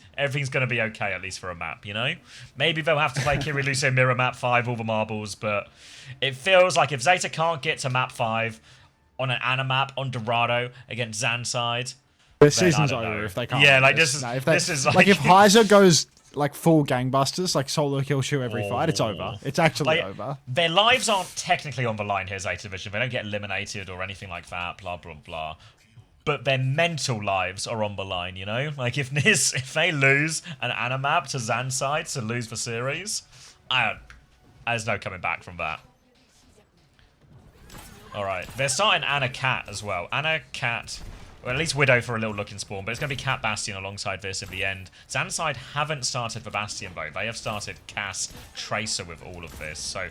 going to be okay, at least for a map, you know? Maybe they'll have to play Kiri Lucio Mirror Map 5, all the marbles, but it feels like if Zeta can't get to map 5 on an Anna map on Dorado against ZANSIDE, their season's over if they can't. Yeah, like this is like if Heiser goes like full gangbusters, like solo kill Shoe every fight, it's over. It's actually over. Their lives aren't technically on the line here, Zeta Division. They don't get eliminated or anything like that, blah, blah, blah. But their mental lives are on the line, you know? Like, if they lose an Anna map to ZANSIDE to lose the series, there's no coming back from that. Alright, they're starting Anna Cat as well. Anna Cat, or at least Widow for a little look in spawn, but it's going to be Cat Bastion alongside this in the end. ZANSIDE haven't started the Bastion, though. They have started Cass Tracer with all of this, so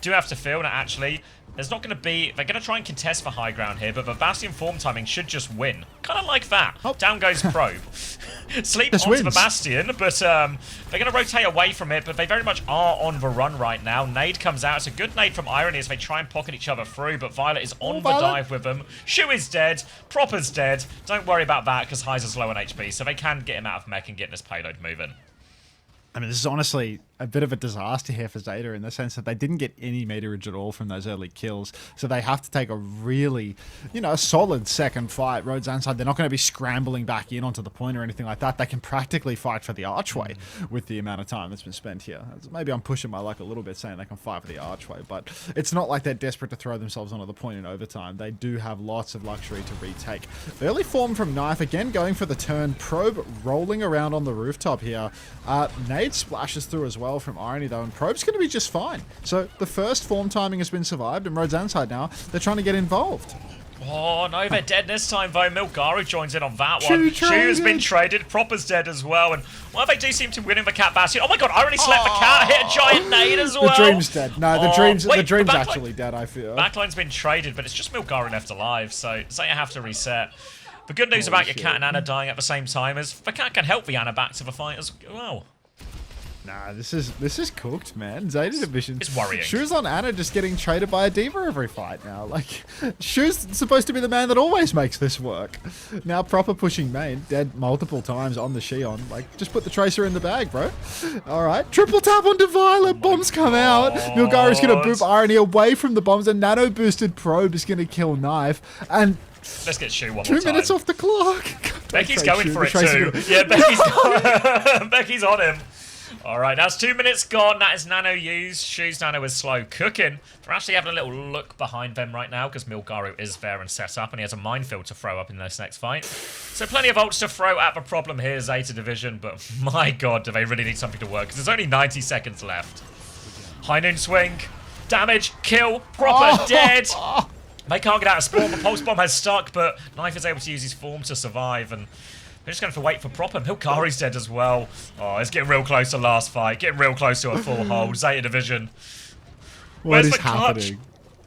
do have to feel that actually there's not going to be... They're going to try and contest for high ground here, but the Bastion form timing should just win. Kind of like that. Oh. Down goes Probe. Sleep this onto wins. the Bastion, but they're going to rotate away from it, but they very much are on the run right now. Nade comes out. It's a good nade from Irony as they try and pocket each other through, but Violet is on the dive with them. Shu is dead. Proper's dead. Don't worry about that because Heiser's low on HP, so they can get him out of mech and get this payload moving. I mean, this is honestly a bit of a disaster here for Zeta in the sense that they didn't get any meterage at all from those early kills. So they have to take a really, you know, a solid second fight. Road ZANSIDE, they're not going to be scrambling back in onto the point or anything like that. They can practically fight for the archway with the amount of time that's been spent here. Maybe I'm pushing my luck a little bit saying they can fight for the archway, but it's not like they're desperate to throw themselves onto the point in overtime. They do have lots of luxury to retake. Early form from Knife, again going for the turn. Probe rolling around on the rooftop here. Nade splashes through as well from Irony though, and Probe's going to be just fine. So the first form timing has been survived, and Road ZANSIDE now, they're trying to get involved. Oh no, they're dead this time though. Milgaru joins in on that one. Shu has been traded. Proper's dead as well. And well, they do seem to win in the Cat Bastion. Oh my god, Irony slept the cat, hit a giant nade as well. The Dream's dead. No, the Dream's actually dead, I feel. Backline's been traded, but it's just Milgaru left alive, so Zeta have to reset. The good news about your Cat and Anna dying at the same time is the Cat can help the Anna back to the fight as well. Nah, this is cooked, man. Zeta Division. It's worrying. Shu's on Anna just getting traded by a diva every fight now. Like, Shu's supposed to be the man that always makes this work. Now Proper pushing main, dead multiple times on the Shion. Like, just put the Tracer in the bag, bro. Alright, triple tap onto Violet. Bombs come out. Milgaru's going to boop Irony away from the bombs. A nano boosted Probe is going to kill Knife. And let's get Shu one more 2 minutes off the clock. Becky's going for it too. Yeah, Becky's on him. Alright, that's 2 minutes gone. That is nano used. Shu's nano is slow cooking. They're actually having a little look behind them right now because Milgaru is there and set up, and he has a minefield to throw up in this next fight. So plenty of ults to throw at the problem here, Zeta Division, but my god, do they really need something to work because there's only 90 seconds left. High noon swing. Damage. Kill. Proper dead. They can't get out of spawn. The pulse bomb has stuck, but Knife is able to use his form to survive, and they're just going to have to wait for Proper. Milgaru's dead as well. Oh, it's getting real close to last fight. Getting real close to a full hold. Zeta Division. What is happening?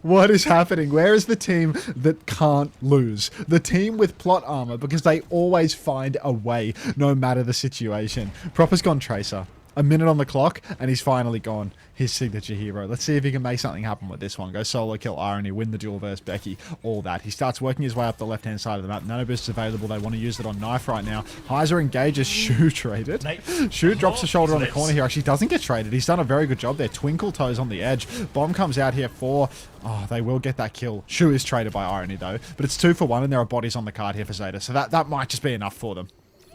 What is happening? Where is the team that can't lose? The team with plot armor, because they always find a way, no matter the situation. Proper's gone Tracer. A minute on the clock, and he's finally gone. His signature hero. Let's see if he can make something happen with this one. Go solo kill Irony, win the duel versus Becky, all that. He starts working his way up the left-hand side of the map. Nano Boost is available. They want to use it on Knife right now. Heiser engages. Shu traded. Shu drops the shoulder on the corner here. Actually doesn't get traded. He's done a very good job there. Twinkle Toes on the edge. Bomb comes out here for... Oh, they will get that kill. Shu is traded by Irony though. But it's 2 for 1 and there are bodies on the card here for Zeta. So that might just be enough for them.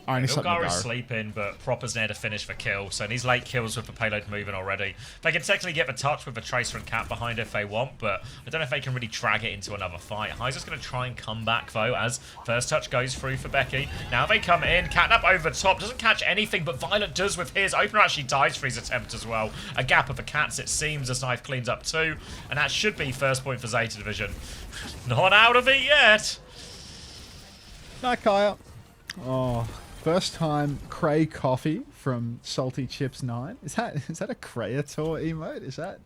Milgar is sleeping, but Proper's there to finish for kill, so these late kills with the payload moving already. They can technically get the touch with the Tracer and Cat behind if they want, but I don't know if they can really drag it into another fight. Heiser's going to try and come back, though, as first touch goes through for Becky. Now they come in, Catnap over the top, doesn't catch anything, but Violet does with his. Opener actually dies for his attempt as well. A gap of the Cats, it seems, as Knife cleans up 2, and that should be first point for Zeta Division. Not out of it yet! Night, Kaya. Oh... First time Cray Coffee from Salty Chips 9. Is that a Creator emote? Is that...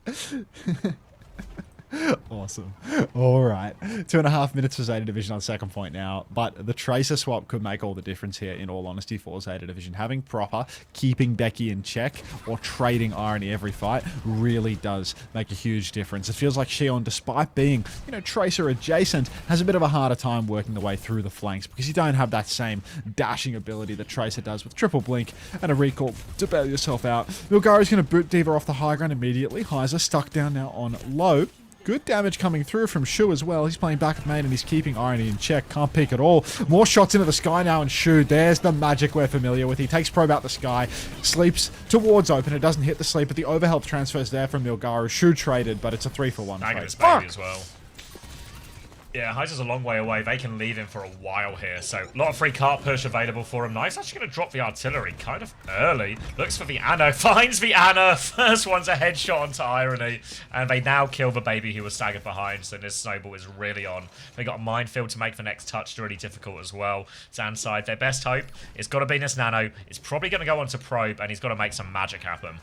Awesome. All right. 2.5 minutes for Zeta Division on second point now, but the Tracer swap could make all the difference here, in all honesty, for Zeta Division. Having Proper, keeping Becky in check, or trading Irony every fight really does make a huge difference. It feels like Shion, despite being, you know, Tracer adjacent, has a bit of a harder time working the way through the flanks because you don't have that same dashing ability that Tracer does with triple blink and a recall to bail yourself out. Milgaru's going to boot D.Va off the high ground immediately. Heiser stuck down now on low. Good damage coming through from Shu as well. He's playing back at main and he's keeping Irony in check. Can't peek at all. More shots into the sky now, and Shu, there's the magic we're familiar with. He takes probe out the sky, sleeps towards open. It doesn't hit the sleep, but the overhelp transfers there from Milgaru. Shu traded, but it's a 3-for-1 trade. This baby as well. Yeah, Heiser's a long way away. They can leave him for a while here. So, a lot of free cart push available for him. Knife's actually going to drop the artillery kind of early. Looks for the Anna. Finds the Anna. First one's a headshot onto Irony. And they now kill the baby who was staggered behind. So, this snowball is really on. They got a minefield to make the next touch really difficult as well. ZANSIDE, their best hope is got to be this Nano. It's probably going to go on to Probe, and he's got to make some magic happen.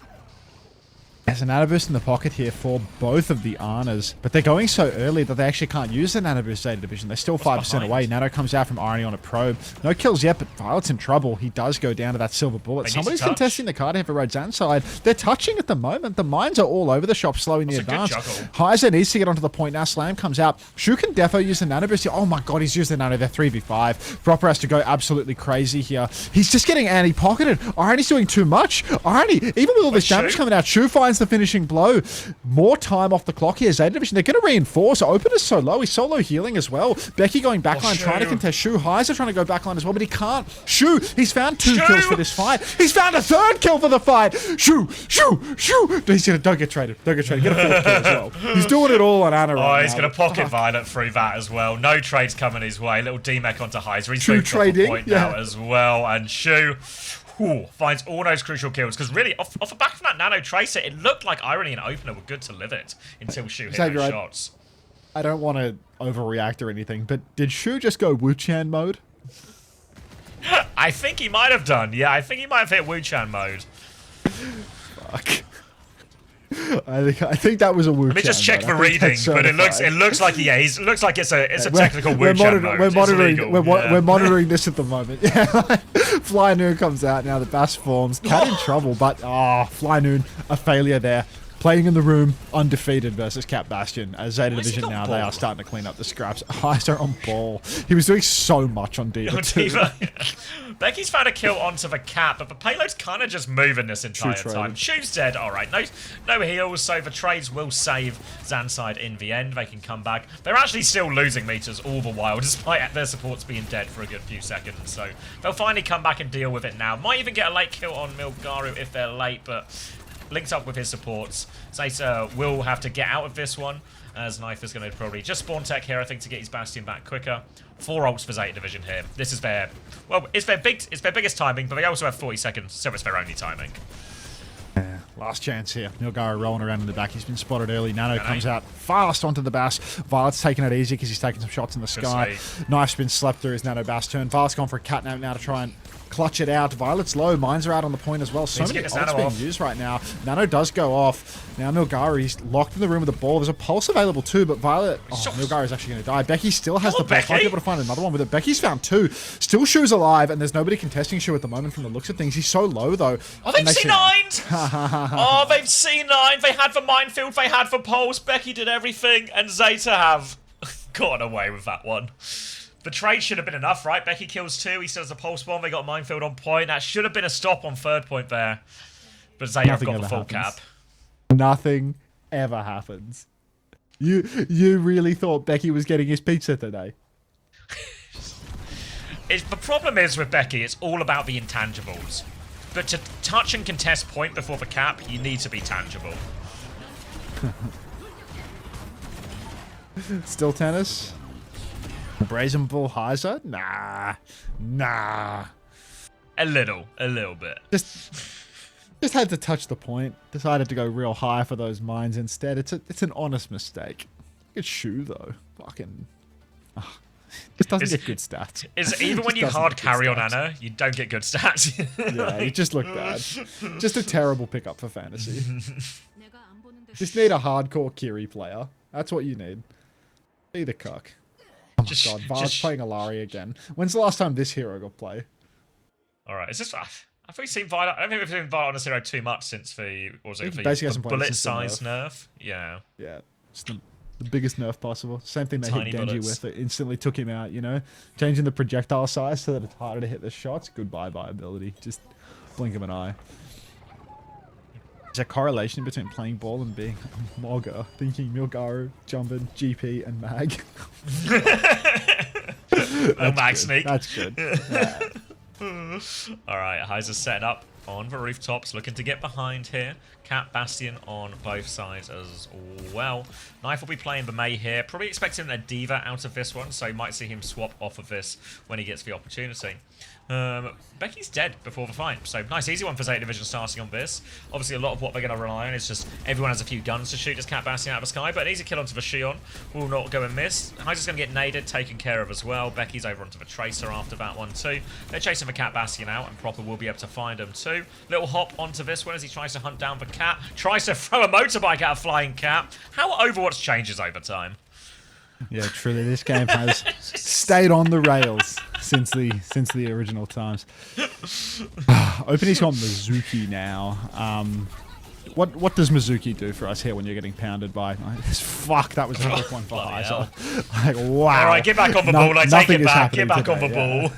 There's a Nano Boost in the pocket here for both of the Arnas, but they're going so early that they actually can't use the Nano Boost Zeta Division. They're still 5% away. Nano comes out from Irony on a probe. No kills yet, but Violet's in trouble. He does go down to that silver bullet. Somebody's contesting the card here for Red ZANSIDE. They're touching at the moment. The mines are all over the shop, slowing the advance. Heiser needs to get onto the point now. Slam comes out. Shu can defo use the Nano Boost here. Oh my god, he's used the Nano. They're 3v5. Proper has to go absolutely crazy here. He's just getting anti-pocketed. Irony's doing too much. Irony, even with all this damage coming out, Shu finds the finishing blow. More time off the clock here. Zeta Division, they're going to reinforce. Open is so low. He's solo healing as well. Becky going backline, trying to contest Shu. Heiser trying to go backline as well, but he can't. Shu, he's found 2 kills for this fight. He's found a 3rd kill for the fight. Shu. He's gonna, don't get traded. Don't get traded. Get a 4th kill as well. He's doing it all on Anna right now. He's going to pocket Violet through that as well. No trades coming his way. Little D-Mech onto Heiser. He's moved off the point now as well. And Shu... finds all those crucial kills, because really, off the back of that Nano Tracer, it looked like Irony and Opener were good to live it until Shu hit those shots. I don't want to overreact or anything, but did Shu just go Wu-Chan mode? I think he might have done. Yeah, I think he might have hit Wu-Chan mode. Fuck. I think that was a Wu-Chan. Let me just check the reading, but it looks like it looks like it's a technical Wu-Chan mode. We're monitoring this at the moment. Yeah, Fly Noon comes out now. The Bass forms. Cat in trouble, but Fly Noon a failure there. Playing in the room, undefeated versus Cat Bastion. As Zeta Division now, they are starting to clean up the scraps. Heiser on ball. He was doing so much on D.Va too. Becky's found a kill onto the Cat, but the payload's kind of just moving this entire time. Shu's dead. All right, no heals, so the trades will save ZANSIDE in the end. They can come back. They're actually still losing meters all the while, despite their supports being dead for a good few seconds. So they'll finally come back and deal with it now. Might even get a late kill on Milgaru if they're late, but... linked up with his supports. Zeta will have to get out of this one, as Knife is going to probably just spawn tech here, I think, to get his Bastion back quicker. 4 ults for Zeta Division here. This is their... well, it's their biggest timing, but they also have 40 seconds, so it's their only timing. Yeah. Last chance here. Milgaro rolling around in the back. He's been spotted early. Nano comes out fast onto the Bass. Violet's taking it easy because he's taking some shots in the sky. Knife's been slept through his Nano Bass turn. Violet's gone for a catnap now to try and clutch it out. Violet's low. Mines are out on the point as well. So many ults being used right now. Nano does go off. Now Milgaro, he's locked in the room with the ball. There's a pulse available too, but Violet... Oh, Milgaro is actually going to die. Becky still has the ball. Might be able to find another one with it. Becky's found 2. Still Shu's alive, and there's nobody contesting Shu at the moment from the looks of things. He's so low, though. Oh, they've C9'd! Oh, they've C9'd. They had for Minefield, they had for Pulse. Becky did everything, and Zeta have gotten away with that one. The trade should have been enough, right? Becky kills 2. He still has a Pulse bomb. They got Minefield on point. That should have been a stop on 3rd point there. But Zeta have got the full cap. Nothing ever happens. You really thought Becky was getting his pizza today? The problem is with Becky, it's all about the intangibles. But to touch and contest point before the cap, you need to be tangible. Still tennis? Brazen Bull Heiser? Nah. A little bit. Just had to touch the point. Decided to go real high for those mines instead. It's an honest mistake. Good Shu though. Fucking. Just doesn't get good stats. Even when you hard carry on Anna, you don't get good stats. Yeah, you just look bad. Just a terrible pickup for fantasy. Just need a hardcore Kiri player. That's what you need. Be the cuck. Oh my god, Vard's playing Alari again. When's the last time this hero got play? Alright, is this... Have we seen Violet? I don't think we've seen Violet on this hero too much since the... What was it? The bullet size nerf? Yeah. Yeah. It's the biggest nerf possible. Same thing they hit Genji with. It instantly took him out, you know? Changing the projectile size so that it's harder to hit the shots. Good bye-bye ability. Just blink of an eye. There's a correlation between playing ball and being a Mogger. Thinking Milgaro, Jumpin, GP, and Mag. Mag sneak. That's good. Yeah. Alright, Heiser's setting up on the rooftops, looking to get behind here. Cat Bastion on both sides as well. Knife will be playing the Mei here. Probably expecting a Diva out of this one, so you might see him swap off of this when he gets the opportunity. Becky's dead before the fight, so nice easy one for Zeta Division starting on this. Obviously a lot of what they're going to rely on is just everyone has a few guns to shoot as Cat Bastion out of the sky, but an easy kill onto the Shion will not go and miss. Heiser's going to get naded, taken care of as well. Becky's over onto the Tracer after that one too. They're chasing the Cat Bastion out, and Proper will be able to find him too. Little hop onto this one as he tries to hunt down the Cat. Tries to throw a motorbike at a flying Cat. How Overwatch changes over time. Yeah, truly, this game has stayed on the rails since the original times. Opening's got Mizuki now. What does Mizuki do for us here when you're getting pounded by? Fuck, that was a quick one for Heiser. Like, wow. All right, get back on the ball. I take it back. Get back on the ball.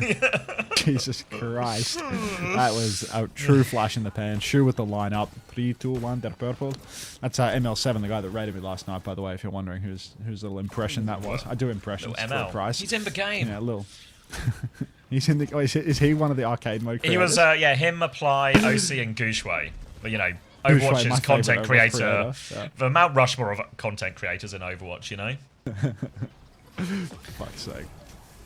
Jesus Christ. That was a true flash in the pan. Shu with the lineup. 3, 2, 1, they're purple. That's ML7, the guy that raided me last night, by the way, if you're wondering whose little impression that was. I do impressions for a price. He's in the game. Yeah, Lil. He's in the... Oh, is he one of the arcade mode creators? He was, yeah, him, Apply, OC, and Gooshway. But, you know, Overwatch's content creator. Yeah. The Mount Rushmore of content creators in Overwatch, you know? Fuck's sake.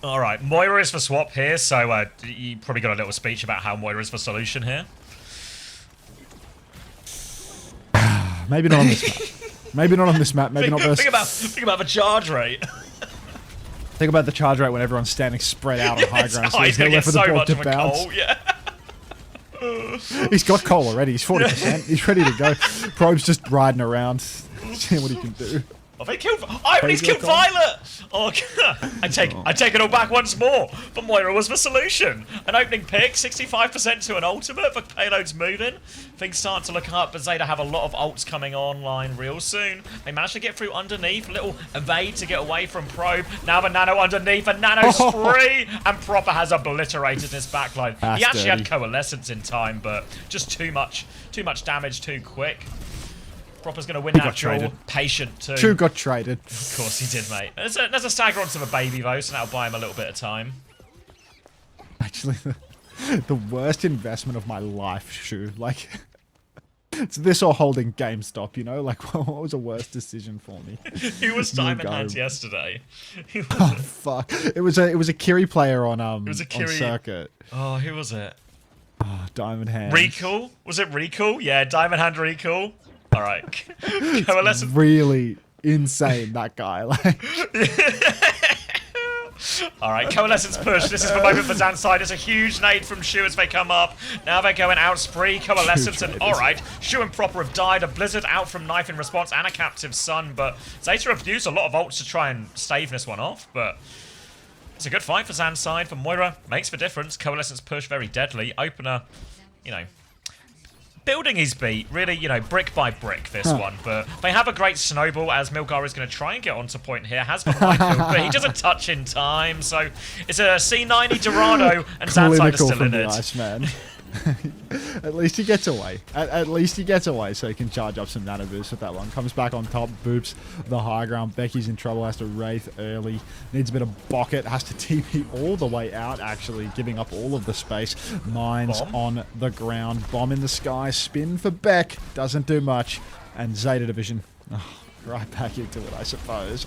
Alright, Moira is for swap here, so you probably got a little speech about how Moira is for solution here. Maybe not on this map. Maybe not on this map. Maybe not this. Think about the charge rate. Think about the charge rate when everyone's standing spread out on high ground. So he's going to get so much of a coal, yeah. He's got coal already. He's 40%. He's ready to go. Probe's just riding around, seeing what he can do. Oh, they killed... Ivory's killed Violet! Oh, God. I take it all back once more. But Moira was the solution. An opening pick, 65% to an ultimate. The payload's moving. Things start to look up, but Zeta have a lot of ults coming online real soon. They managed to get through underneath. Little evade to get away from Probe. Now the Nano underneath, and Nano's free! And Proper has obliterated his backline. He actually had Coalescence in time, but just too much damage too quick. Proper's going to win that duel. Patient too. True got traded. Of course he did, mate. There's a stagger onto the baby though, so that'll buy him a little bit of time. Actually, the worst investment of my life, Shu. Like, it's this or holding GameStop, you know? Like, what was a worse decision for me? Who was Diamond Hands yesterday? Oh, fuck. It was a Kiri player on, on Circuit. Oh, who was it? Oh, Diamond Hand. Recall? Was it recall? Yeah, Diamond Hand recall. All right. Coalescence. Really insane, that guy. Like. All right, Coalescence push. This is the moment for ZANSIDE. It's a huge nade from Shu as they come up. Now they're going out spree. Coalescence and all right, Shu and Proper have died. A Blizzard out from Knife in response and a Captive Sun. But Zeta have used a lot of ults to try and stave this one off. But it's a good fight for ZANSIDE. For Moira, makes the difference. Coalescence push very deadly. Opener, you know, building his beat, really, you know, brick by brick, this one. But they have a great snowball as Milgar is going to try and get onto point here. Has the Michael, but he doesn't touch in time. So it's a C90 Dorado, and ZANSIDE is still in it. Iceman. At least he gets away. At least he gets away so he can charge up some nano boost with that one. Comes back on top, boops the high ground. Becky's in trouble, has to Wraith early. Needs a bit of bucket, has to TP all the way out, actually, giving up all of the space. Mines on the ground, bomb in the sky, spin for Beck. Doesn't do much. And Zeta Division. Oh, right back into it, I suppose.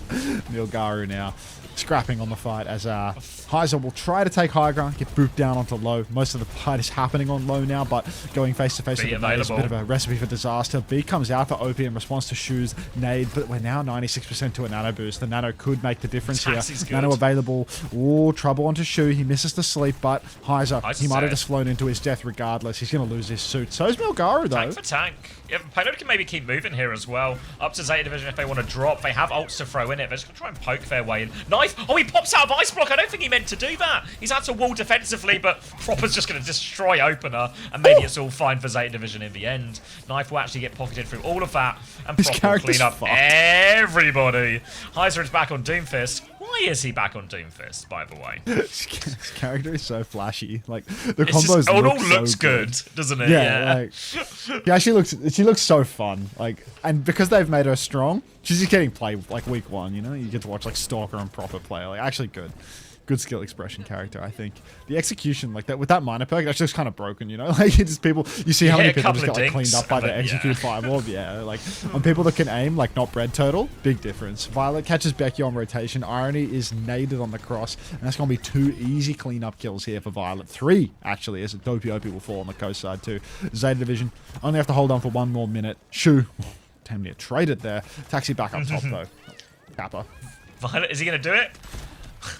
Milgaru now scrapping on the fight as Heiser will try to take high ground, get booped down onto low. Most of the fight is happening on low now, but going face to face with the nade is a bit of a recipe for disaster. B comes out for OP in response to Shu's nade, but we're now 96% to a nano boost. The nano could make the difference here. Nano available. Ooh, trouble onto Shu. He misses the sleep, but Heiser, he might have just flown into his death regardless. He's going to lose his suit. So is Milgaru, though. Tank for tank. Yeah, Payload can maybe keep moving here as well. Up to Zeta Division if they want to drop. They have ults to throw in it. They're just going to try and poke their way in. Knife! Oh, he pops out of Ice Block. I don't think he meant to do that. He's had to wall defensively, but Proper's just going to destroy Opener. And maybe it's all fine for Zeta Division in the end. Knife will actually get pocketed through all of that. And Proper will clean up everybody. Heiser is back on Doomfist. Why is he back on Doomfist, by the way? His character is so flashy. Like, the combos it all looks so good, doesn't it? Yeah. Like, she looks so fun. Like, and because they've made her strong, she's just getting played like week one, you know? You get to watch like Stalker and Proper play. Like, actually good. Good skill expression character, I think. The execution, like that with that minor perk, that's just kind of broken, you know? Like, it's just people, you see how many people just got like cleaned up by the execute fireball. Yeah, like on people that can aim, like not Bread Turtle, big difference. Violet catches Becky on rotation. Irony is naded on the cross, and that's going to be 2 easy cleanup kills here for Violet. 3, actually, as a Dopey OP will fall on the coast side too. Zeta Division only have to hold on for 1 more minute. Shu, damn near traded there. Taxi back up top though. Kappa. Violet, is he going to do it?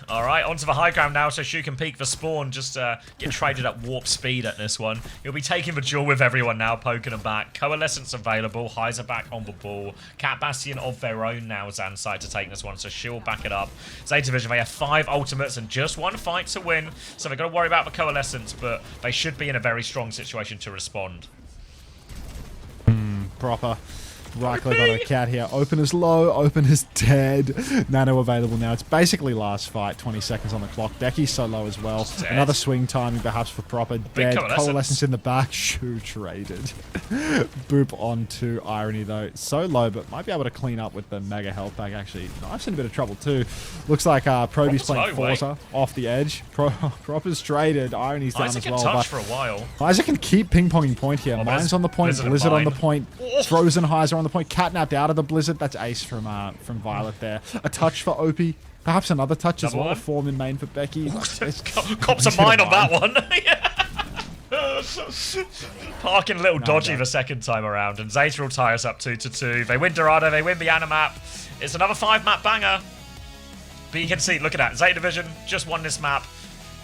All right, onto the high ground now, so Shu can peek the spawn, just get traded at warp speed at this one. He'll be taking the duel with everyone now, poking them back. Coalescence available, Heiser back on the ball. Cat Bastion of their own now, ZANSIDE to take this one, so Shu will back it up. Zeta Division, they have 5 ultimates and just 1 fight to win, so they've got to worry about the Coalescence, but they should be in a very strong situation to respond. Proper. Right click on a cat here. Opener's low. Opener's dead. Nano available now. It's basically last fight. 20 seconds on the clock. Becky's so low as well. Another swing timing perhaps for Proper. Dead. Coalescence in the back. Shu traded. Boop onto Irony though. So low, but might be able to clean up with the mega health pack actually. Knife's in a bit of trouble too. Looks like Proby's playing Forza off the edge. Proper's traded. Irony's down as well. Touch for a while. Isaac can keep ping-ponging point here. Mine's on the point. Blizzard on the point. Frozen Heiser on the point. Catnapped out of the Blizzard. That's ace from Violet there. A touch for OP. Perhaps another touch as well. A form in main for Becky. Cops a mine on that one. Parking a little dodgy the second time around. And Zeta will tie us up 2-2. They win Dorado. They win the Animap. It's another 5-map banger. But you can see, look at that. Zeta Division just won this map.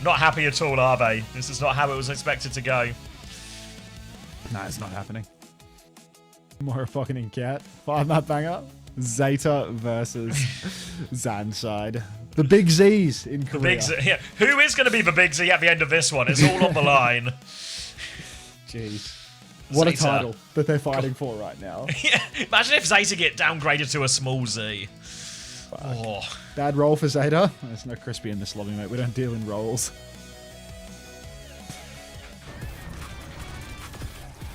Not happy at all, are they? This is not how it was expected to go. Nah, it's not happening. More fucking in cat. 5-map banger. Zeta versus ZANSIDE. The big Z's in Korea. The big Z, yeah. Who is going to be the big Z at the end of this one? It's all on the line. Jeez. What Zeta. A title that they're fighting for right now. Yeah. Imagine if Zeta get downgraded to a small Z. Oh. Bad roll for Zeta. There's no crispy in this lobby, mate. We don't deal in rolls.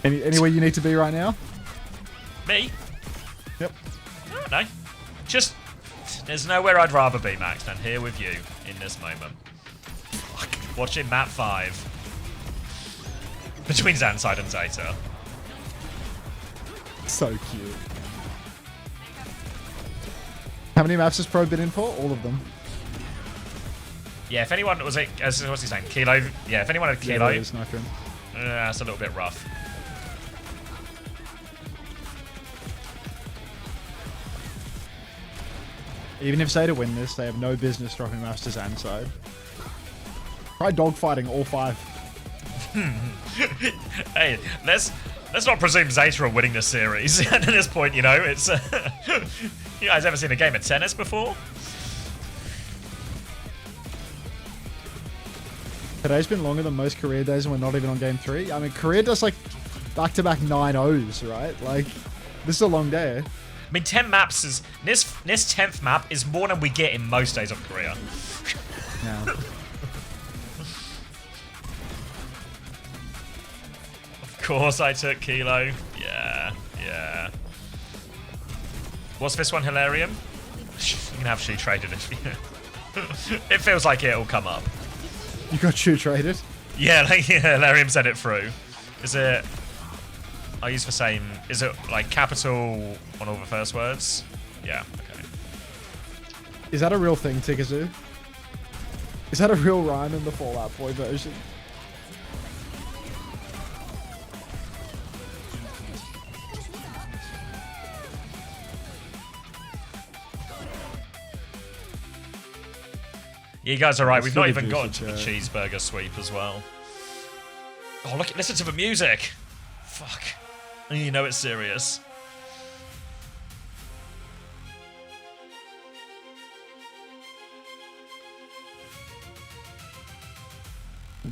Anywhere you need to be right now? Me? Yep. I don't know. Just, there's nowhere I'd rather be, Max, than here with you in this moment. Watching map 5. Between ZANSIDE and Zeta. So cute. How many maps has Pro been in for? All of them. Yeah, if anyone was it, what's he saying? Kilo? Yeah, if anyone had Kilo. Yeah, Yeah, it's a little bit rough. Even if Zeta win this, they have no business dropping maps to ZANSIDE. Try dogfighting all 5. Hey, let's not presume Zeta are winning this series. At this point, you know, it's... you guys ever seen a game of tennis before? Today's been longer than most career days and we're not even on game 3. I mean, career does like back-to-back 9-0s, right? Like, this is a long day. I mean, 10 maps is... This 10th map is more than we get in most days of career. Yeah. Of course I took Kilo. Yeah, yeah. What's this one, Hilarium? You can have she traded if you... It feels like it'll come up. You got shoe traded? Yeah, like, yeah, Hilarium sent it through. Is it... I use the same... Is it like capital on all the first words? Yeah, okay. Is that a real thing, Tikazoo? Is that a real rhyme in the Fallout Boy version? You guys are right. We've not even got gotten to the cheeseburger sweep as well. Oh, look! Listen to the music. Fuck. You know it's serious.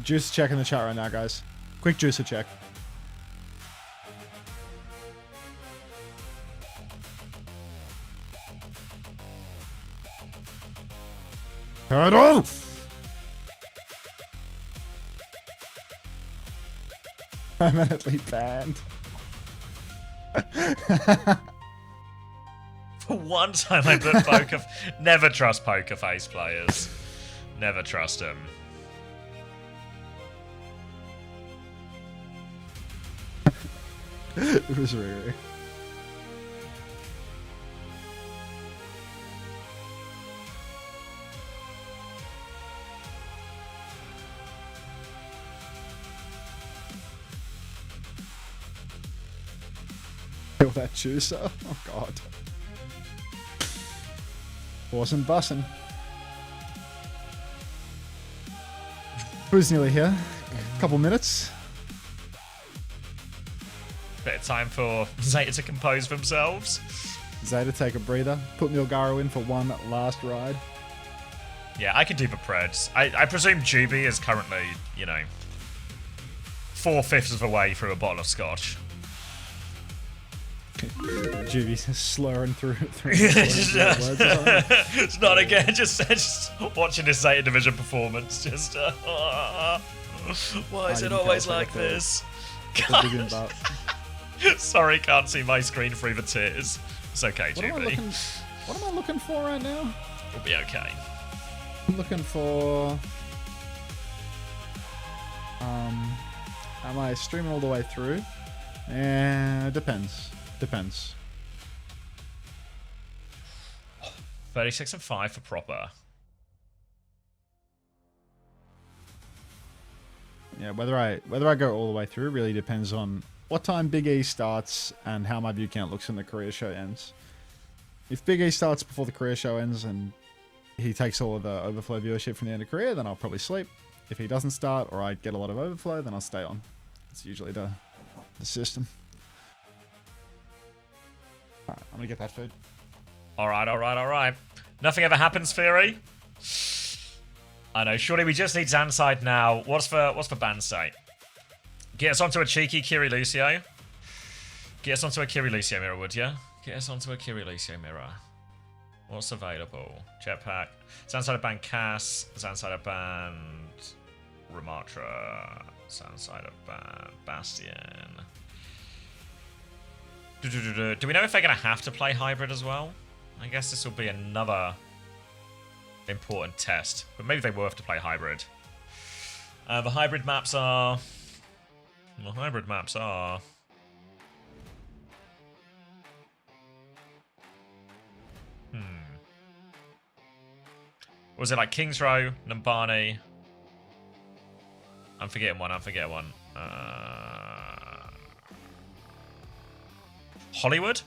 Juice check in the chat right now, guys. Quick juicer check. Turtle! Permanently banned. For one time I put poker... Never trust poker face players. Never trust them. It was Riri. Kill that juicer. Oh god. Wasn't bussin'. Who's nearly here? Couple minutes. Bit of time for Zeta to compose themselves. Zeta, take a breather. Put Milgaro in for one last ride. Yeah, I can do the Preds. I presume Juby is currently, you know, 4/5 of the way through a bottle of scotch. Juvy's slurring through It's not again, just watching this Zeta Division performance. Just, why is it always like this? God. Sorry, can't see my screen through the tears. It's okay, Juby. What am I looking for right now? We'll be okay. I'm looking for... am I streaming all the way through? Depends. Depends. 36 and 5 for proper. Yeah, whether I go all the way through really depends on what time Big E starts and how my view count looks when the career show ends. If Big E starts before the career show ends and he takes all of the overflow viewership from the end of career, then I'll probably sleep. If he doesn't start or I get a lot of overflow, then I'll stay on. It's usually the system. Alright, I'm gonna get that food. Alright. Nothing ever happens, Theory. I know, surely we just need ZANSIDE now. What's the ban state? Get us onto a cheeky Kiri Lucio. Get us onto a Kiri Lucio mirror, would ya? Get us onto a Kiri Lucio mirror. What's available? Jetpack. ZANSIDE banned Cass. ZANSIDE banned Ramatra. ZANSIDE banned Bastion. Do we know if they're going to have to play hybrid as well? I guess this will be another important test. But maybe they will have to play hybrid. The hybrid maps are... Was it like Kings Row, Numbani? I'm forgetting one. Hollywood?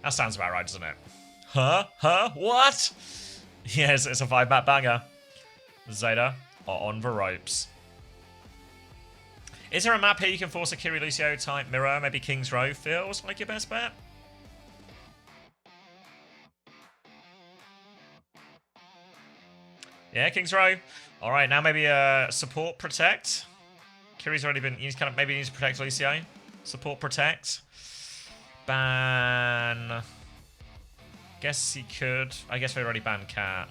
That sounds about right, doesn't it? Huh? What? Yes, it's a 5-map banger. Zeta are on the ropes. Is there a map here you can force a Kiri Lucio type mirror? Maybe King's Row feels like your best bet? Yeah, King's Row. Alright, now maybe support protect. Kiri's already been maybe he needs to protect Lucio. Support protect. Ban. Guess he could. I guess we already banned Cat.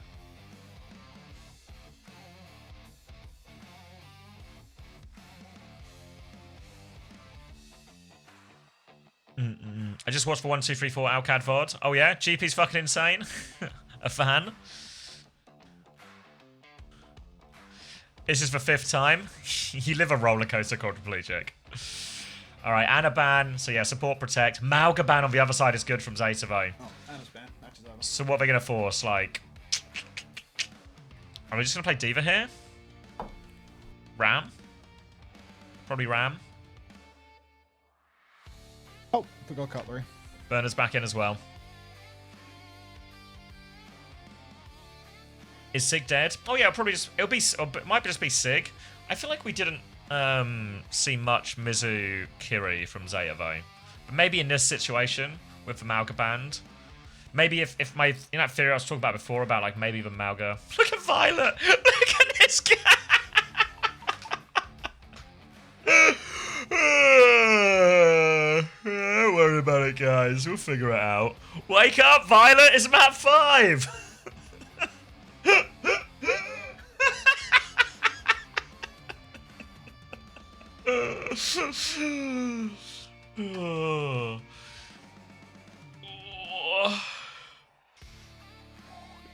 I just watched the 1, 2, 3, 4 Alcad VOD. Oh yeah, GP's fucking insane. A fan. This is the 5th time. You live a roller coaster, quadriplegic. Alright, Anna ban. So yeah, support protect. Malga ban on the other side is good from Zeta though. Oh, Anna's ban. Matches over. So what are they gonna force? Like, are we just gonna play Diva here? Ram? Probably Ram. Oh, forgot cutlery. Burner's back in as well. Is Sig dead? Oh yeah, probably just it might just be Sig. I feel like we didn't see much Mizu Kiri from Zeta though. But maybe in this situation with the Malga band. Maybe if my that theory I was talking about before about like maybe the Malga. Look at Violet! Look at this guy! Don't worry about it, guys. We'll figure it out. Wake up, Violet! It's map 5!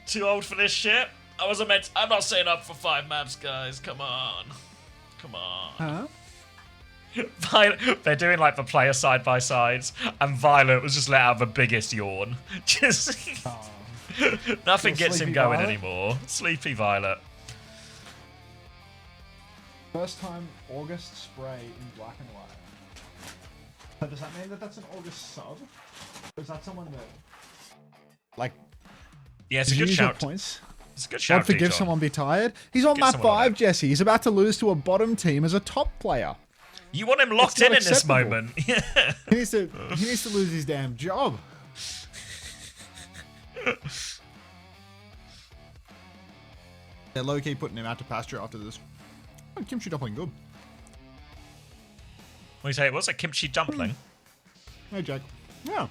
Too old for this shit? I'm not staying up for 5 maps, guys. Come on. Come on. Huh? Violet, they're doing like the player side by sides, and Violet was just let out the biggest yawn. Just nothing gets him going anymore. Sleepy Violet. First time August spray in black and white. But does that mean that that's an August sub? Or is that someone that, like, yeah, it's a good shout. Points? It's a good shout. God forgive someone be tired. He's on map 5, Jesse. He's about to lose to a bottom team as a top player. You want him locked in this moment. Yeah. He needs to lose his damn job. They're low-key putting him out to pasture after this. Oh, kimchi dumpling, good. What do you say it was? A kimchi dumpling? Hey, Jack. Yeah.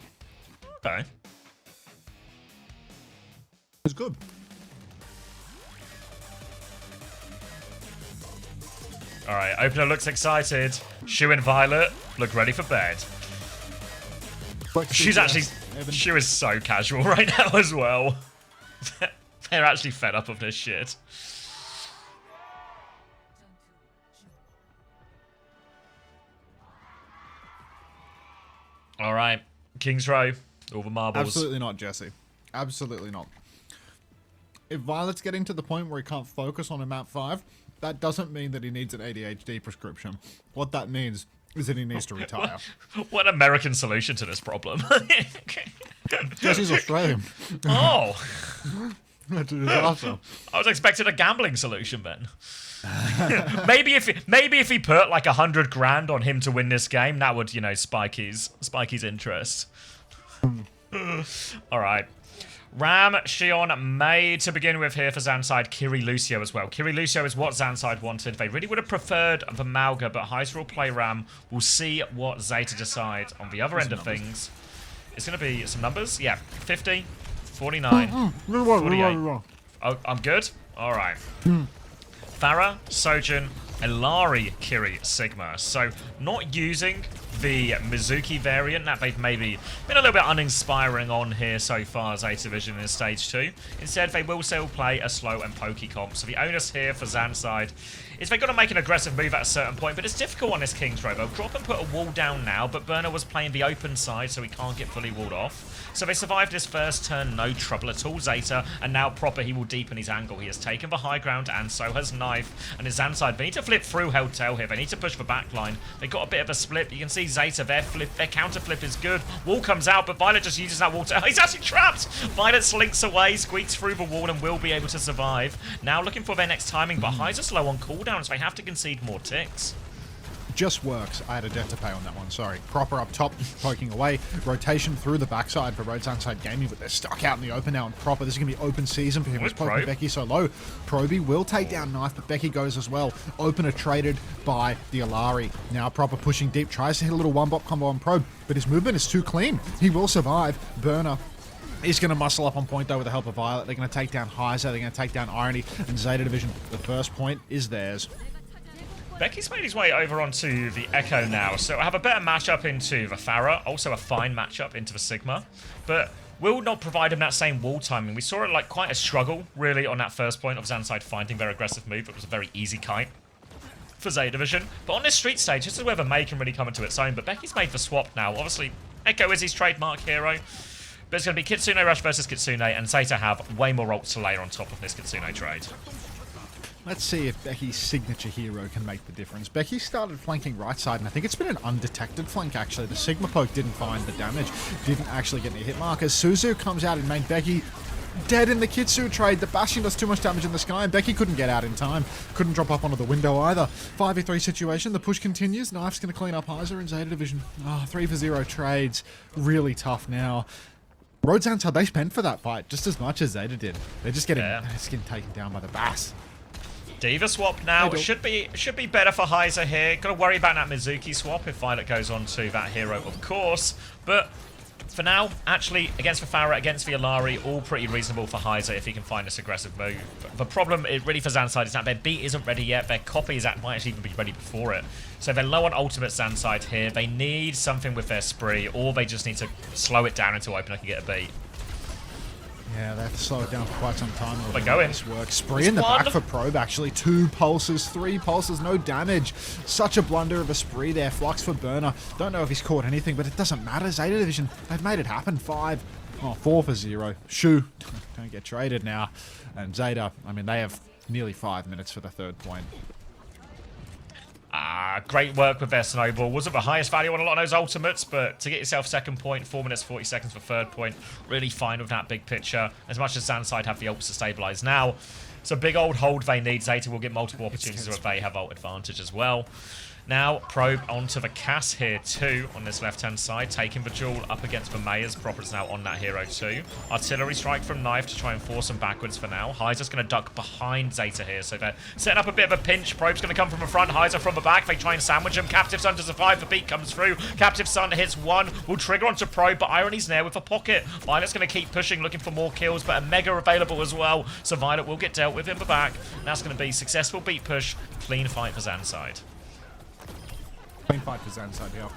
Okay. It's good. Alright, opener looks excited. Shu and Violet look ready for bed. She's actually... Shu is so casual right now as well. They're actually fed up of this shit. Alright, King's Row. All the marbles. Absolutely not, Jesse. Absolutely not. If Violet's getting to the point where he can't focus on a map 5, that doesn't mean that he needs an ADHD prescription. What that means is that he needs to retire. What American solution to this problem? Jesse's Australian. Oh. That's a disaster. I was expecting a gambling solution then. maybe if he put like 100 grand on him to win this game, that would, you know, spike his interest. All right. Ram, Shion, May to begin with here for ZANSIDE. Kiri Lucio as well. Kiri Lucio is what ZANSIDE wanted. They really would have preferred the Malga, but Heist will play Ram. We'll see what Zeta decide on the other end of things. It's going to be some numbers. Yeah, 50, 49, 48. Oh, I'm good? All right. Farah, Sojin, Ilari Kiri Sigma. So not using the Mizuki variant that they've maybe been a little bit uninspiring on here so far as Zeta Vision in Stage 2. Instead, they will still play a slow and pokey comp. So the onus here for ZANSIDE is they've got to make an aggressive move at a certain point, but it's difficult on this King's Row. They'll drop and put a wall down now, but Burner was playing the open side, so he can't get fully walled off. So they survived this first turn, no trouble at all, Zeta, and now Proper, he will deepen his angle. He has taken the high ground, and so has Knife, and his ZANSIDE, they need to flip through Held Tail here. They need to push the back line. They got a bit of a split. You can see Zeta, their counter flip is good. Wall comes out, but Violet just uses that wall to... He's actually trapped! Violet slinks away, squeaks through the wall, and will be able to survive. Now looking for their next timing, but Highs are slow on cooldowns. They have to concede more ticks. Just works. I had a debt to pay on that one, sorry. Proper up top, poking away. Rotation through the backside for ZANSIDE Gaming, but they're stuck out in the open now. And Proper, this is going to be open season for him. He's poking Becky so low. Proby will take down Knife, but Becky goes as well. Opener traded by the Ilari. Now Proper pushing deep, tries to hit a little one-bop combo on Probe, but his movement is too clean. He will survive. Burner is going to muscle up on point though with the help of Violet. They're going to take down Heiser, they're going to take down Irony, and Zeta Division, the first point is theirs. Becky's made his way over onto the Echo now, so I have a better matchup into the Pharah, also a fine matchup into the Sigma, but will not provide him that same wall timing. We saw it like quite a struggle, really, on that first point of ZANSIDE finding their aggressive move. It was a very easy kite for Zeta Division. But on this street stage, this is where the May can really come into its own, but Becky's made the swap now. Obviously, Echo is his trademark hero, but it's going to be Kitsune Rush versus Kitsune, and Zeta have way more ults to layer on top of this Kitsune trade. Let's see if Becky's signature hero can make the difference. Becky started flanking right side, and I think it's been an undetected flank, actually. The Sigma poke didn't find the damage, didn't actually get any hit markers. Suzu comes out in main. Becky dead in the Kitsu trade. The Bastion does too much damage in the sky, and Becky couldn't get out in time. Couldn't drop up onto the window either. 5v3 situation. The push continues. Knife's going to clean up Heiser in Zeta Division. 3-for-0 trades. Really tough now. ZANSIDE, they spent for that fight just as much as Zeta did. They're just getting taken down by the Bass. Diva swap now should be better for Heiser here. Got to worry about that Mizuki swap if Violet goes on to that hero, of course. But for now, actually, against the Pharah, against the Ilari, all pretty reasonable for Heiser if he can find this aggressive move. The problem really for ZANSIDE is that their beat isn't ready yet. Their copy might actually even be ready before it. So they're low on ultimate ZANSIDE here. They need something with their spree, or they just need to slow it down until Opener can get a beat. Yeah, they have to slow it down for quite some time. But go in. This work. Spree in the back for Probe, actually. 2 pulses, 3 pulses, no damage. Such a blunder of a Spree there. Flux for Burner. Don't know if he's caught anything, but it doesn't matter. Zeta Division, they've made it happen. 4-for-0. Shu, don't get traded now. And Zeta, I mean, they have nearly 5 minutes for the third point. Great work with their snowball. Wasn't the highest value on a lot of those ultimates, but to get yourself second point, 4 minutes 40 seconds for third point, really fine with that big picture. As much as ZANSIDE have the ults to stabilize now, it's a big old hold they need. Zeta will get multiple opportunities where they have ult advantage as well. Now, Probe onto the Cass here too, on this left-hand side, taking the duel up against the Mayors. Proper's now on that hero too. Artillery strike from Knife to try and force him backwards for now. Heiser's going to duck behind Zeta here, so they're setting up a bit of a pinch. Probe's going to come from the front, Heiser from the back. They try and sandwich him. Captive Sun to survive, the beat comes through. Captive Sun hits 1, will trigger onto Probe, but Irony's there with a pocket. Violet's going to keep pushing, looking for more kills, but a Mega available as well, so Violet will get dealt with in the back. And that's going to be successful beat push, clean fight for ZANSIDE. Clean fight for ZANSIDE, yeah.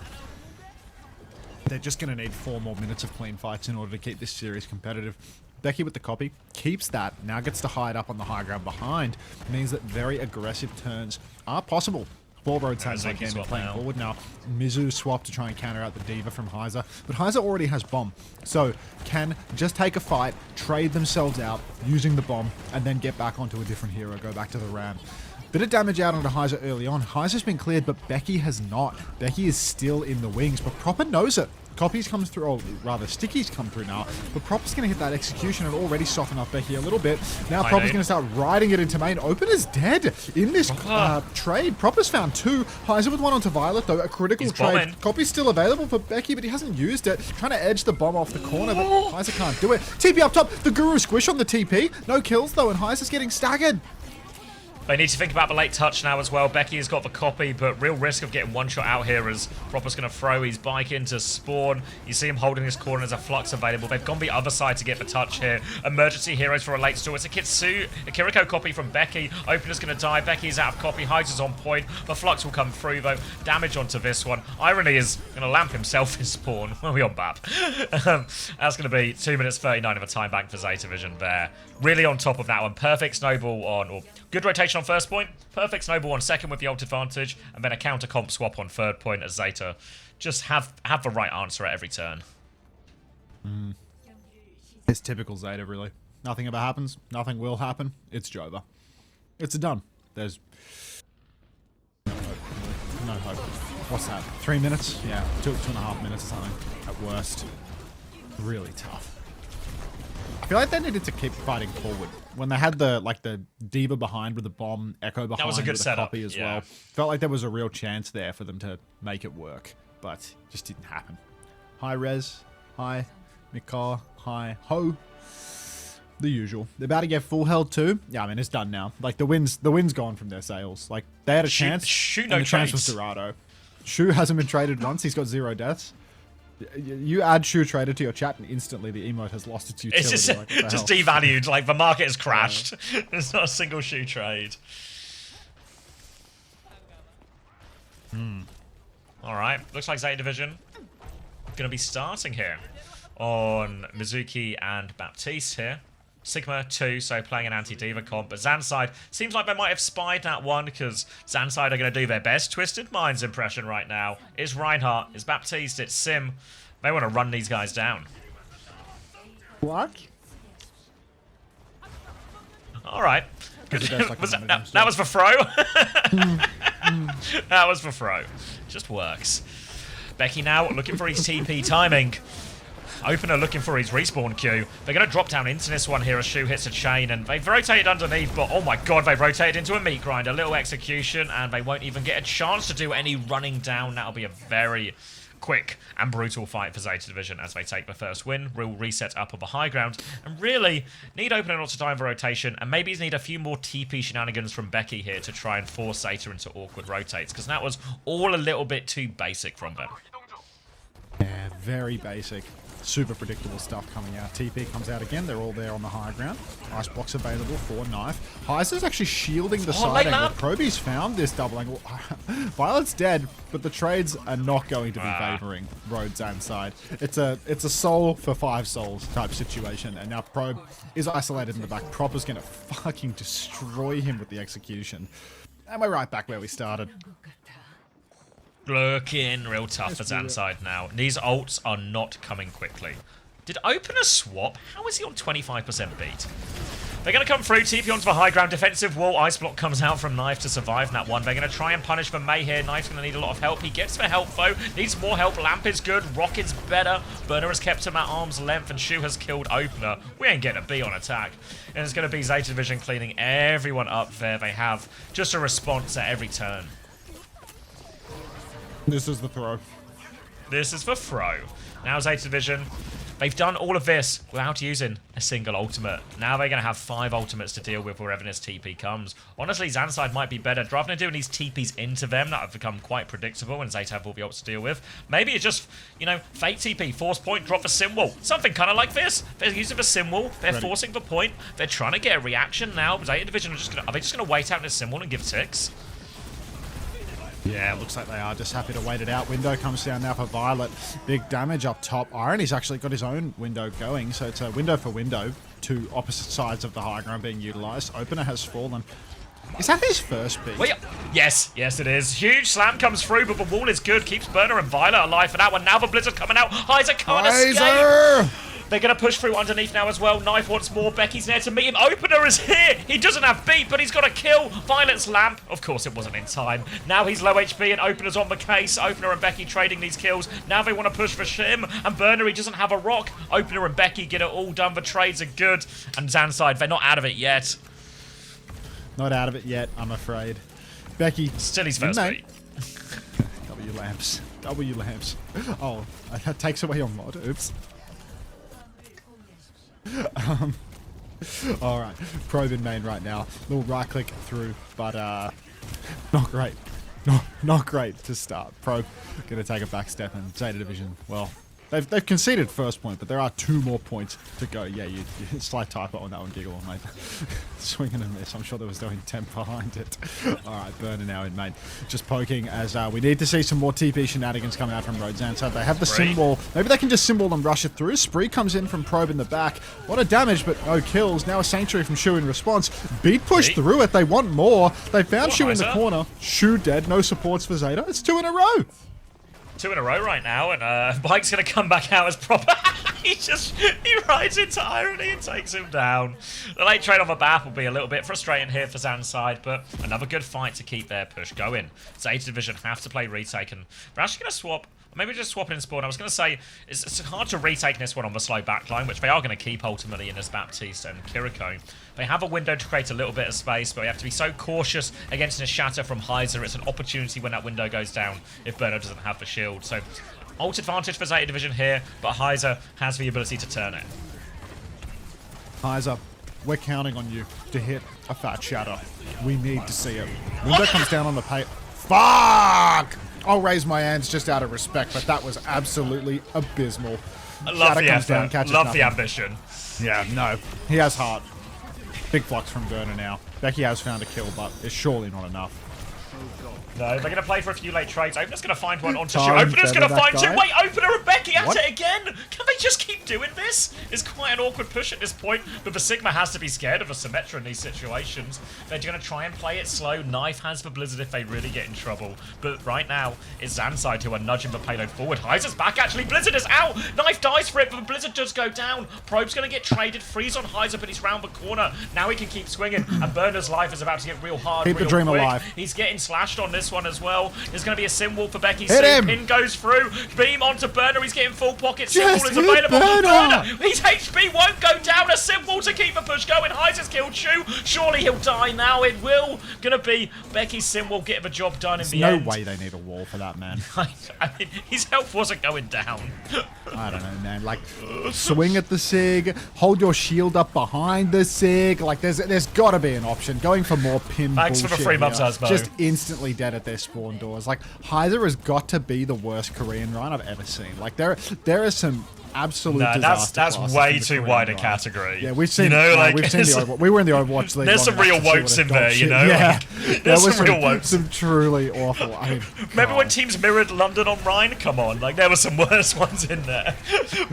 They're just going to need 4 more minutes of clean fights in order to keep this series competitive. Becky with the copy, keeps that, now gets to hide up on the high ground behind. Means that very aggressive turns are possible. For ZANSIDE Gaming playing forward now. Mizu swap to try and counter out the Diva from Heiser. But Heiser already has bomb, so can just take a fight, trade themselves out using the bomb, and then get back onto a different hero, go back to the Ram. Bit of damage out onto Heiser early on. Heiser's been cleared, but Becky has not. Becky is still in the wings, but Proper knows it. Copies comes through, or rather Stickies come through now, but Proper's going to hit that execution and already soften up Becky a little bit. Now Proper's going to start riding it into main. Opener's dead in this trade. Proper's found 2. Heiser with 1 onto Violet, though. A critical trade. Copy's still available for Becky, but he hasn't used it. Trying to edge the bomb off the corner, but Heiser can't do it. TP up top. The Guru squish on the TP. No kills, though, and Heiser's getting staggered. They need to think about the late touch now as well. Becky has got the copy, but real risk of getting one shot out here as Proper's going to throw his bike into spawn. You see him holding his corner. There's a flux available. They've gone the other side to get the touch here. Emergency heroes for a late stall. It's a Kiriko copy from Becky. Opener's going to die. Becky is out of copy. Hides is on point. The flux will come through though. Damage onto this one. Irony is going to lamp himself in spawn. Where are we on BAP? That's going to be 2 minutes 39 of a time bank for Zeta Vision there. Really on top of that one. Perfect snowball on, or good rotation on first point. Perfect snowball on second with the ult advantage. And then a counter comp swap on third point as Zeta just have the right answer at every turn. It's typical Zeta, really. Nothing ever happens. Nothing will happen. It's Jova. It's done. There's no hope. Really. No hope. What's that? 3 minutes? Yeah, 2.5 minutes or something at worst. Really tough. I feel like they needed to keep fighting forward. When they had the Diva behind with the bomb, Echo behind That was a good with setup, copy as yeah. well. Felt like there was a real chance there for them to make it work, but just didn't happen. Hi Rez, hi Mikar, hi Ho. The usual. They're about to get full health too. Yeah, I mean it's done now. Like the wind's gone from their sails. Like they had a chance. Shu and no the chance was trades. Dorado. Shu hasn't been traded once. He's got 0 deaths. You add Shu traded to your chat and instantly the emote has lost its utility. It's just, like, what the just hell? devalued. Like the market has crashed. There's not a single shoe trade. Alright, looks like Zeta Division going to be starting here on Mizuki and Baptiste here. Sigma 2, so playing an anti-diva comp. But ZANSIDE, seems like they might have spied that one because ZANSIDE are going to do their best. Twisted Minds impression right now. It's Reinhardt, it's Baptiste, it's Sim. They want to run these guys down. What? Alright. Like That was for throw? That was for throw. Just works. Becky now looking for his TP timing. Opener looking for his respawn queue. They're going to drop down into this one here as Shu hits a chain, and they've rotated underneath, but oh my god, they've rotated into a meat grind. A little execution, and they won't even get a chance to do any running down. That'll be a very quick and brutal fight for Zeta Division as they take the first win. Real reset up on the high ground, and really need Opener not to die in the rotation, and maybe need a few more TP shenanigans from Becky here to try and force Zeta into awkward rotates, because that was all a little bit too basic from them. Yeah, very basic. Super predictable stuff coming out. TP comes out again. They're all there on the high ground. Ice blocks available for knife. Heiser's actually shielding the side angle. Proby's found this double angle. Violet's dead, but the trades are not going to be favoring Road ZANSIDE. It's a soul for 5 souls type situation, and now Probe is isolated in the back. Proper's going to fucking destroy him with the execution. And we're right back where we started. Looking real tough for ZANSIDE now. These ults are not coming quickly. Did Opener swap? How is he on 25% beat? They're going to come through, TP onto the high ground, defensive wall, ice block comes out from Knife to survive that one. They're going to try and punish for May here. Knife's going to need a lot of help. He gets the help though, needs more help. Lamp is good, Rocket's better. Burner has kept him at arm's length, and Shu has killed Opener. We ain't getting a B on attack. And it's going to be Zeta Division cleaning everyone up there. They have just a response at every turn. This is the throw. This is for throw. Now Zeta Division, they've done all of this without using a single ultimate. Now they're going to have 5 ultimates to deal with wherever this TP comes. Honestly, ZANSIDE might be better. Rather than doing these TPs into them, that have become quite predictable and Zeta have all the ults to deal with. Maybe it's just, you know, fake TP, force point, drop the sim wall. Something kind of like this. They're using the sim wall, they're forcing the point, they're trying to get a reaction now. Zeta Division are they just going to wait out in the sim wall and give 6? Yeah, looks like they are just happy to wait it out. Window comes down now for Violet. Big damage up top. Irony's actually got his own window going, so it's a window for window. 2 opposite sides of the high ground being utilized. Opener has fallen. Is that his first beat? Wait, yes, it is. Huge slam comes through, but the wall is good. Keeps Burner and Violet alive for that one. Now the Blizzard coming out. Heiser can't escape. They're going to push through underneath now as well. Knife wants more. Becky's there to meet him. Opener is here. He doesn't have beat, but he's got a kill. Violet's lamp. Of course, it wasn't in time. Now he's low HP and Opener's on the case. Opener and Becky trading these kills. Now they want to push for Shim. And Burner, he doesn't have a rock. Opener and Becky get it all done. The trades are good. And ZANSIDE, they're not out of it yet. Not out of it yet, I'm afraid. Becky. Still his first beat. W lamps. W lamps. Oh, that takes away your mod. Oops. All right, probe in main right now. Little right click through, but not great. Not great to start. Probe gonna take a back step, and Zeta Division, well, they've conceded first point, but there are 2 more points to go. Yeah, you slight typo on that one, Giggle, mate. Swing and a miss. I'm sure there was no intent behind it. All right, Burner now in main. Just poking as we need to see some more TP shenanigans coming out from Road ZANSIDE. They have the symbol. Maybe they can just symbol and rush it through. Spree comes in from Probe in the back. A lot of damage, but no kills. Now a Sanctuary from Shu in response. Beat pushed through it. They want more. They found Shu in the corner. Shu dead. No supports for Zeta. It's 2 in a row. 2 in a row right now, and Bike's gonna come back out as proper. he rides into irony and takes him down. The late trade on the BAP will be a little bit frustrating here for ZANSIDE, but another good fight to keep their push going. Zeta Division have to play retake, and they're actually gonna swap. Maybe just swap it in spawn. I was going to say, it's hard to retake this one on the slow backline, which they are going to keep ultimately in as Baptiste and Kiriko. They have a window to create a little bit of space, but we have to be so cautious against a shatter from Heiser. It's an opportunity when that window goes down if Berno doesn't have the shield. So, ult advantage for Zeta Division here, but Heiser has the ability to turn it. Heiser, we're counting on you to hit a fat shatter. We need to see it. Window comes down on the pay. Fuck! I'll raise my hands just out of respect, but that was absolutely abysmal. I love the effort. Love the ambition. Yeah, no. He has heart. Big flux from Burner now. Becky has found a kill, but it's surely not enough. No, they're going to play for a few late trades. Opener's going to find one onto Shu. Opener's going to find 2. Wait, Opener and Becky at it again. Can they just keep doing this? It's quite an awkward push at this point, but the Sigma has to be scared of a Symmetra in these situations. They're going to try and play it slow. Knife has for Blizzard if they really get in trouble. But right now, it's ZANSIDE who are nudging the payload forward. Heiser's back, actually. Blizzard is out. Knife dies for it, but Blizzard does go down. Probe's going to get traded. Freeze on Heiser, but he's round the corner. Now he can keep swinging, and Burner's life is about to get real hard. Keep the dream alive. He's getting slashed on this one as well. There's going to be a sim wall for Becky soon. Pin goes through. Beam onto Burner. He's getting full pocket. Sim wall is available. Burner. His HP won't go down. A sim wall to keep the push going. Heiser's killed Shu. Surely he'll die now. It will. Going to be Becky's sim wall getting the job done in the end. No way they need a wall for that, man. I mean, his health wasn't going down. I don't know, man. Like, swing at the Sig. Hold your shield up behind the Sig. Like, there's got to be an option. Going for more pin Thanks bullshit for the 3 months, Asmo. Just instantly dead at their spawn doors. Like, Heiser has got to be the worst Korean run I've ever seen. Like, there are some absolute disaster that's classes way in the too Korean wide a run. category. Yeah, we've seen. You know, like, we've seen the Overwatch. We were in the Overwatch league. There's some real wokes in there, you know. Yeah, like, there's some real wokes. Some truly awful. I mean, remember when teams mirrored London on Rhine? Come on, like there were some worse ones in there.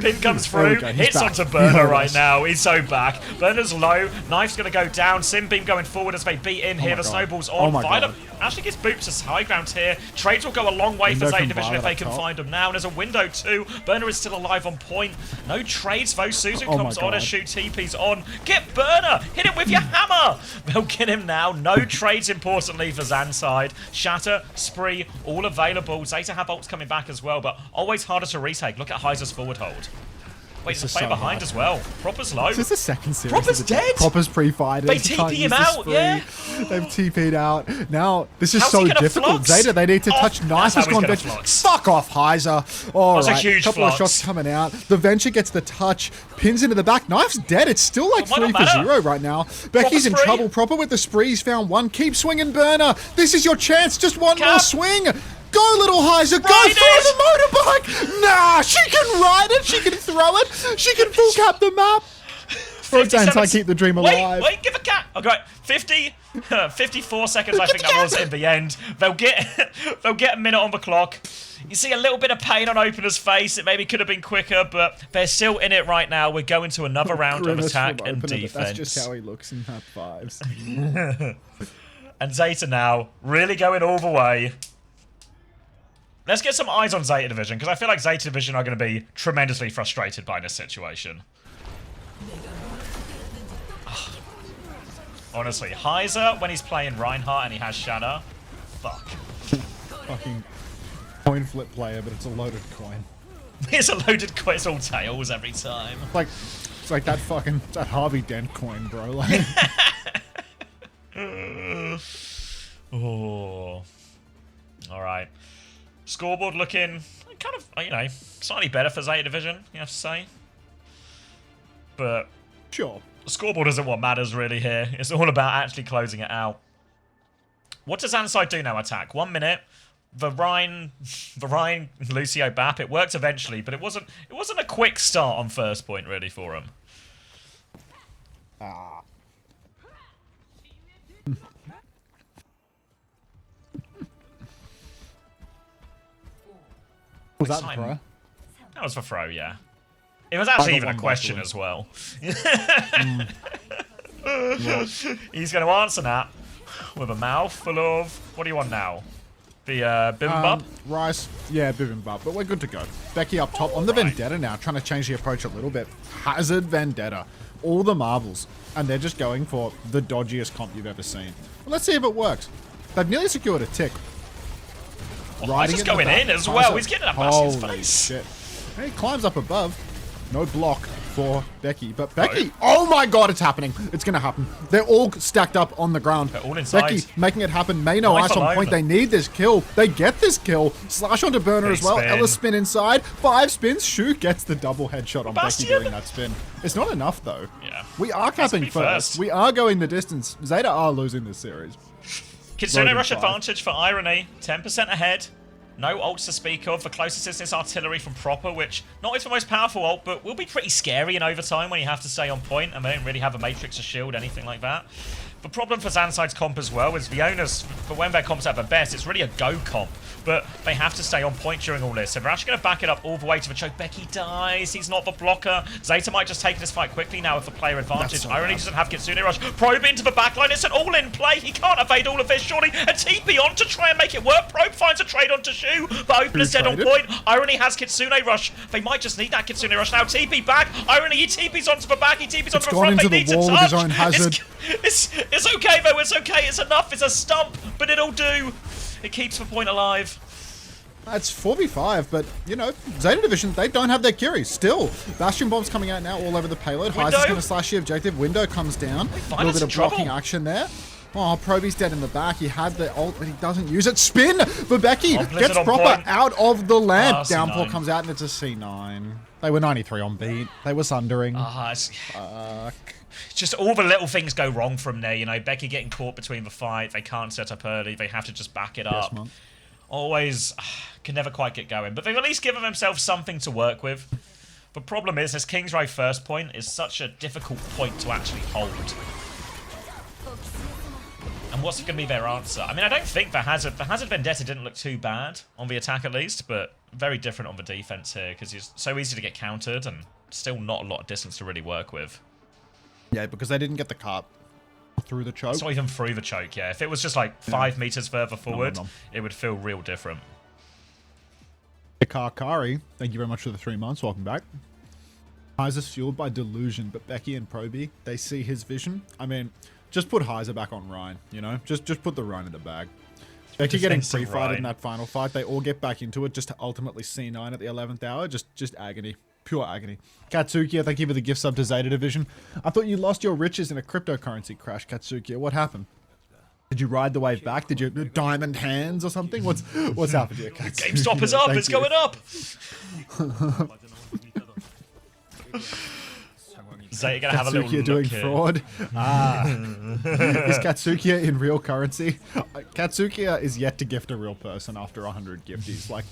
Pin comes through, hits onto Burner right now. He's so back. Burner's low. Knife's gonna go down. Sim Beam going forward as they beat in here. The snowball's on. Violet actually gets booped to high ground here. Trades will go a long way for Zeta Division if they can find them now. And there's a window too. Burner is still alive on point. No trades though. Susan comes on as Shu TP's on. Get Burner! Hit it with your hammer! They'll get him now. No trades importantly for ZANSIDE. Shatter, Spree, all available. Zeta have ults coming back as well, but always harder to retake. Look at Heiser's forward hold. Wait, there's a player behind as well. Proper's low. This is the second series. Proper's dead. Proper's pre-fighted. They TP him out, yeah. They've TP'd out. Now, this is so difficult. Zeta, they need to touch. Knife has gone bench. Fuck off, Heiser. All right. A huge couple of shots coming out. The Venture gets the touch. Pins into the back. Knife's dead. It's still like 3-0 right now. Becky's in trouble. Proper with the sprees. Found one. Keep swinging, Burner. This is your chance. Just one more swing. Go, little Heiser, go throw the motorbike! Nah, she can ride it, she can throw it, she can full cap the map. For ZANSIDE, keep the dream alive. Wait, give a cap. Okay, 54 seconds I think that was in the end. They'll get a minute on the clock. You see a little bit of pain on Opener's face. It maybe could have been quicker, but they're still in it right now. We're going to another round of attack and defense. That's just how he looks in map 5s. And Zeta now really going all the way. Let's get some eyes on Zeta Division, because I feel like Zeta Division are going to be tremendously frustrated by this situation. Honestly, Heiser, when he's playing Reinhardt and he has Shadow, fuck. Fucking coin flip player, but it's a loaded coin. It's a loaded coin, it's all tails every time. It's like that fucking, that Harvey Dent coin, bro. Like. Oh. Alright. Scoreboard looking kind of, you know, slightly better for Zeta Division, you have to say. But sure. The scoreboard isn't what matters really here. It's all about actually closing it out. What does ZANSIDE do now? Attack. 1 minute. Varine, Lucio Bap. It worked eventually, but it wasn't a quick start on first point really for him. Ah. Was that the throw? That was for throw, yeah. It was actually even a question as well. He's going to answer that with a mouth full of... What do you want now? The bibimbap? Rice. Yeah, bibimbap. But we're good to go. Becky up top on the Vendetta now, trying to change the approach a little bit. Hazard Vendetta. All the marbles. And they're just going for the dodgiest comp you've ever seen. Well, let's see if it works. They've nearly secured a tick. He's just going in as well. He's getting a massive face. Shit. He climbs up above. No block for Becky. But Becky, oh my god, it's happening. It's going to happen. They're all stacked up on the ground. They're all inside. Becky making it happen. May no ice on point. They need this kill. They get this kill. Slash onto Burner as well. Spin. Ella spin inside. 5 spins. Shu gets the double headshot on Becky during that spin. It's not enough though. Yeah. We are capping first. We are going the distance. Zeta are losing this series. Kitsune rush advantage for Irony. 10% ahead. No ults to speak of. The closest is artillery from Proper, which not is the most powerful ult, but will be pretty scary in overtime when you have to stay on point and they don't really have a matrix or shield, anything like that. The problem for ZANSIDE's comp as well is the owners, for when their comp's at their best, it's really a go comp, but they have to stay on point during all this. So they're actually going to back it up all the way to the choke. Becky dies. He's not the blocker. Zeta might just take this fight quickly now with the player advantage. Irony doesn't have Kitsune Rush. Probe into the backline. It's an all-in play. He can't evade all of this, surely. A TP on to try and make it work. Probe finds a trade onto Shu. The opener's dead on point. Irony has Kitsune Rush. They might just need that Kitsune Rush now. TP back. Irony, he TP's onto the back. He TP's onto the front. They need to touch. It's okay though. It's okay. It's enough. It's a stump, but it'll do. It keeps the point alive. It's 4v5, but, you know, Zeta Division, they don't have their Curie. Still, Bastion Bomb's coming out now all over the payload. Heis is going to slash the objective. Window comes down. A little bit of blocking action there. Oh, Proby's dead in the back. He had the ult, but he doesn't use it. Spin for Becky. Gets Proper out of the lamp. Downpour comes out, and it's a C9. They were 93 on beat. They were sundering. Just all the little things go wrong from there. You know, Becky getting caught between the fight. They can't set up early. They have to just back it up. Yes, Always can never quite get going. But they've at least given themselves something to work with. The problem is this King's Row first point is such a difficult point to actually hold. And what's going to be their answer? I mean, I don't think the Hazard Vendetta didn't look too bad on the attack at least, but very different on the defense here because he's so easy to get countered and still not a lot of distance to really work with. Yeah, because they didn't get the carp through the choke. It's not even through the choke, yeah. If it was just like 5 meters further forward, it would feel real different. Kari, thank you very much for the 3 months. Welcome back. Heiser's fueled by delusion, but Becky and Proby, they see his vision. I mean, just put Heiser back on Ryan, you know? Just put the Ryan in the bag. Becky getting free-fighted in that final fight. They all get back into it just to ultimately C9 at the 11th hour. Just agony. Pure agony. Katsukiya, thank you for the gift sub to Zeta Division. I thought you lost your riches in a cryptocurrency crash, Katsukiya. What happened? Did you ride the wave back? Did you diamond hands or something? What's happened here, Katsukiya? GameStop is up. It's going up. Zeta gonna have a little look doing here. Fraud. Is Katsukiya in real currency? Katsukiya is yet to gift a real person after 100 gifties. Like,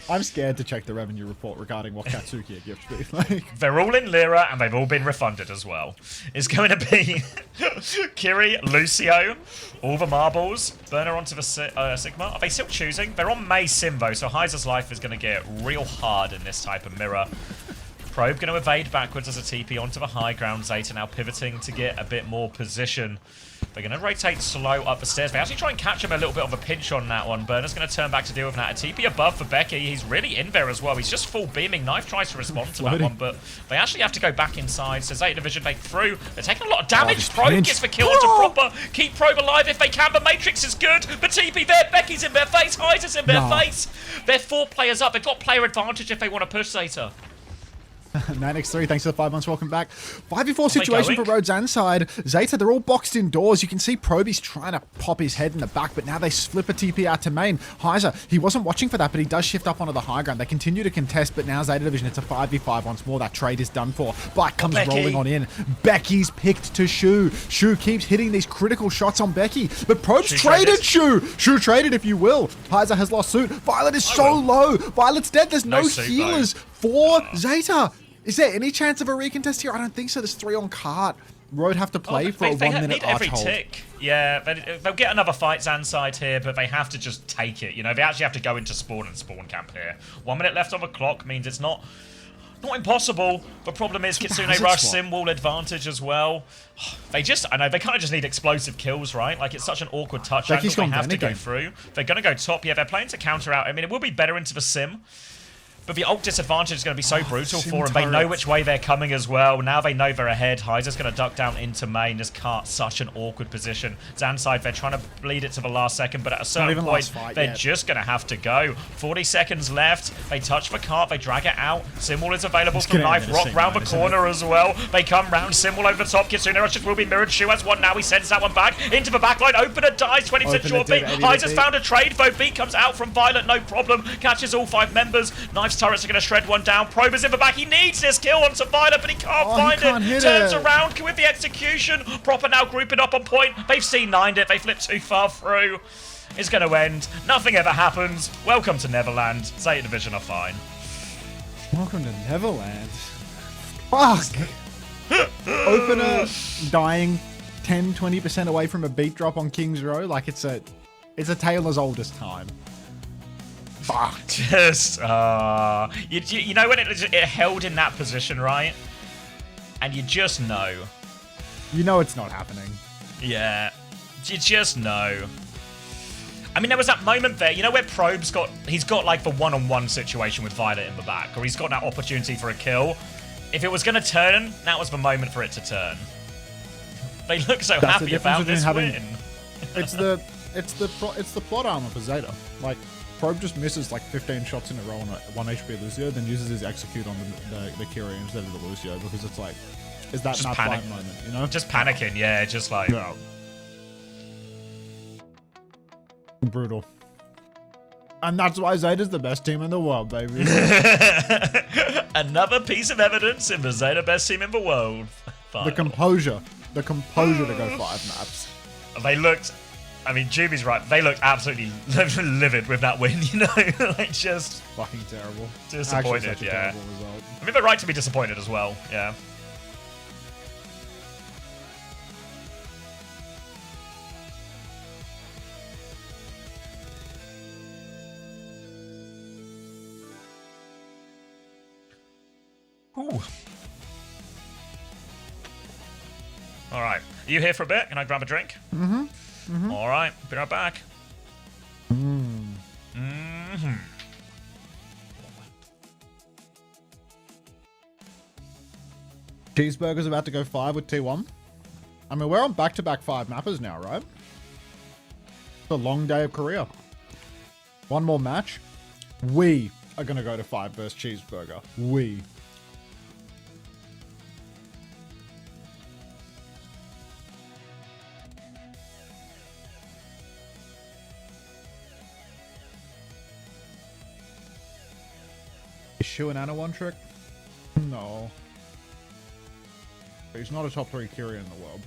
I'm scared to check the revenue report regarding what Katsukiya gifts me. Like, they're all in Lira and they've all been refunded as well. It's going to be Kiri, Lucio, all the marbles, Burner onto the Sigma. Are they still choosing? They're on May Sim though, so Heiser's life is going to get real hard in this type of mirror. Probe going to evade backwards as a TP onto the high ground. Zeta now pivoting to get a bit more position. They're going to rotate slow up the stairs. They actually try and catch him a little bit of a pinch on that one. Burner's going to turn back to deal with that. A TP above for Becky. He's really in there as well. He's just full beaming. Knife tries to respond to that one, but they actually have to go back inside. So Zeta Division, they through. They're taking a lot of damage. Probe gets the kill onto Proper. Keep Probe alive if they can. The Matrix is good. The TP there. Becky's in their face. Heiser's in their face. They're 4 players up. They've got player advantage if they want to push Zeta. Manix3, thanks for the 5 months. Welcome back. 5v4 situation for going? Rhodes and Side. Zeta, they're all boxed indoors. You can see Proby's trying to pop his head in the back, but now they flip a TP out to main. Heiser, he wasn't watching for that, but he does shift up onto the high ground. They continue to contest, but now Zeta Division, it's a 5v5 once more. That trade is done for. Bike comes rolling on in. Becky's picked to Shu. Shu keeps hitting these critical shots on Becky, but Probes traded Shu. Shu traded, if you will. Heiser has lost suit. Violet is so low. Violet's dead. There's no healers for Zeta. Is there any chance of a recontest here? I don't think so. There's 3 on cart. Road have to play for a 1 minute arch hold. Tick. Yeah, they'll get another fight ZANSIDE here, but they have to just take it. You know, they actually have to go into spawn and spawn camp here. 1 minute left on the clock means it's not impossible. The problem is Kitsune rush sim wall advantage as well. I know, they kind of just need explosive kills, right? Like, it's such an awkward touch. They have to go through. They're going to go top. Yeah, they're playing to counter out. I mean, it will be better into the sim. But the ult disadvantage is going to be so brutal for them. They know which way they're coming as well. Now they know they're ahead. Heiser's going to duck down into main. Just cart such an awkward position. ZANSIDE, they're trying to bleed it to the last second, but at a certain point, they're just going to have to go. 40 seconds left. They touch the cart. They drag it out. Simwall is available from Knife Rock round the corner as well. They come round. Simwall over the top. Kitsune rushes will be mirrored. Shu has one now. He sends that one back into the backline. Opener dies. 20% short beat. Heiser's found a trade, though. Beat comes out from Violet. No problem. Catches all 5 members. Knife's turrets are going to shred one down. Prober's in the back. He needs this kill onto Violet, but he can't find it. Turns around with the execution. Proper now grouping up on point. They've C9'd it. They flipped too far through. It's going to end. Nothing ever happens. Welcome to Neverland. Zeta Division are fine. Welcome to Neverland. Fuck. Opener dying 10-20% away from a beat drop on King's Row. Like, it's a tale as old as time. Fuck. Just, you know when it held in that position, right? And you just know. You know it's not happening. Yeah. You just know. I mean, there was that moment there, you know, where Probe's he's got like the one-on-one situation with Violet in the back, or he's got that opportunity for a kill. If it was going to turn, that was the moment for it to turn. They look so happy about this win. It's the plot armor for Zeta. Like, Probe just misses like 15 shots in a row on a 1 HP Lucio, then uses his execute on the Kyrie instead of the Lucio, because it's like, is that not fight moment, you know? Just panicking, yeah, just like... Yeah. Brutal. And that's why Zeta's the best team in the world, baby. Another piece of evidence in the Zeta best team in the world. The composure to go 5 maps. They looked... I mean, Juby's right. They looked absolutely livid with that win, you know? Like, just... Fucking terrible. Disappointed, yeah. I mean, they're right to be disappointed as well, yeah. Ooh. All right. Are you here for a bit? Can I grab a drink? Mm-hmm. Mm-hmm. All right. Be right back. Mm-hmm. Cheeseburger's about to go 5 with T1. I mean, we're on back-to-back 5 mappers now, right? It's a long day of Korea. One more match. We are going to go to 5 versus Cheeseburger. We. Is Shu an Ana one trick? No. He's not a top 3 Kyrie in the world.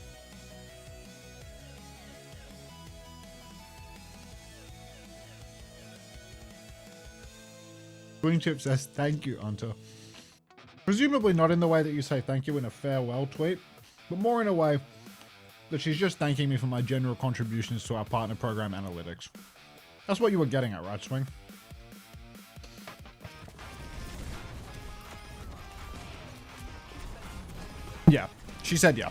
Wingchip says, thank you, Unter. Presumably not in the way that you say thank you in a farewell tweet, but more in a way that she's just thanking me for my general contributions to our partner program analytics. That's what you were getting at, right, Swing? Yeah, she said yeah.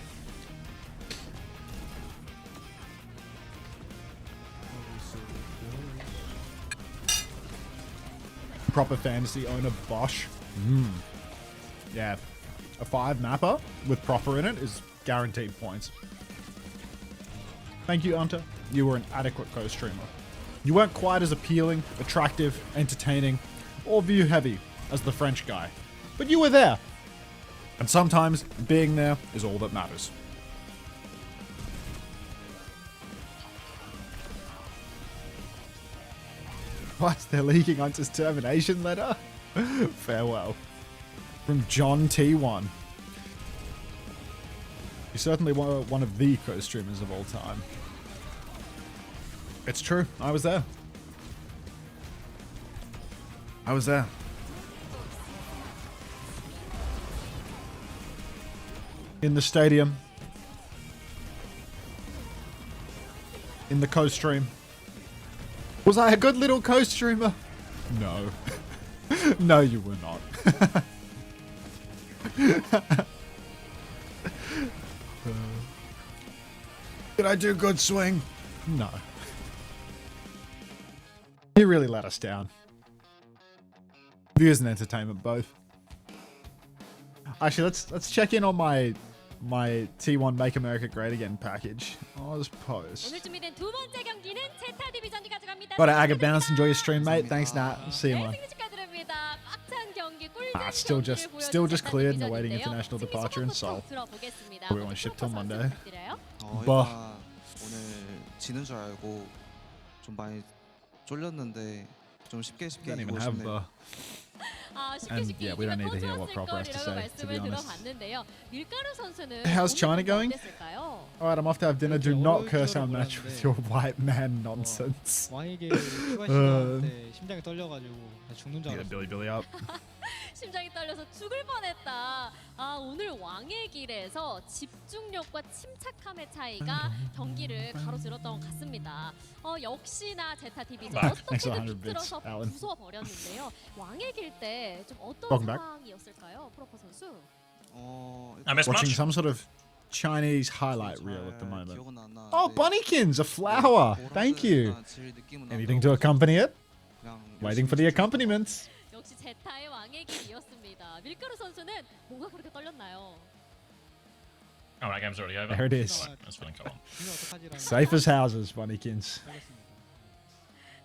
Proper fantasy owner Bosch. Yeah, a 5 mapper with proper in it is guaranteed points. Thank you, Unter. You were an adequate co-streamer. You weren't quite as appealing, attractive, entertaining, or view heavy as the French guy, but you were there. And sometimes being there is all that matters. What? They're leaking Hunter's termination letter? Farewell. From John T1. You're certainly one of the co-streamers of all time. It's true. I was there. I was there. In the stadium. In the co-stream. Was I a good little co-streamer? No. No, you were not. Did I do good swing? No. You really let us down. Views and entertainment both. Actually, let's check in on my T1 Make America Great Again package. I'll just post. Got to Aga Bounce. Enjoy your stream, mate. Thanks, Nat. See you, man. Still just cleared and awaiting international departure in Seoul. We won't ship till Monday. Bah. 오늘 지는 줄 알고 좀 많이 쫄렸는데 좀 쉽게 Don't even 이기고 have 싶네요. And yeah, we don't need to hear what Proper has to say, to be honest. How's China going? Alright, I'm off to have dinner. Do not curse our match with your white man nonsense. 왕에게 휴가시간때 심장이 떨려가지고 죽는 줄 Get a 알았어. Billy up. 심장이 떨려서 죽을 뻔했다. 아, 오늘 왕의 길에서 집중력과 침착함의 차이가 경기를 가로질렀던 것 같습니다. 역시나 제타 디비전 어떻게든 비틀어서 부숴버렸는데요. 왕의 길 때 좀 어떤 Welcome back. 상황이었을까요, 프로퍼 선수? I missed Watching much. some sort of Chinese highlight reel at the moment. 기억은 안 나는데 Oh, Bunnykins, a flower. Thank you. 제일 느낌은 Anything to accompany it? 그냥 Waiting for the accompaniments. 역시 제타의 왕의 길이었습니다. 밀가루 선수는 뭐가 그렇게 떨렸나요? Oh, that game's already over. There it is. Right, let's finish. Come on. 지면 어떡하지라는 Safe as houses, Bunnykins. 생각했습니다.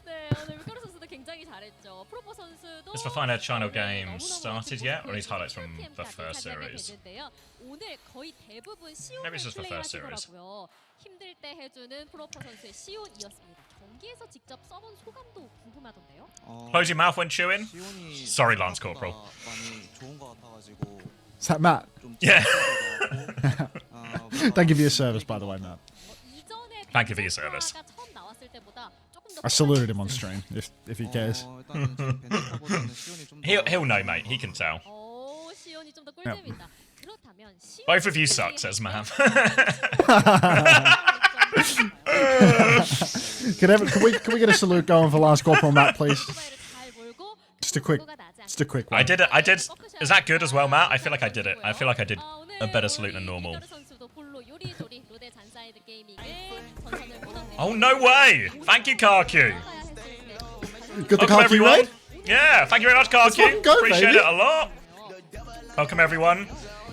네, 오늘 밀가루 선수도 굉장히 잘했죠. 프로퍼 선수도 Is the final China game 너무너무 started yet, or are these highlights from the TM까지 first 차지하게 series? 됐는데요. 오늘 거의 대부분 시온을 Maybe it's just the first series. 플레이하시더라고요. 힘들 때 해주는 프로퍼 선수의 시온이었습니다. 경기에서 직접 써본 소감도 궁금하던데요. Close your mouth when chewing. 시온이 Sorry, Lance Corporal. 많이 좋은 것 같아가지고 Is that Matt? 좀 Yeah. Thank you for your service, by the way, Matt. 이전에 Thank you for your service. 벤제타가 처음 나왔을 때보다 조금 더 I saluted him on stream, if he cares. 일단은 좀 벤제타보다는 시온이 좀 He'll know, mate. He can tell. 시온이 좀 더 꿀잼이다. 그렇다면 시온 Both of you suck, says Mav. Can we get a salute going for Lance Corporal Matt, please? Just a quick one. I did it. Is that good as well, Matt? I feel like I did it. I feel like I did a better salute than normal. Oh, no way! Thank you, Karku. Got the Welcome, Karki everyone. raid? Yeah, thank you very much, Karku. fucking go, Appreciate baby. it a lot. Welcome, everyone.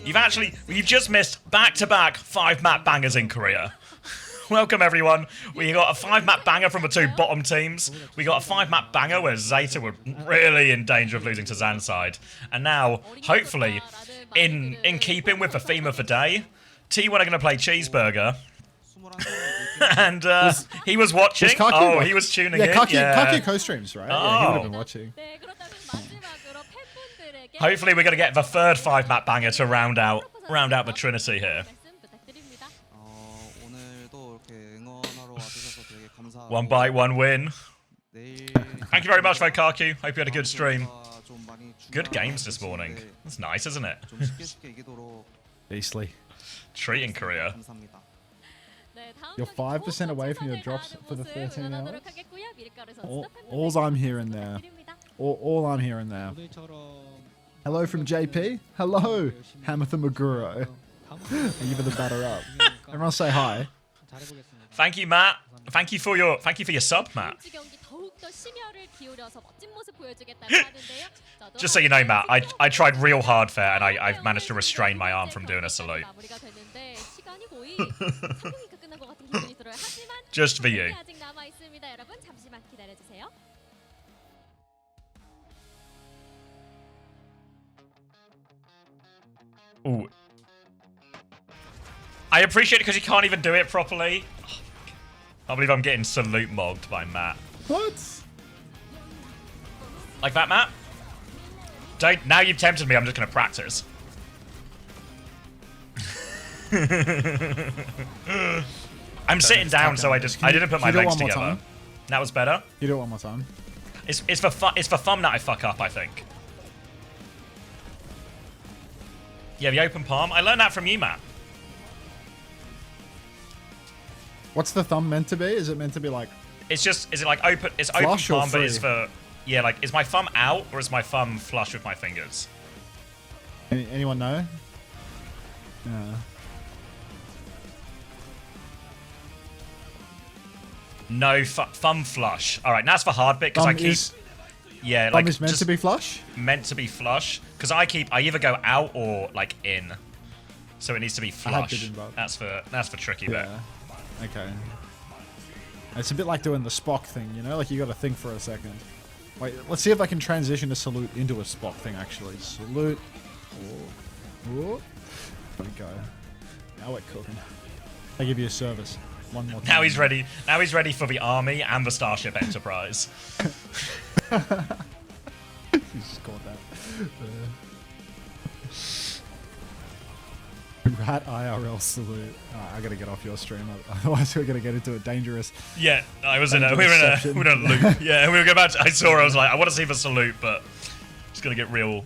You've just missed back-to-back 5-map bangers in Korea. Welcome, everyone. We got a 5-map banger from the two bottom teams. We got a 5-map banger where Zeta were really in danger of losing to ZANSIDE. And now, hopefully, in keeping with the theme of the day, T1 are going to play Cheeseburger. And he was watching. Was Karki Oh, watch- he was tuning Yeah, in. Karki co-streams, right? Yeah, he would have been Oh. watching. 네, 그렇다면 마지막으로 팬분들에게 Hopefully, we're going to get the third 5-map banger to round out the trinity here. 말씀 부탁드립니다. 오늘도 이렇게 응원하러 와주셔서 되게 감사하고 1 bite, 1 win. 내일 Thank you very much, Vokaku. Hope you had a good stream. 좀 많이 Good games this morning. That's nice, isn't it? 좀 쉽게 이기도록 Beastly. Treating Korea. 감사합니다. 네, 다음 You're 경기 5% away from your 최선을 drops 다하는 for the 모습 13 응원하도록 hours. 하겠고요. 밀가루 선수도 All, 팬분들에게 all's I'm hearing there. 부탁드립니다. All I'm hearing there. 오늘처럼 Hello from JP. Hello, Hamatha Maguro. 다음 Thank you for the batter up. Everyone say hi. 잘해보겠습니다. Thank you, Matt. Thank you for your sub, Matt. 이번 경기 더욱더 심혈을 기울여서 멋진 모습 보여주겠다고 하는데요. 저도 Just so you know, Matt, I tried real hard there, and I've managed to restrain my arm from doing a salute. 마무리가 됐는데 시간이 거의 3분이니까 끝난 것 같은 기분이 들어요. 하지만 Just for you. 아직 남아 있습니다. 여러분 잠시만 기다려 주세요. Ooh. I appreciate it because you can't even do it properly. Oh, I believe I'm getting salute mogged by Matt. What? Like that, Matt? Don't. Now you've tempted me. I'm just gonna practice. I'm sitting down, so I didn't put my legs together. That was better. You do it one more time. It's for fun that I fuck up, I think. Yeah, the open palm. I learned that from you, Matt. What's the thumb meant to be? Is it meant to be like... Is it like open? It's open Flush or palm, but it's free? for... Yeah, like, is my thumb out or is my thumb flush with my fingers? Anyone know? Yeah. No, thumb flush. All right, now that's for hard bit because I keep... Yeah, like... Thumb is meant to be flush? Meant to be flush. Because I either go out or, like, in. So it needs to be flush. That's for tricky bit. Okay. It's a bit like doing the Spock thing, you know? Like, you got to think for a second. Wait, let's see if I can transition a salute into a Spock thing, actually. Salute. Oh. There we go. Now we're cooking. I give you a service. One more time. Now he's ready. Now he's ready for the Army and the Starship Enterprise. You just caught that. Rat IRL salute. I gotta get off your stream, otherwise we're gonna get into a dangerous. Yeah, we were in a loop. Yeah, we were going back to, I was like, I want to see the salute, but it's gonna get real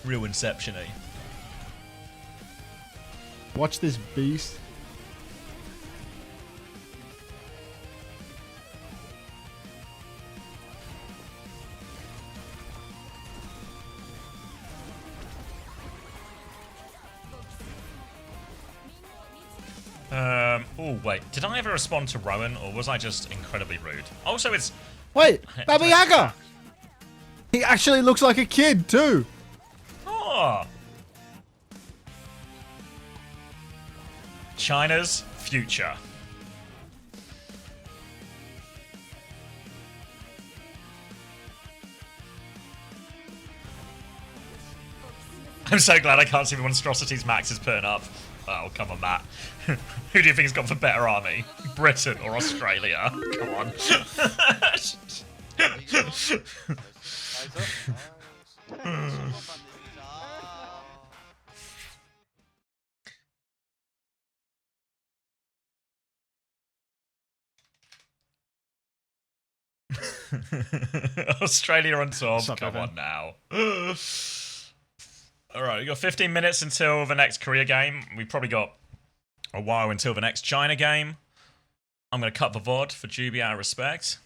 Inception-y. Watch this beast. Oh, wait. Did I ever respond to Rowan, or was I just incredibly rude? Also, it's... Wait, Baba Yaga! He actually looks like a kid, too! Oh! China's future. I'm so glad I can't see the monstrosities Max is putting up. Oh, come on, Matt. Who do you think has got the better army? Britain or Australia? Come on. Australia on top. Come on now. Alright, we got 15 minutes until the next Korea game. We've probably got a while until the next China game. I'm going to cut the VOD for duty out of respect.